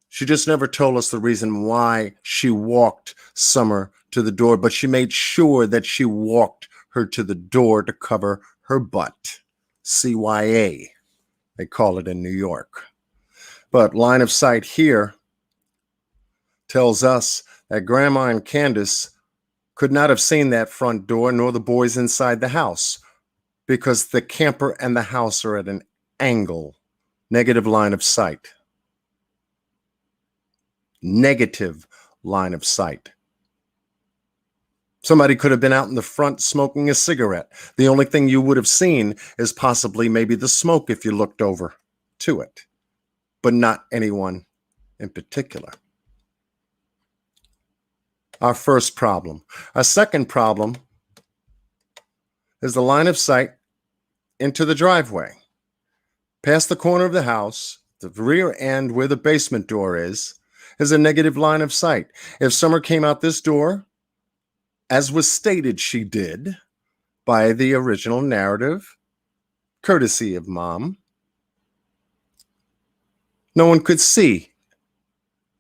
She just never told us the reason why she walked Summer to the door, but she made sure that she walked her to the door to cover her butt. CYA, they call it in New York. But line of sight here tells us that Grandma and Candace could not have seen that front door nor the boys inside the house because the camper and the house are at an angle. Negative line of sight. Negative line of sight. Somebody could have been out in the front smoking a cigarette. The only thing you would have seen is possibly maybe the smoke if you looked over to it, but not anyone in particular. Our first problem. Our second problem is the line of sight into the driveway. Past the corner of the house, the rear end where the basement door is a negative line of sight. If Summer came out this door, as was stated she did by the original narrative, courtesy of Mom, no one could see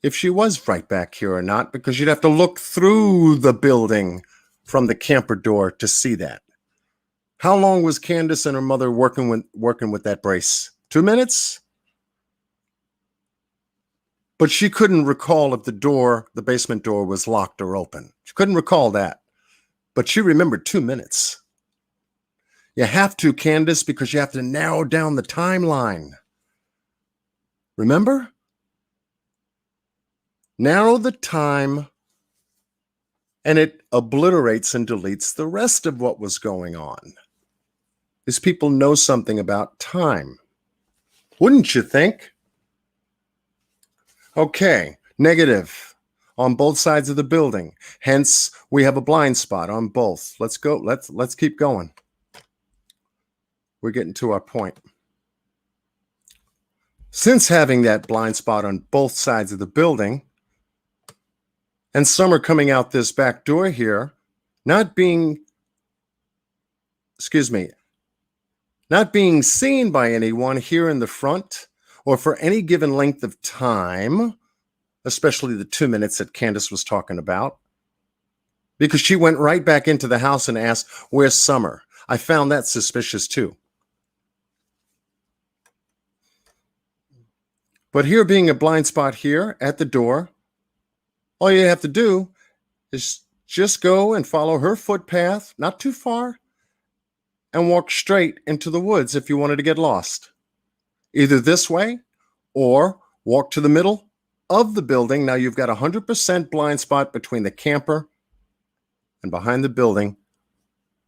if she was right back here or not, because you'd have to look through the building from the camper door to see that. How long was Candace and her mother working with that brace? 2 minutes? But she couldn't recall if the basement door was locked or open. She couldn't recall that. But she remembered 2 minutes. You have to, Candace, because you have to narrow down the timeline. Remember? Narrow the time, and it obliterates and deletes the rest of what was going on. These people know something about time. Wouldn't you think? Okay, negative on both sides of the building. Hence, we have a blind spot on both. Let's go. Let's keep going. We're getting to our point. Since having that blind spot on both sides of the building, and Summer coming out this back door here, not being seen by anyone here in the front or for any given length of time, especially the 2 minutes that Candace was talking about, because she went right back into the house and asked, "Where's Summer?" I found that suspicious too. But here being a blind spot here at the door, all you have to do is just go and follow her footpath, not too far, and walk straight into the woods if you wanted to get lost. Either this way or walk to the middle of the building. Now you've got 100% blind spot between the camper and behind the building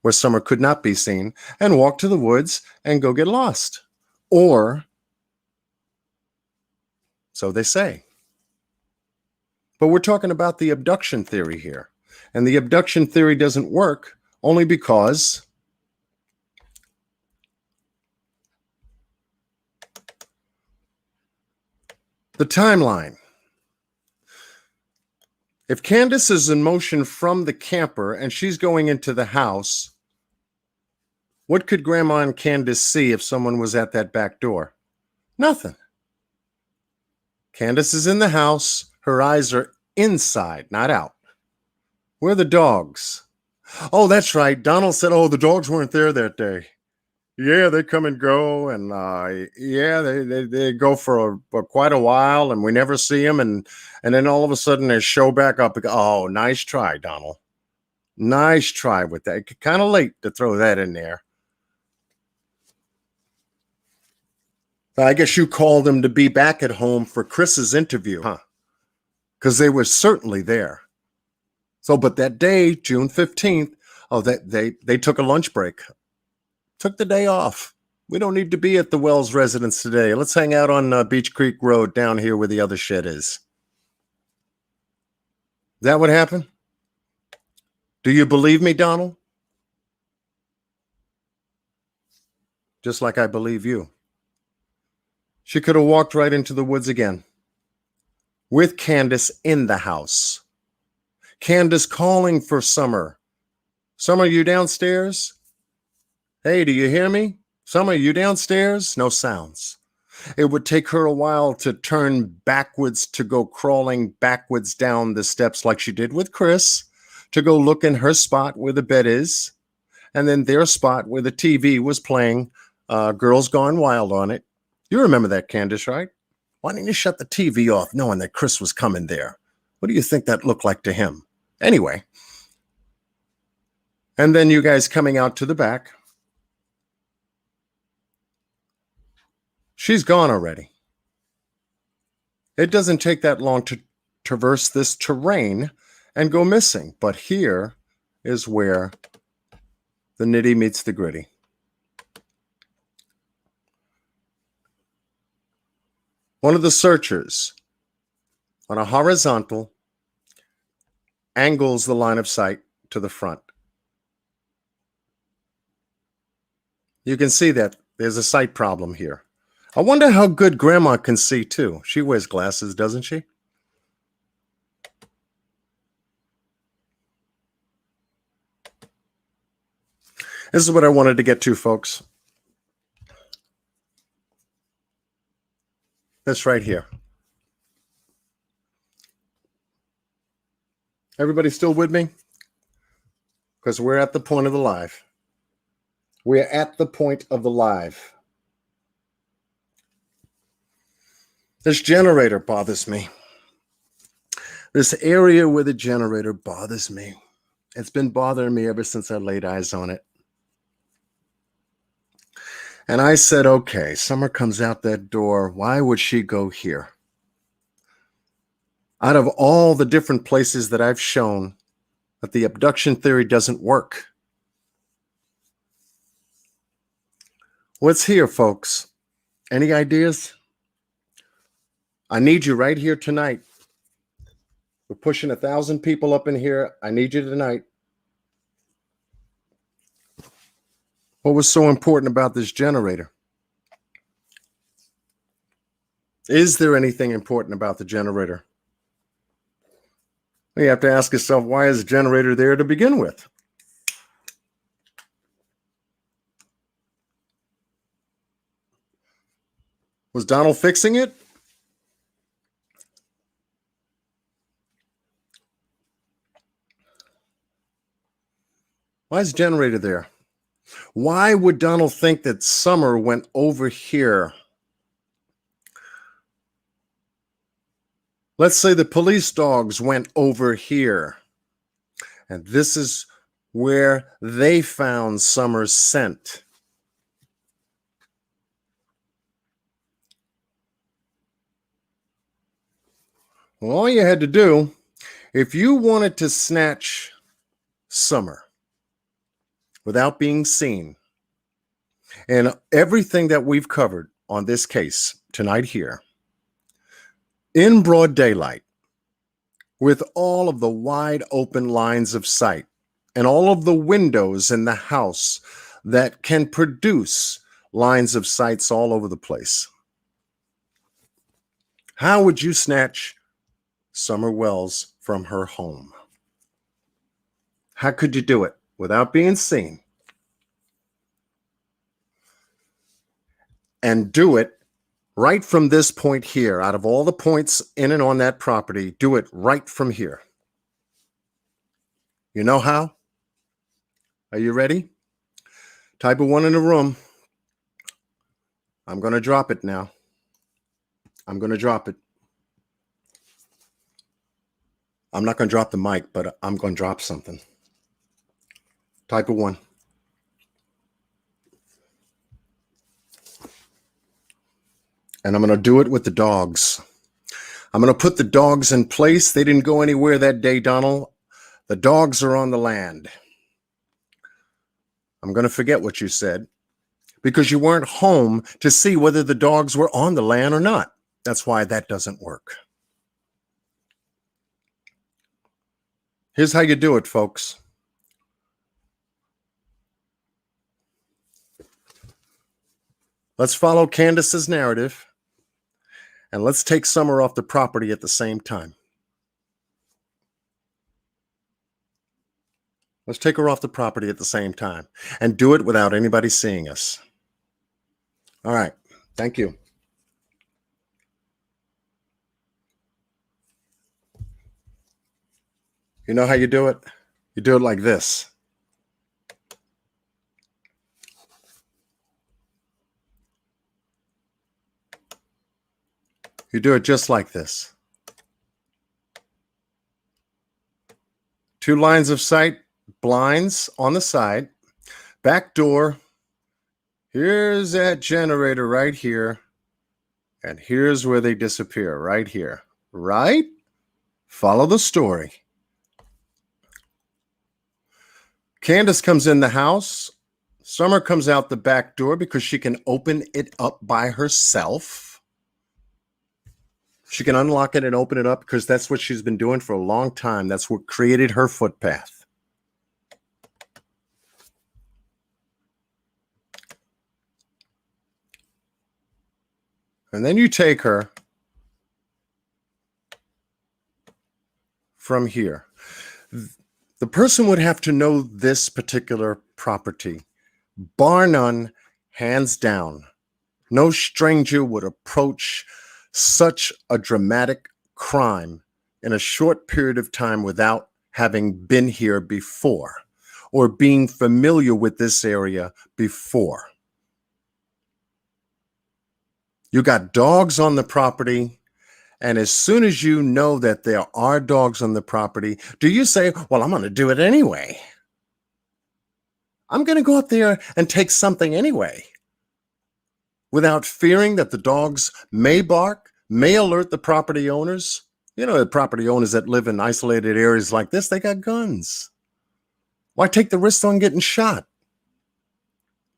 where Summer could not be seen, and walk to the woods and go get lost. Or so they say. But we're talking about the abduction theory here. And the abduction theory doesn't work only because the timeline. If Candace is in motion from the camper and she's going into the house, what could Grandma and Candace see if someone was at that back door? Nothing. Candace is in the house. Her eyes are inside, not out. Where are the dogs? Oh, that's right. Donald said, the dogs weren't there that day. Yeah, they come and go, and they go for quite a while, and we never see them, and then all of a sudden they show back up. Oh, nice try, Donald. Nice try with that. Kind of late to throw that in there. I guess you called them to be back at home for Chris's interview, huh? Because they were certainly there. So, but that day, June 15th, they took a lunch break. Took the day off. We don't need to be at the Wells residence today. Let's hang out on Beach Creek Road down here where the other shed is. Is that what happened? Do you believe me, Donald? Just like I believe you. She could have walked right into the woods again with Candace in the house. Candace calling for Summer. Summer, you downstairs? Hey, do you hear me? Summer, you downstairs? No sounds. It would take her a while to turn backwards, to go crawling backwards down the steps like she did with Chris, to go look in her spot where the bed is, and then their spot where the TV was playing Girls Gone Wild on it. You remember that, Candace, right? Why didn't you shut the TV off knowing that Chris was coming there? What do you think that looked like to him? Anyway. And then you guys coming out to the back. She's gone already. It doesn't take that long to traverse this terrain and go missing. But here is where the nitty meets the gritty. One of the searchers on a horizontal angles the line of sight to the front. You can see that there's a sight problem here. I wonder how good Grandma can see too. She wears glasses, doesn't she? This is what I wanted to get to, folks. This right here. Everybody still with me? Because we're at the point of the live. We're at the point of the live. This generator bothers me. This area where the generator bothers me. It's been bothering me ever since I laid eyes on it. And I said, okay, Summer comes out that door. Why would she go here? Out of all the different places that I've shown that the abduction theory doesn't work. What's here, folks? Any ideas? I need you right here tonight. We're pushing 1,000 people up in here. I need you tonight. What was so important about this generator? Is there anything important about the generator? You have to ask yourself, why is the generator there to begin with? Was Donald fixing it? Why is the generator there? Why would Donald think that Summer went over here? Let's say the police dogs went over here. And this is where they found Summer's scent. Well, all you had to do, if you wanted to snatch Summer without being seen, and everything that we've covered on this case tonight here, in broad daylight, with all of the wide open lines of sight and all of the windows in the house that can produce lines of sights all over the place, how would you snatch Summer Wells from her home? How could you do it without being seen? And do it right from this point here. Out of all the points in and on that property, do it right from here. You know how? Are you ready? Type of 1 in the room. I'm going to drop it now. I'm going to drop it. I'm not going to drop the mic, but I'm going to drop something. Type of 1. And I'm going to do it with the dogs. I'm going to put the dogs in place. They didn't go anywhere that day, Donald. The dogs are on the land. I'm going to forget what you said because you weren't home to see whether the dogs were on the land or not. That's why that doesn't work. Here's how you do it, folks. Let's follow Candace's narrative. And let's take Summer off the property at the same time. Let's take her off the property at the same time and do it without anybody seeing us. All right. Thank you. You know how you do it? You do it like this. You do it just like this. 2 lines of sight, blinds on the side, back door. Here's that generator right here. And here's where they disappear, right here. Right? Follow the story. Candace comes in the house. Summer comes out the back door because she can open it up by herself. She can unlock it and open it up because that's what she's been doing for a long time. That's what created her footpath. And then you take her from here. The person would have to know this particular property, bar none, hands down. No stranger would approach such a dramatic crime in a short period of time without having been here before or being familiar with this area before. You got dogs on the property, and as soon as you know that there are dogs on the property, do you say, well, I'm going to do it anyway? I'm going to go up there and take something anyway, without fearing that the dogs may bark, may alert the property owners. You know, the property owners that live in isolated areas like this, they got guns. Why take the risk on getting shot?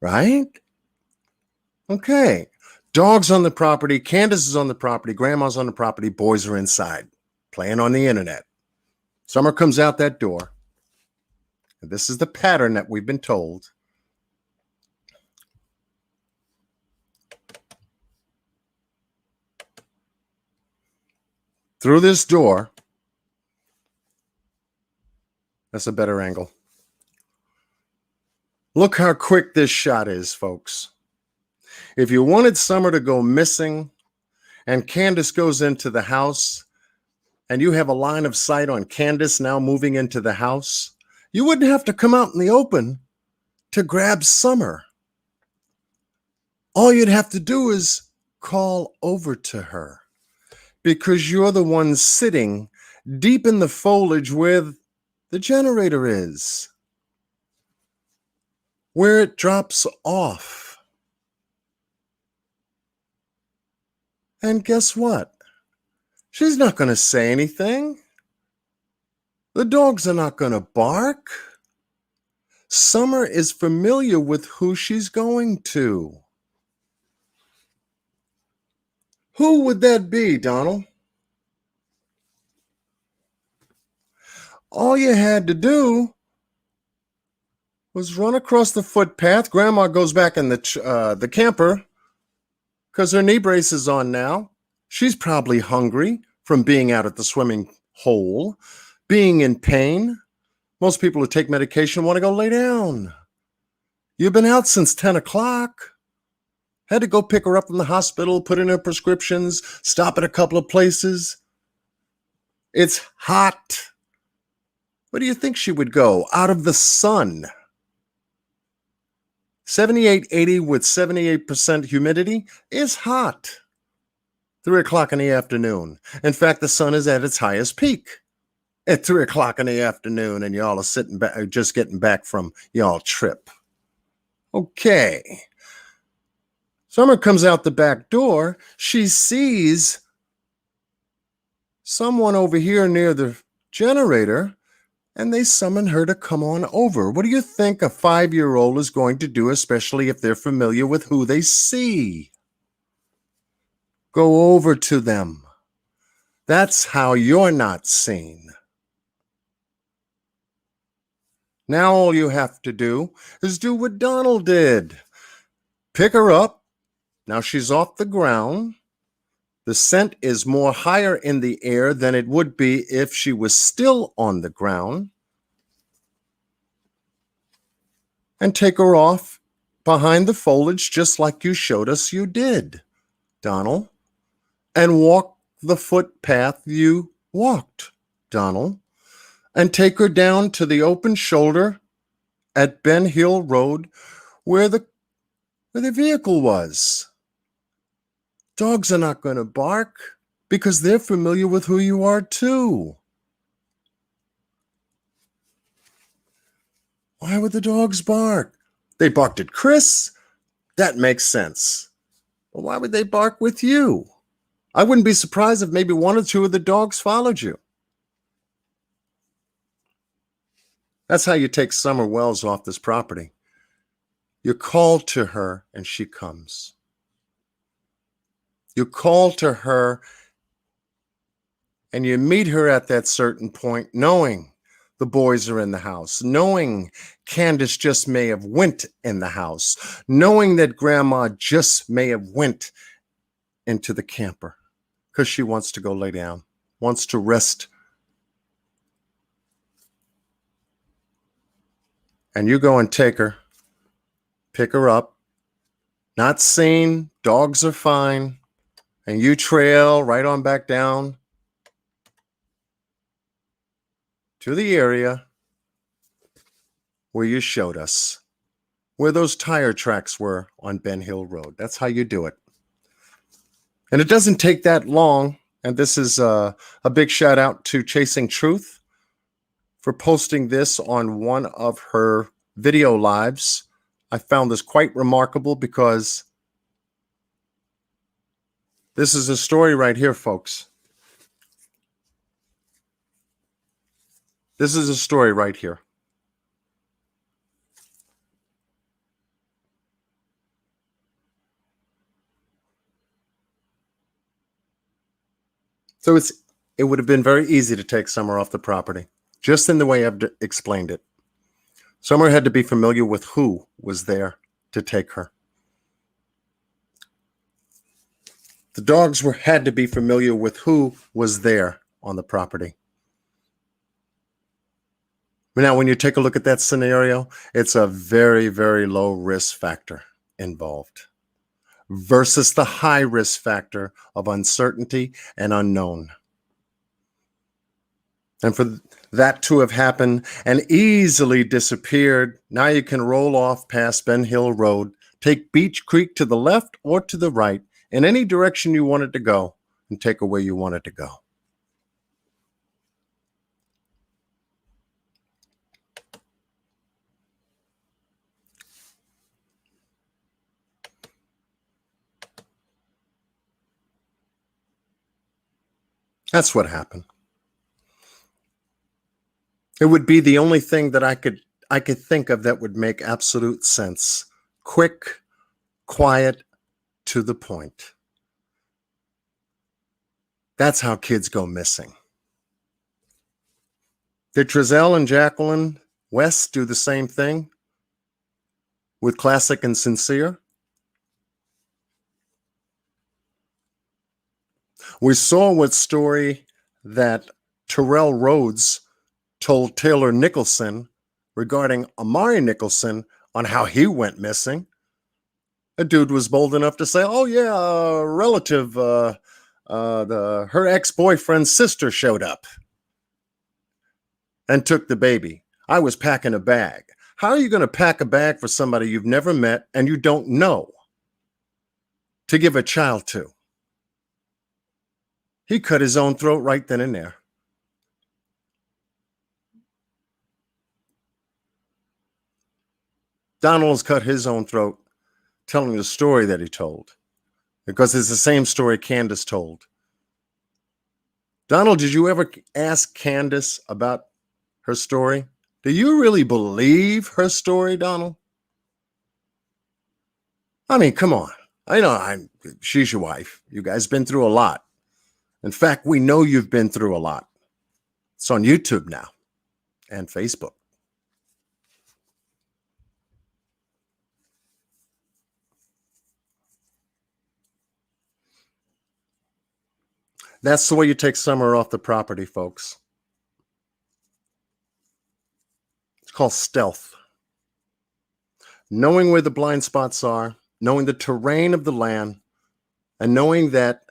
Right? Okay. Dogs on the property, Candace is on the property, Grandma's on the property, boys are inside, playing on the internet. Summer comes out that door. And this is the pattern that we've been told. Through this door, that's a better angle. Look how quick this shot is, folks. If you wanted Summer to go missing and Candace goes into the house and you have a line of sight on Candace now moving into the house, you wouldn't have to come out in the open to grab Summer. All you'd have to do is call over to her, because you're the one sitting deep in the foliage where the generator is, where it drops off. And guess what? She's not going to say anything. The dogs are not going to bark. Summer is familiar with who she's going to. Who would that be, Donald? All you had to do was run across the footpath. Grandma goes back in the camper because her knee brace is on now. She's probably hungry from being out at the swimming hole, being in pain. Most people who take medication want to go lay down. You've been out since 10 o'clock. Had to go pick her up from the hospital, put in her prescriptions, stop at a couple of places. It's hot. Where do you think she would go? Out of the sun. 78, 80 with 78% humidity is hot. 3 o'clock in the afternoon. In fact, the sun is at its highest peak at 3 o'clock in the afternoon, and y'all are sitting back, just getting back from y'all trip. Okay. Summer comes out the back door. She sees someone over here near the generator, and they summon her to come on over. What do you think a 5-year-old is going to do, especially if they're familiar with who they see? Go over to them. That's how you're not seen. Now all you have to do is do what Donald did. Pick her up. Now she's off the ground. The scent is more higher in the air than it would be if she was still on the ground. And take her off behind the foliage just like you showed us you did, Donald. And walk the footpath you walked, Donald. And take her down to the open shoulder at Ben Hill Road where the vehicle was. Dogs are not going to bark because they're familiar with who you are too. Why would the dogs bark? They barked at Chris. That makes sense. But why would they bark with you? I wouldn't be surprised if maybe 1 or 2 of the dogs followed you. That's how you take Summer Wells off this property. You call to her and she comes. You call to her and you meet her at that certain point, knowing the boys are in the house, knowing Candace just may have went in the house, knowing that Grandma just may have went into the camper because she wants to go lay down, wants to rest. And you go and take her, pick her up, not seen, dogs are fine, and you trail right on back down to the area where you showed us, where those tire tracks were on Ben Hill Road. That's how you do it. And it doesn't take that long. And this is a big shout out to Chasing Truth for posting this on one of her video lives. I found this quite remarkable because this is a story right here, folks. This is a story right here. So it would have been very easy to take Summer off the property, just in the way I've explained it. Summer had to be familiar with who was there to take her. The dogs had to be familiar with who was there on the property. Now, when you take a look at that scenario, it's a very, very low risk factor involved versus the high risk factor of uncertainty and unknown. And for that to have happened and easily disappeared, now you can roll off past Ben Hill Road, take Beach Creek to the left or to the right, in any direction you wanted to go, and take her where you wanted to go. That's what happened. It would be the only thing that I could think of that would make absolute sense. Quick, quiet, to the point. That's how kids go missing. Did Trezell and Jacqueline West do the same thing with Classic and Sincere? We saw what story that Terrell Rhodes told Taylor Nicholson regarding Amari Nicholson on how he went missing. A dude was bold enough to say, "Oh yeah, a relative, her ex-boyfriend's sister showed up and took the baby. I was packing a bag." How are you going to pack a bag for somebody you've never met and you don't know to give a child to? He cut his own throat right then and there. Donald's cut his own throat telling the story that he told, because it's the same story Candace told. Donald, did you ever ask Candace about her story? Do you really believe her story, Donald? I mean, come on. I know she's your wife. You guys been through a lot. In fact, we know you've been through a lot. It's on YouTube now and Facebook. That's the way you take Summer off the property, folks. It's called stealth. Knowing where the blind spots are, knowing the terrain of the land, and knowing that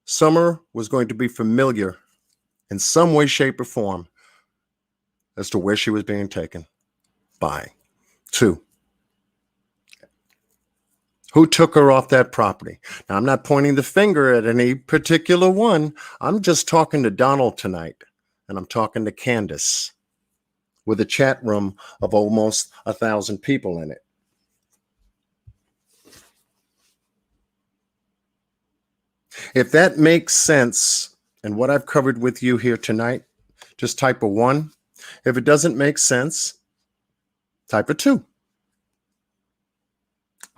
Summer was going to be familiar in some way, shape, or form as to where she was being taken by. 2, who took her off that property? Now, I'm not pointing the finger at any particular one. I'm just talking to Donald tonight, and I'm talking to Candace with a chat room of almost 1,000 people in it. If that makes sense, and what I've covered with you here tonight, just type a 1. If it doesn't make sense, type a 2.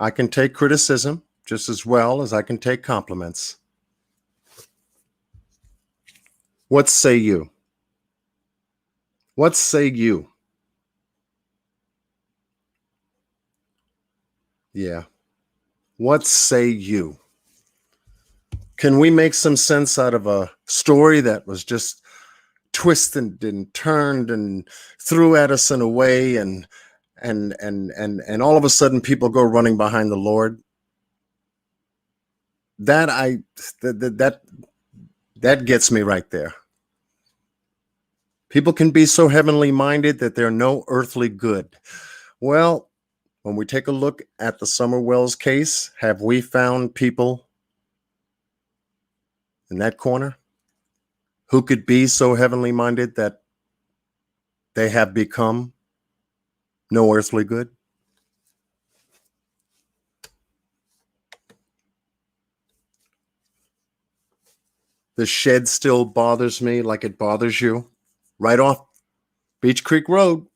I can take criticism just as well as I can take compliments. What say you? What say you? Yeah. What say you? Can we make some sense out of a story that was just twisted and turned and threw at us in a way, and all of a sudden people go running behind the Lord? That gets me right there. People can be so heavenly minded that they're no earthly good. Well, when we take a look at the Summer Wells case, have we found people in that corner who could be so heavenly minded that they have become no earthly good? The shed still bothers me like it bothers you. Right off Beach Creek Road.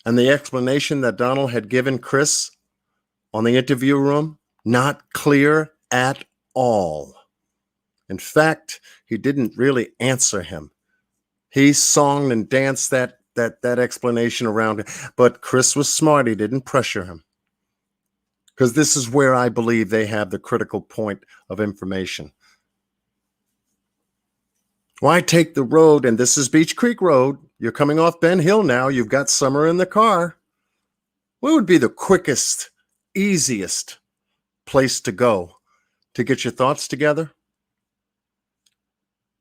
And the explanation that Donald had given Chris on the interview room, not clear at all. In fact, he didn't really answer him. He songed and danced that explanation around it. But Chris was smart. He didn't pressure him. Because this is where I believe they have the critical point of information. Why take the road? And this is Beach Creek Road. You're coming off Ben Hill now. You've got Summer in the car. What would be the quickest, easiest place to go to get your thoughts together?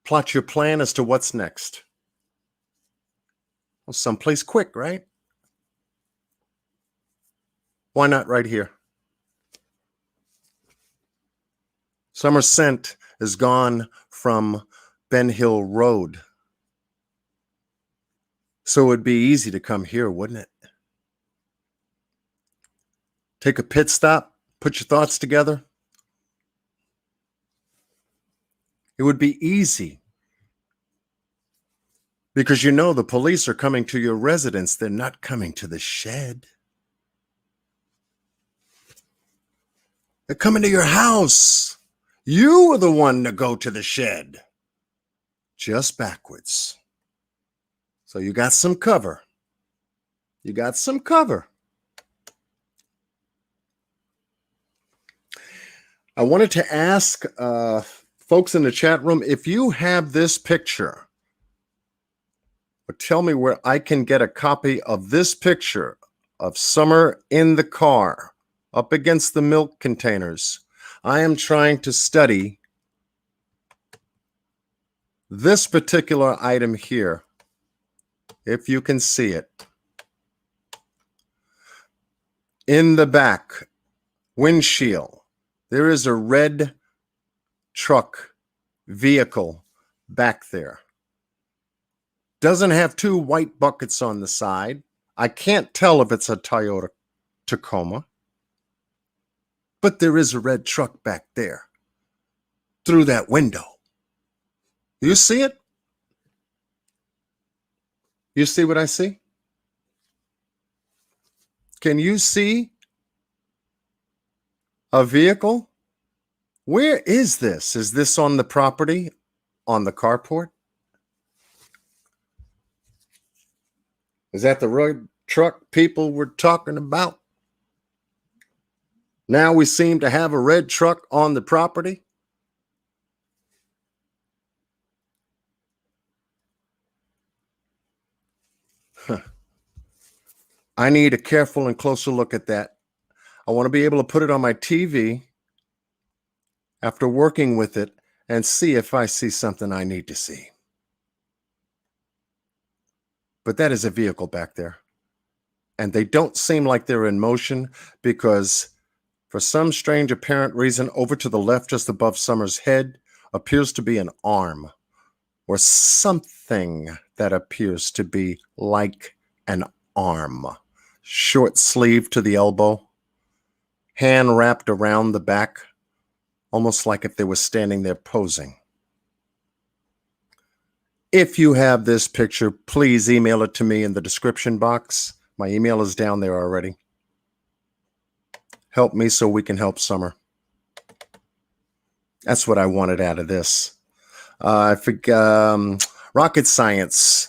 Plot your plan as to what's next. Well, someplace quick, right? Why not right here? Summer scent is gone from Ben Hill Road. So it would be easy to come here, wouldn't it? Take a pit stop, put your thoughts together. It would be easy. Because you know the police are coming to your residence. They're not coming to the shed. They're coming to your house. You were the one to go to the shed. Just backwards. So you got some cover. You got some cover. I wanted to ask folks in the chat room, if you have this picture, tell me where I can get a copy of this picture of Summer in the car up against the milk containers. I am trying to study this particular item here, if you can see it. In the back windshield, there is a red truck vehicle back there. Doesn't have two white buckets on the side. I can't tell if it's a Toyota Tacoma, but there is a red truck back there through that window. You see it? You see what I see? Can you see a vehicle? Where is this? Is this on the property, on the carport? Is that the red truck people were talking about? Now we seem to have a red truck on the property. I need a careful and closer look at that. I want to be able to put it on my TV after working with it and see if I see something I need to see. But that is a vehicle back there. And they don't seem like they're in motion because for some strange apparent reason, over to the left, just above Summer's head, appears to be an arm or something that appears to be like an arm. Short sleeve to the elbow, hand wrapped around the back, almost like if they were standing there posing. If you have this picture, please email it to me in the description box. My email is down there already. Help me so we can help Summer. That's what I wanted out of this. Rocket Science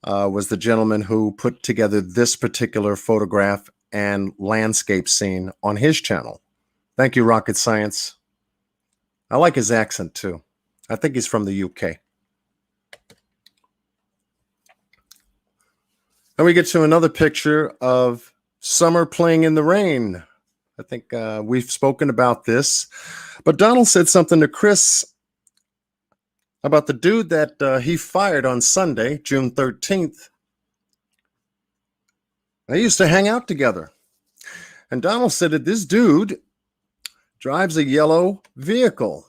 was the gentleman who put together this particular photograph and landscape scene on his channel. Thank you, Rocket Science. I like his accent too. I think he's from the UK. And we get to another picture of Summer playing in the rain. I think we've spoken about this. But Donald said something to Chris about the dude that he fired on Sunday, June 13th. They used to hang out together. And Donald said that this dude drives a yellow vehicle.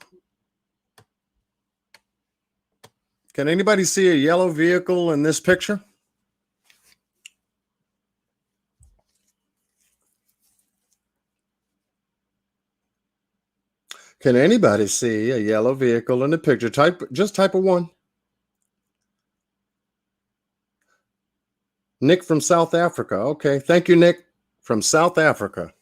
Can anybody see a yellow vehicle in this picture? Can anybody see a yellow vehicle in the picture? Just type a 1. Nick from South Africa. Okay, thank you, Nick from South Africa.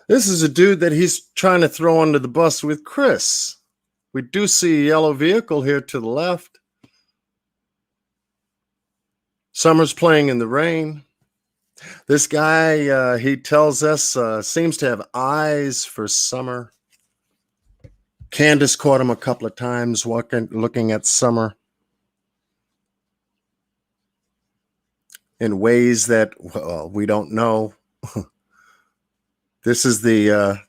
This is a dude that he's trying to throw under the bus with Chris. We do see a yellow vehicle here to the left. Summer's playing in the rain. This guy, he tells us, seems to have eyes for Summer. Candace caught him a couple of times looking at Summer in ways that, well, we don't know. This is the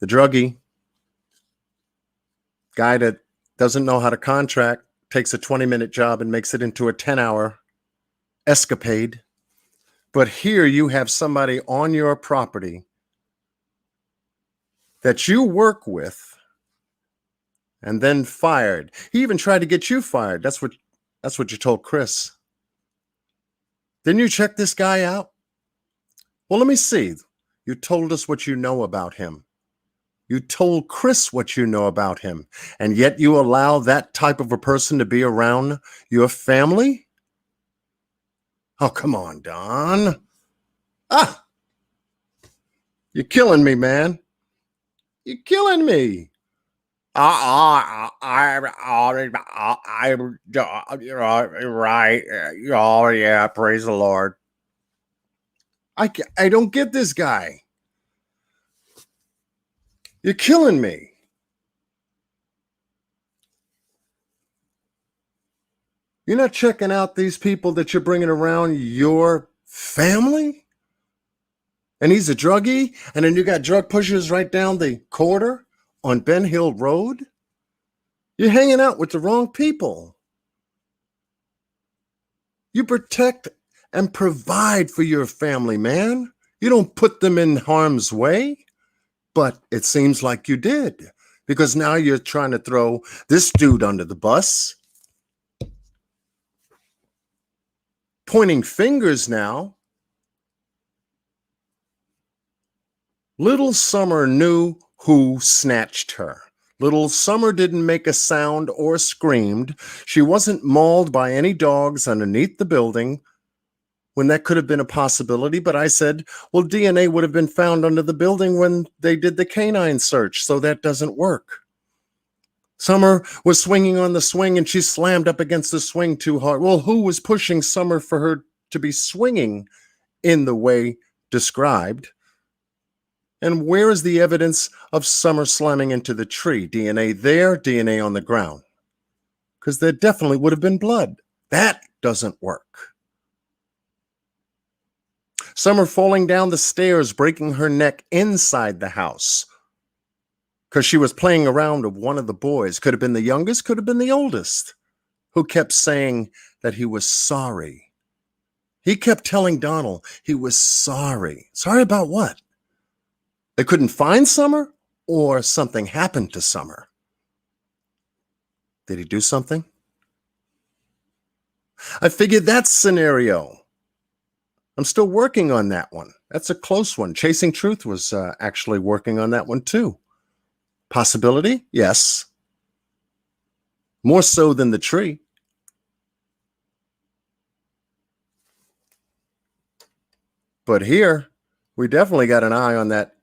druggie guy that doesn't know how to contract, takes a 20-minute job and makes it into a 10-hour escapade. But here you have somebody on your property that you work with and then fired. He even tried to get you fired. That's what you told Chris. Didn't you check this guy out? Well, let me see. You told us what you know about him. You told Chris what you know about him. And yet you allow that type of a person to be around your family? Oh, come on, Don. You're killing me, man. You're killing me. Right. Oh, yeah, praise the Lord. I don't get this guy. You're killing me. You're not checking out these people that you're bringing around your family? And he's a druggie? And then you got drug pushers right down the corridor on Ben Hill Road? You're hanging out with the wrong people. You protect and provide for your family, man. You don't put them in harm's way. But it seems like you did, because now you're trying to throw this dude under the bus. Pointing fingers now. Little Summer knew who snatched her. Little Summer didn't make a sound or screamed. She wasn't mauled by any dogs underneath the building when that could have been a possibility. But I said, well, DNA would have been found under the building when they did the canine search, so that doesn't work. Summer was swinging on the swing and she slammed up against the swing too hard. Well, who was pushing Summer for her to be swinging in the way described? And where is the evidence of Summer slamming into the tree? DNA there, DNA on the ground. Because there definitely would have been blood. That doesn't work. Summer falling down the stairs, breaking her neck inside the house because she was playing around with one of the boys. Could have been the youngest, could have been the oldest, who kept saying that he was sorry. He kept telling Donald he was sorry. Sorry about what? They couldn't find Summer, or something happened to Summer? Did he do something? I figured that scenario. I'm still working on that one. That's a close one. Chasing Truth was actually working on that one too. Possibility? Yes. More so than the tree. But here, we definitely got an eye on that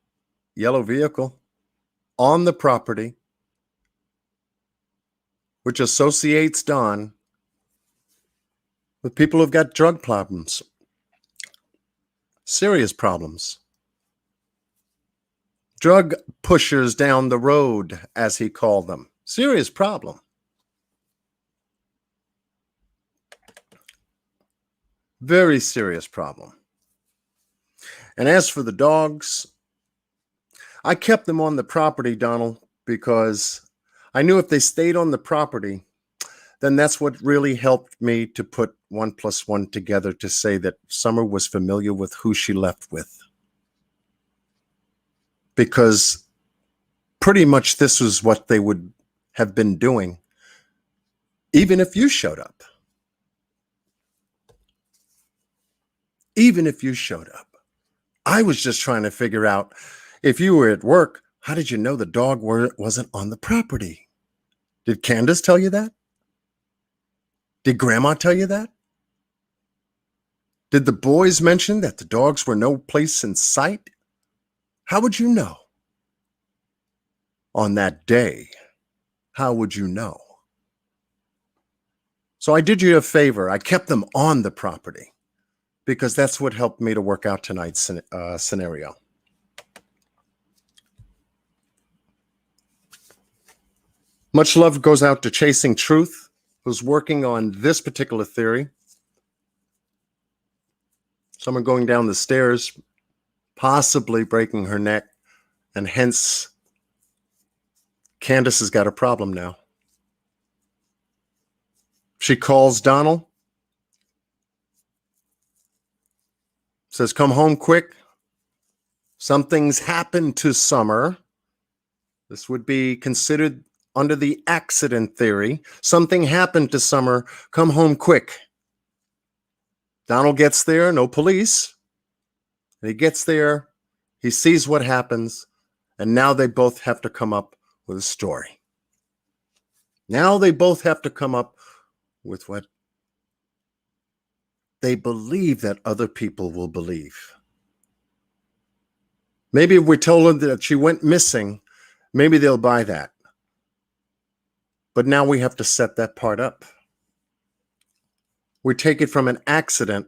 yellow vehicle on the property, which associates Don with people who've got drug problems. Serious problems. Drug pushers down the road, as he called them. Serious problem. Very serious problem. And as for the dogs, I kept them on the property, Donald, because I knew if they stayed on the property, then that's what really helped me to put 1 + 1 together to say that Summer was familiar with who she left with. Because pretty much this was what they would have been doing, even if you showed up. Even if you showed up. I was just trying to figure out, if you were at work, how did you know the dog wasn't on the property? Did Candace tell you that? Did Grandma tell you that? Did the boys mention that the dogs were no place in sight? How would you know? On that day, how would you know? So I did you a favor. I kept them on the property because that's what helped me to work out tonight's scenario. Much love goes out to Chasing Truth, who's working on this particular theory. Someone going down the stairs, possibly breaking her neck, and hence Candace has got a problem now. She calls Donald, says, come home quick. Something's happened to Summer. This would be considered under the accident theory. Something happened to Summer. Come home quick. Donald gets there, no police. And he gets there, he sees what happens, and now they both have to come up with a story. Now they both have to come up with what they believe that other people will believe. Maybe if we told them that she went missing, maybe they'll buy that. But now we have to set that part up. We take it from an accident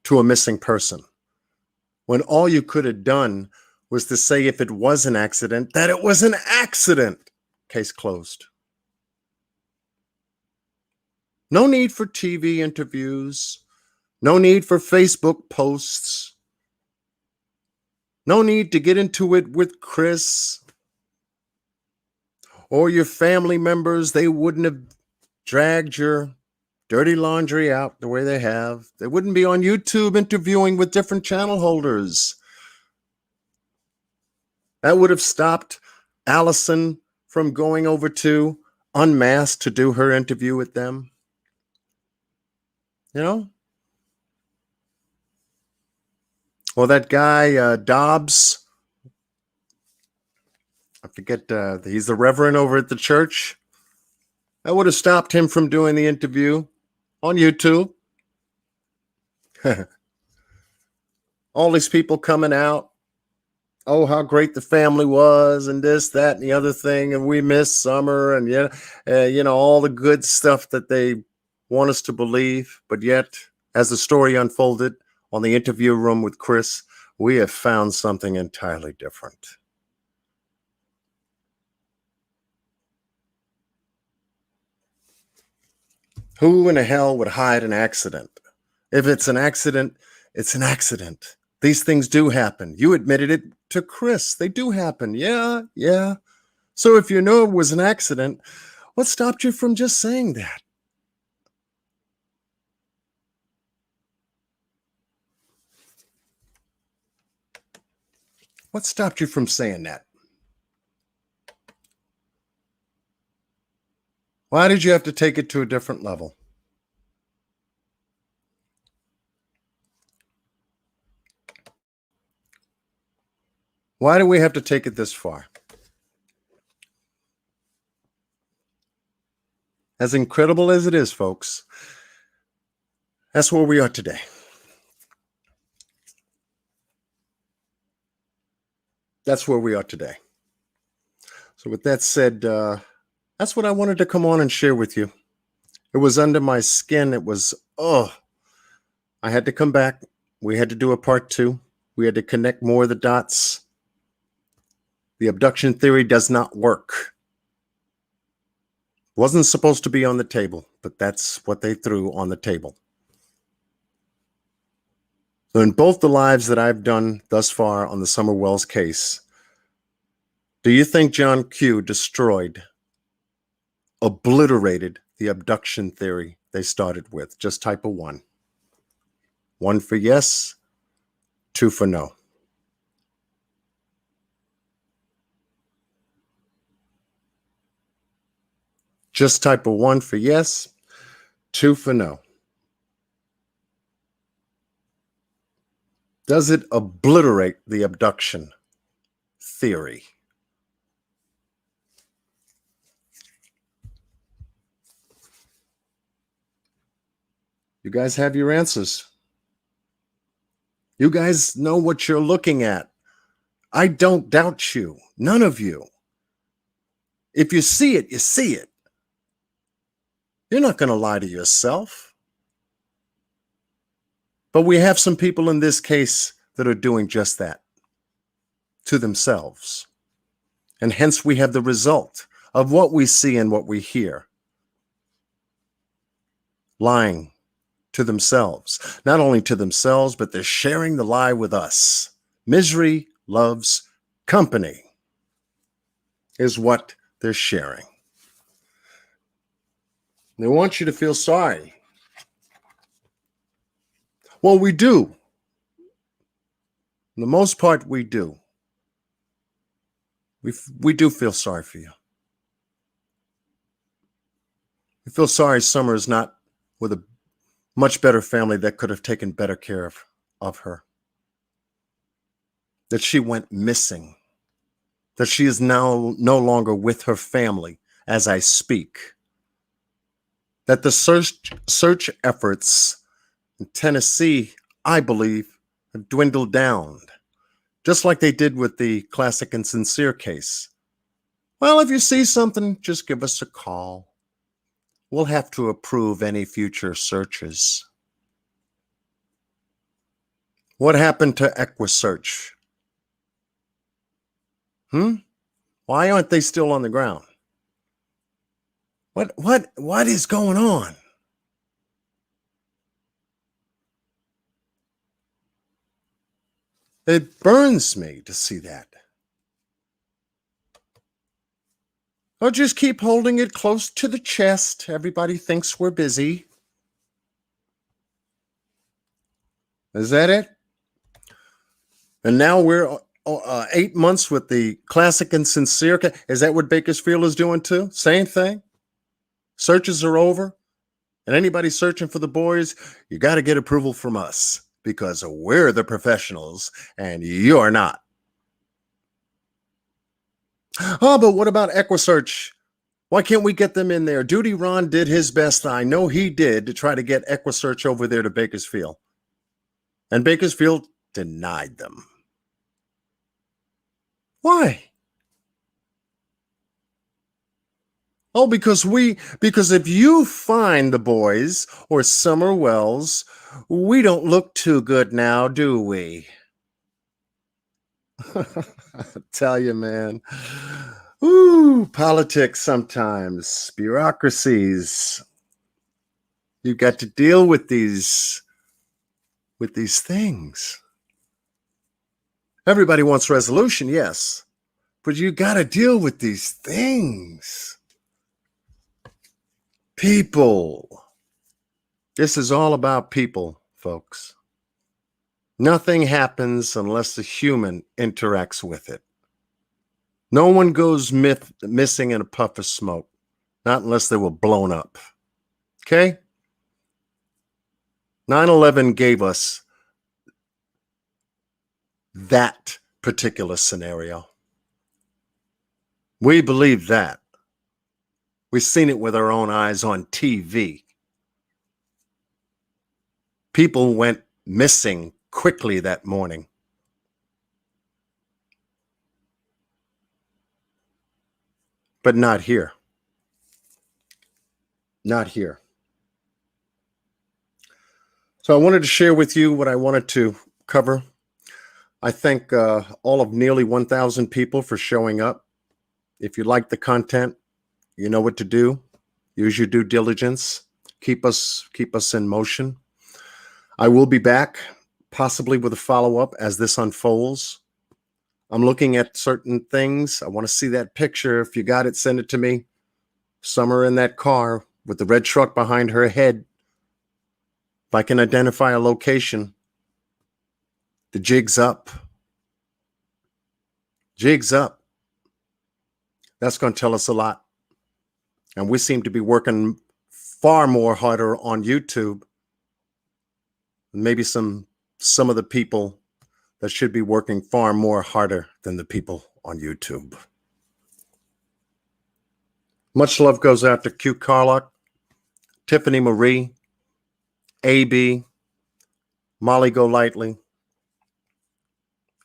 to a missing person, when all you could have done was to say, if it was an accident, that it was an accident. Case closed. No need for TV interviews. No need for Facebook posts. No need to get into it with Chris or your family members. They wouldn't have dragged your dirty laundry out the way they have. They wouldn't be on YouTube interviewing with different channel holders. That would have stopped Allison from going over to Unmasked to do her interview with them. You know? Or that guy, Dobbs. I forget, he's the reverend over at the church. That would have stopped him from doing the interview on YouTube. All these people coming out. Oh, how great the family was, and this, that, and the other thing, and we miss Summer, and all the good stuff that they want us to believe. But yet, as the story unfolded on the interview room with Chris, we have found something entirely different. Who in the hell would hide an accident? If it's an accident, it's an accident. These things do happen. You admitted it to Chris. They do happen. Yeah. So if you know it was an accident, what stopped you from just saying that? What stopped you from saying that? Why did you have to take it to a different level? Why do we have to take it this far? As incredible as it is, folks, that's where we are today. That's where we are today. So with that said, that's what I wanted to come on and share with you. It was under my skin. It was, I had to come back. We had to do a part 2. We had to connect more of the dots. The abduction theory does not work. Wasn't supposed to be on the table, but that's what they threw on the table. So in both the lives that I've done thus far on the Summer Wells case, do you think John Q destroyed obliterated the abduction theory they started with. Just type a 1. 1 for yes, 2 for no. Just type a 1 for yes, 2 for no. Does it obliterate the abduction theory? You guys have your answers. You guys know what you're looking at. I don't doubt you. None of you. If you see it, you see it. You're not going to lie to yourself. But we have some people in this case that are doing just that to themselves. And hence we have the result of what we see and what we hear. Lying to themselves. Not only to themselves, but they're sharing the lie with us. Misery loves company is what they're sharing. They want you to feel sorry. Well, we do. For the most part, we do. We do feel sorry for you. We feel sorry Summer is not with a much better family that could have taken better care of her. That she went missing. That she is now no longer with her family as I speak. That the search efforts in Tennessee, I believe, have dwindled down, just like they did with the Classic and Sincere case. Well, if you see something, just give us a call. We'll have to approve any future searches. What happened to EquiSearch? Why aren't they still on the ground? What is going on? It burns me to see that. Or just keep holding it close to the chest. Everybody thinks we're busy. Is that it? And now we're 8 months with the Classic and Sincere. Is that what Bakersfield is doing too? Same thing? Searches are over. And anybody searching for the boys, you got to get approval from us because we're the professionals and you're not. Oh, but what about EquiSearch? Why can't we get them in there? Duty Ron did his best. I know he did to try to get EquiSearch over there to Bakersfield. And Bakersfield denied them. Why? Oh, because if you find the boys or Summer Wells, we don't look too good now, do we? I tell you, man. Ooh, politics sometimes, bureaucracies. You got to deal with these things. Everybody wants resolution, yes, but you got to deal with these things. People. This is all about people, folks. Nothing happens unless the human interacts with it. No one goes missing in a puff of smoke, not unless they were blown up. Okay? 9/11 gave us that particular scenario. We believe that. We've seen it with our own eyes on TV. People went missing quickly that morning. But not here. Not here. So I wanted to share with you what I wanted to cover. I thank all of nearly 1,000 people for showing up. If you like the content, you know what to do. Use your due diligence. Keep us in motion. I will be back, possibly with a follow-up as this unfolds. I'm looking at certain things. I want to see that picture. If you got it, send it to me. Summer in that car with the red truck behind her head. If I can identify a location, the jig's up. Jig's up. That's going to tell us a lot. And we seem to be working far more harder on YouTube. Maybe some of the people that should be working far more harder than the people on YouTube. Much love goes out to Q Carlock, Tiffany Marie, AB, Molly Golightly,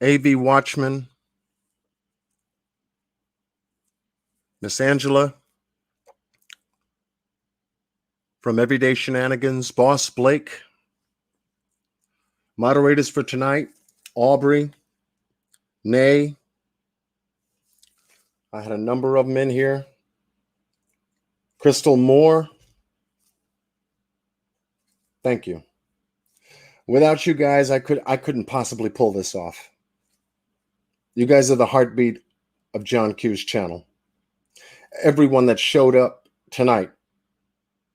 AV Watchman, Miss Angela from Everyday Shenanigans, Boss Blake, moderators for tonight, Aubrey, Nay. I had a number of them in here. Crystal Moore. Thank you. Without you guys, I couldn't possibly pull this off. You guys are the heartbeat of John Q's channel. Everyone that showed up tonight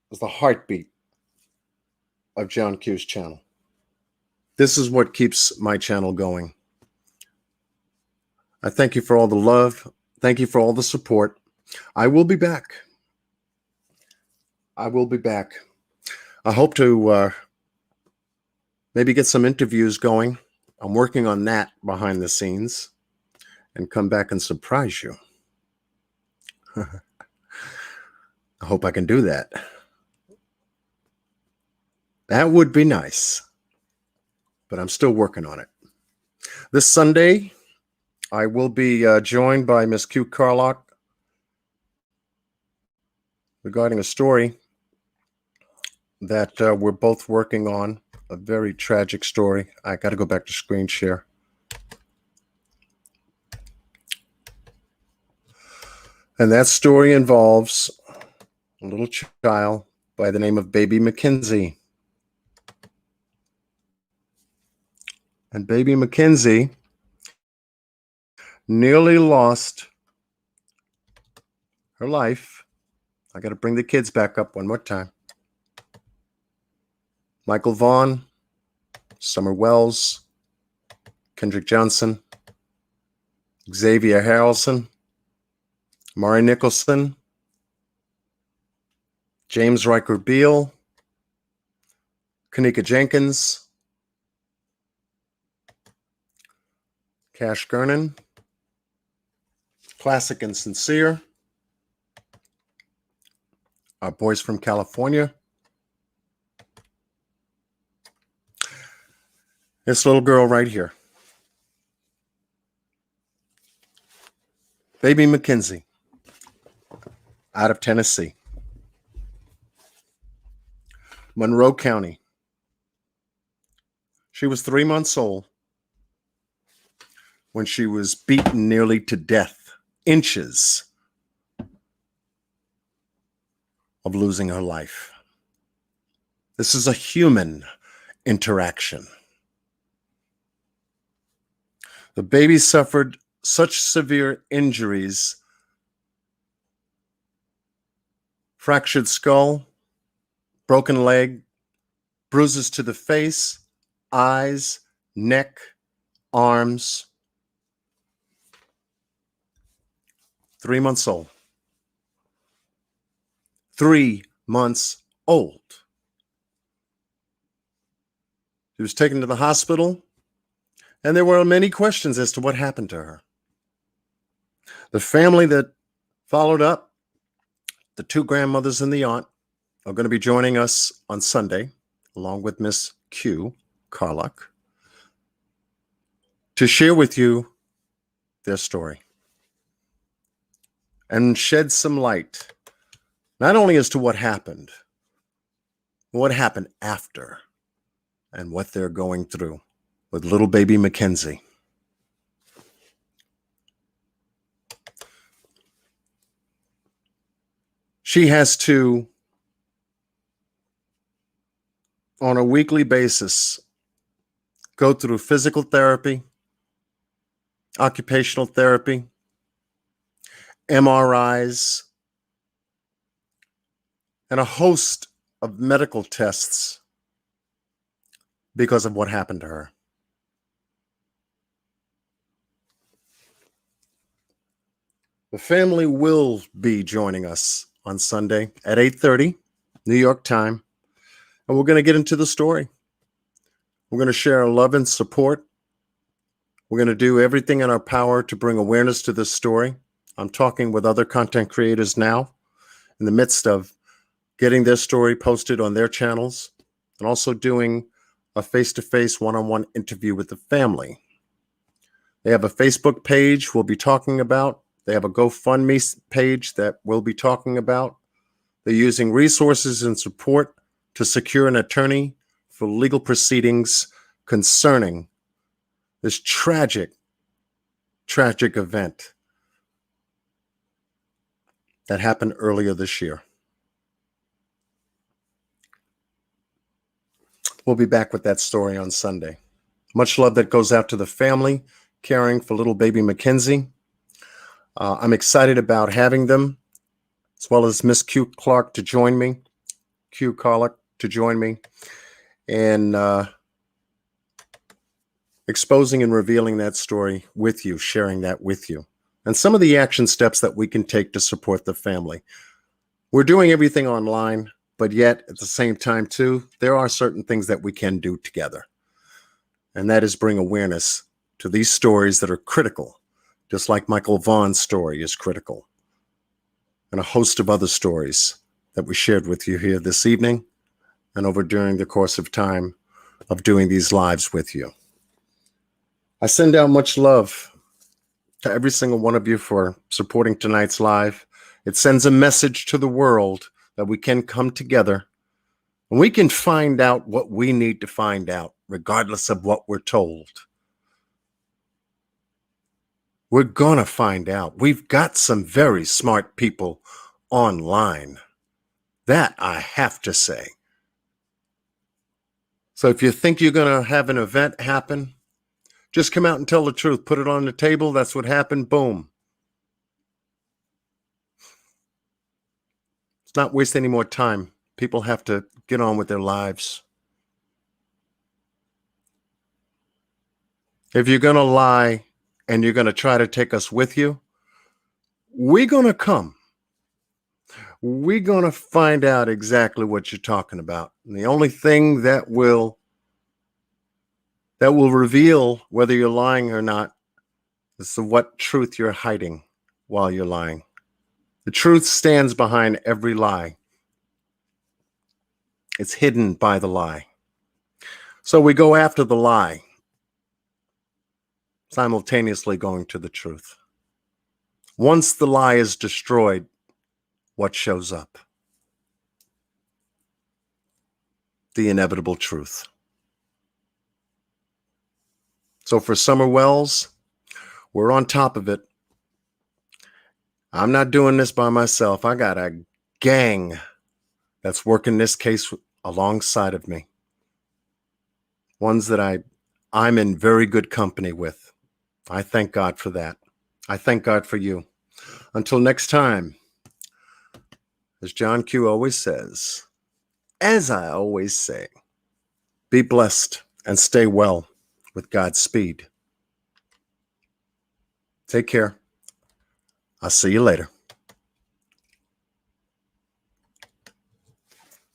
was the heartbeat of John Q's channel. This is what keeps my channel going. I thank you for all the love. Thank you for all the support. I will be back. I will be back. I hope to maybe get some interviews going. I'm working on that behind the scenes and come back and surprise you. I hope I can do that. That would be nice, but I'm still working on it. This Sunday, I will be joined by Miss Q Carlock regarding a story that we're both working on, a very tragic story. I got to go back to screen share. And that story involves a little child by the name of Baby Mackenzie. And Baby Mackenzie nearly lost her life. I got to bring the kids back up one more time. Michael Vaughn, Summer Wells, Kendrick Johnson, Xavier Harrelson, Mari Nicholson, James Riker Beale, Kanika Jenkins, Cash Gernon, Classic and Sincere, our boys from California, this little girl right here, Baby Mackenzie, out of Tennessee, Monroe County. She was 3 months old when she was beaten nearly to death, inches of losing her life. This is a human interaction. The baby suffered such severe injuries, fractured skull, broken leg, bruises to the face, eyes, neck, arms. 3 months old. 3 months old. She was taken to the hospital, and there were many questions as to what happened to her. The family that followed up, the two grandmothers and the aunt, are going to be joining us on Sunday, along with Miss Q Carlock, to share with you their story and shed some light, not only as to what happened after, and what they're going through with little baby Mackenzie. She has to, on a weekly basis, go through physical therapy, occupational therapy, MRIs, and a host of medical tests because of what happened to her. The family will be joining us on Sunday at 8:30 New York time, and we're going to get into the story. We're going to share our love and support. We're going to do everything in our power to bring awareness to this story. I'm talking with other content creators now in the midst of getting their story posted on their channels and also doing a face-to-face one-on-one interview with the family. They have a Facebook page we'll be talking about. They have a GoFundMe page that we'll be talking about. They're using resources and support to secure an attorney for legal proceedings concerning this tragic event that happened earlier this year. We'll be back with that story on Sunday. Much love that goes out to the family caring for little baby Mackenzie. I'm excited about having them, as well as Miss Q Clark to join me, and exposing and revealing that story with you, sharing that with you, and some of the action steps that we can take to support the family. We're doing everything online, but yet at the same time too, there are certain things that we can do together. And that is bring awareness to these stories that are critical, just like Michael Vaughn's story is critical, and a host of other stories that we shared with you here this evening and over during the course of time of doing these lives with you. I send out much love to every single one of you for supporting tonight's live. It sends a message to the world that we can come together and we can find out what we need to find out, regardless of what we're told. We're gonna find out. We've got some very smart people online. That I have to say. So if you think you're gonna have an event happen, just come out and tell the truth. Put it on the table. That's what happened. Boom. Let's not waste any more time. People have to get on with their lives. If you're going to lie and you're going to try to take us with you, we're going to come. We're going to find out exactly what you're talking about. And the only thing that will reveal whether you're lying or not is what truth you're hiding while you're lying. The truth stands behind every lie. It's hidden by the lie. So we go after the lie, simultaneously going to the truth. Once the lie is destroyed, what shows up? The inevitable truth. So for Summer Wells, we're on top of it. I'm not doing this by myself. I got a gang that's working this case alongside of me. Ones that I'm in very good company with. I thank God for that. I thank God for you. Until next time, as John Q always says, as I always say, be blessed and stay well with God's speed. Take care. I'll see you later.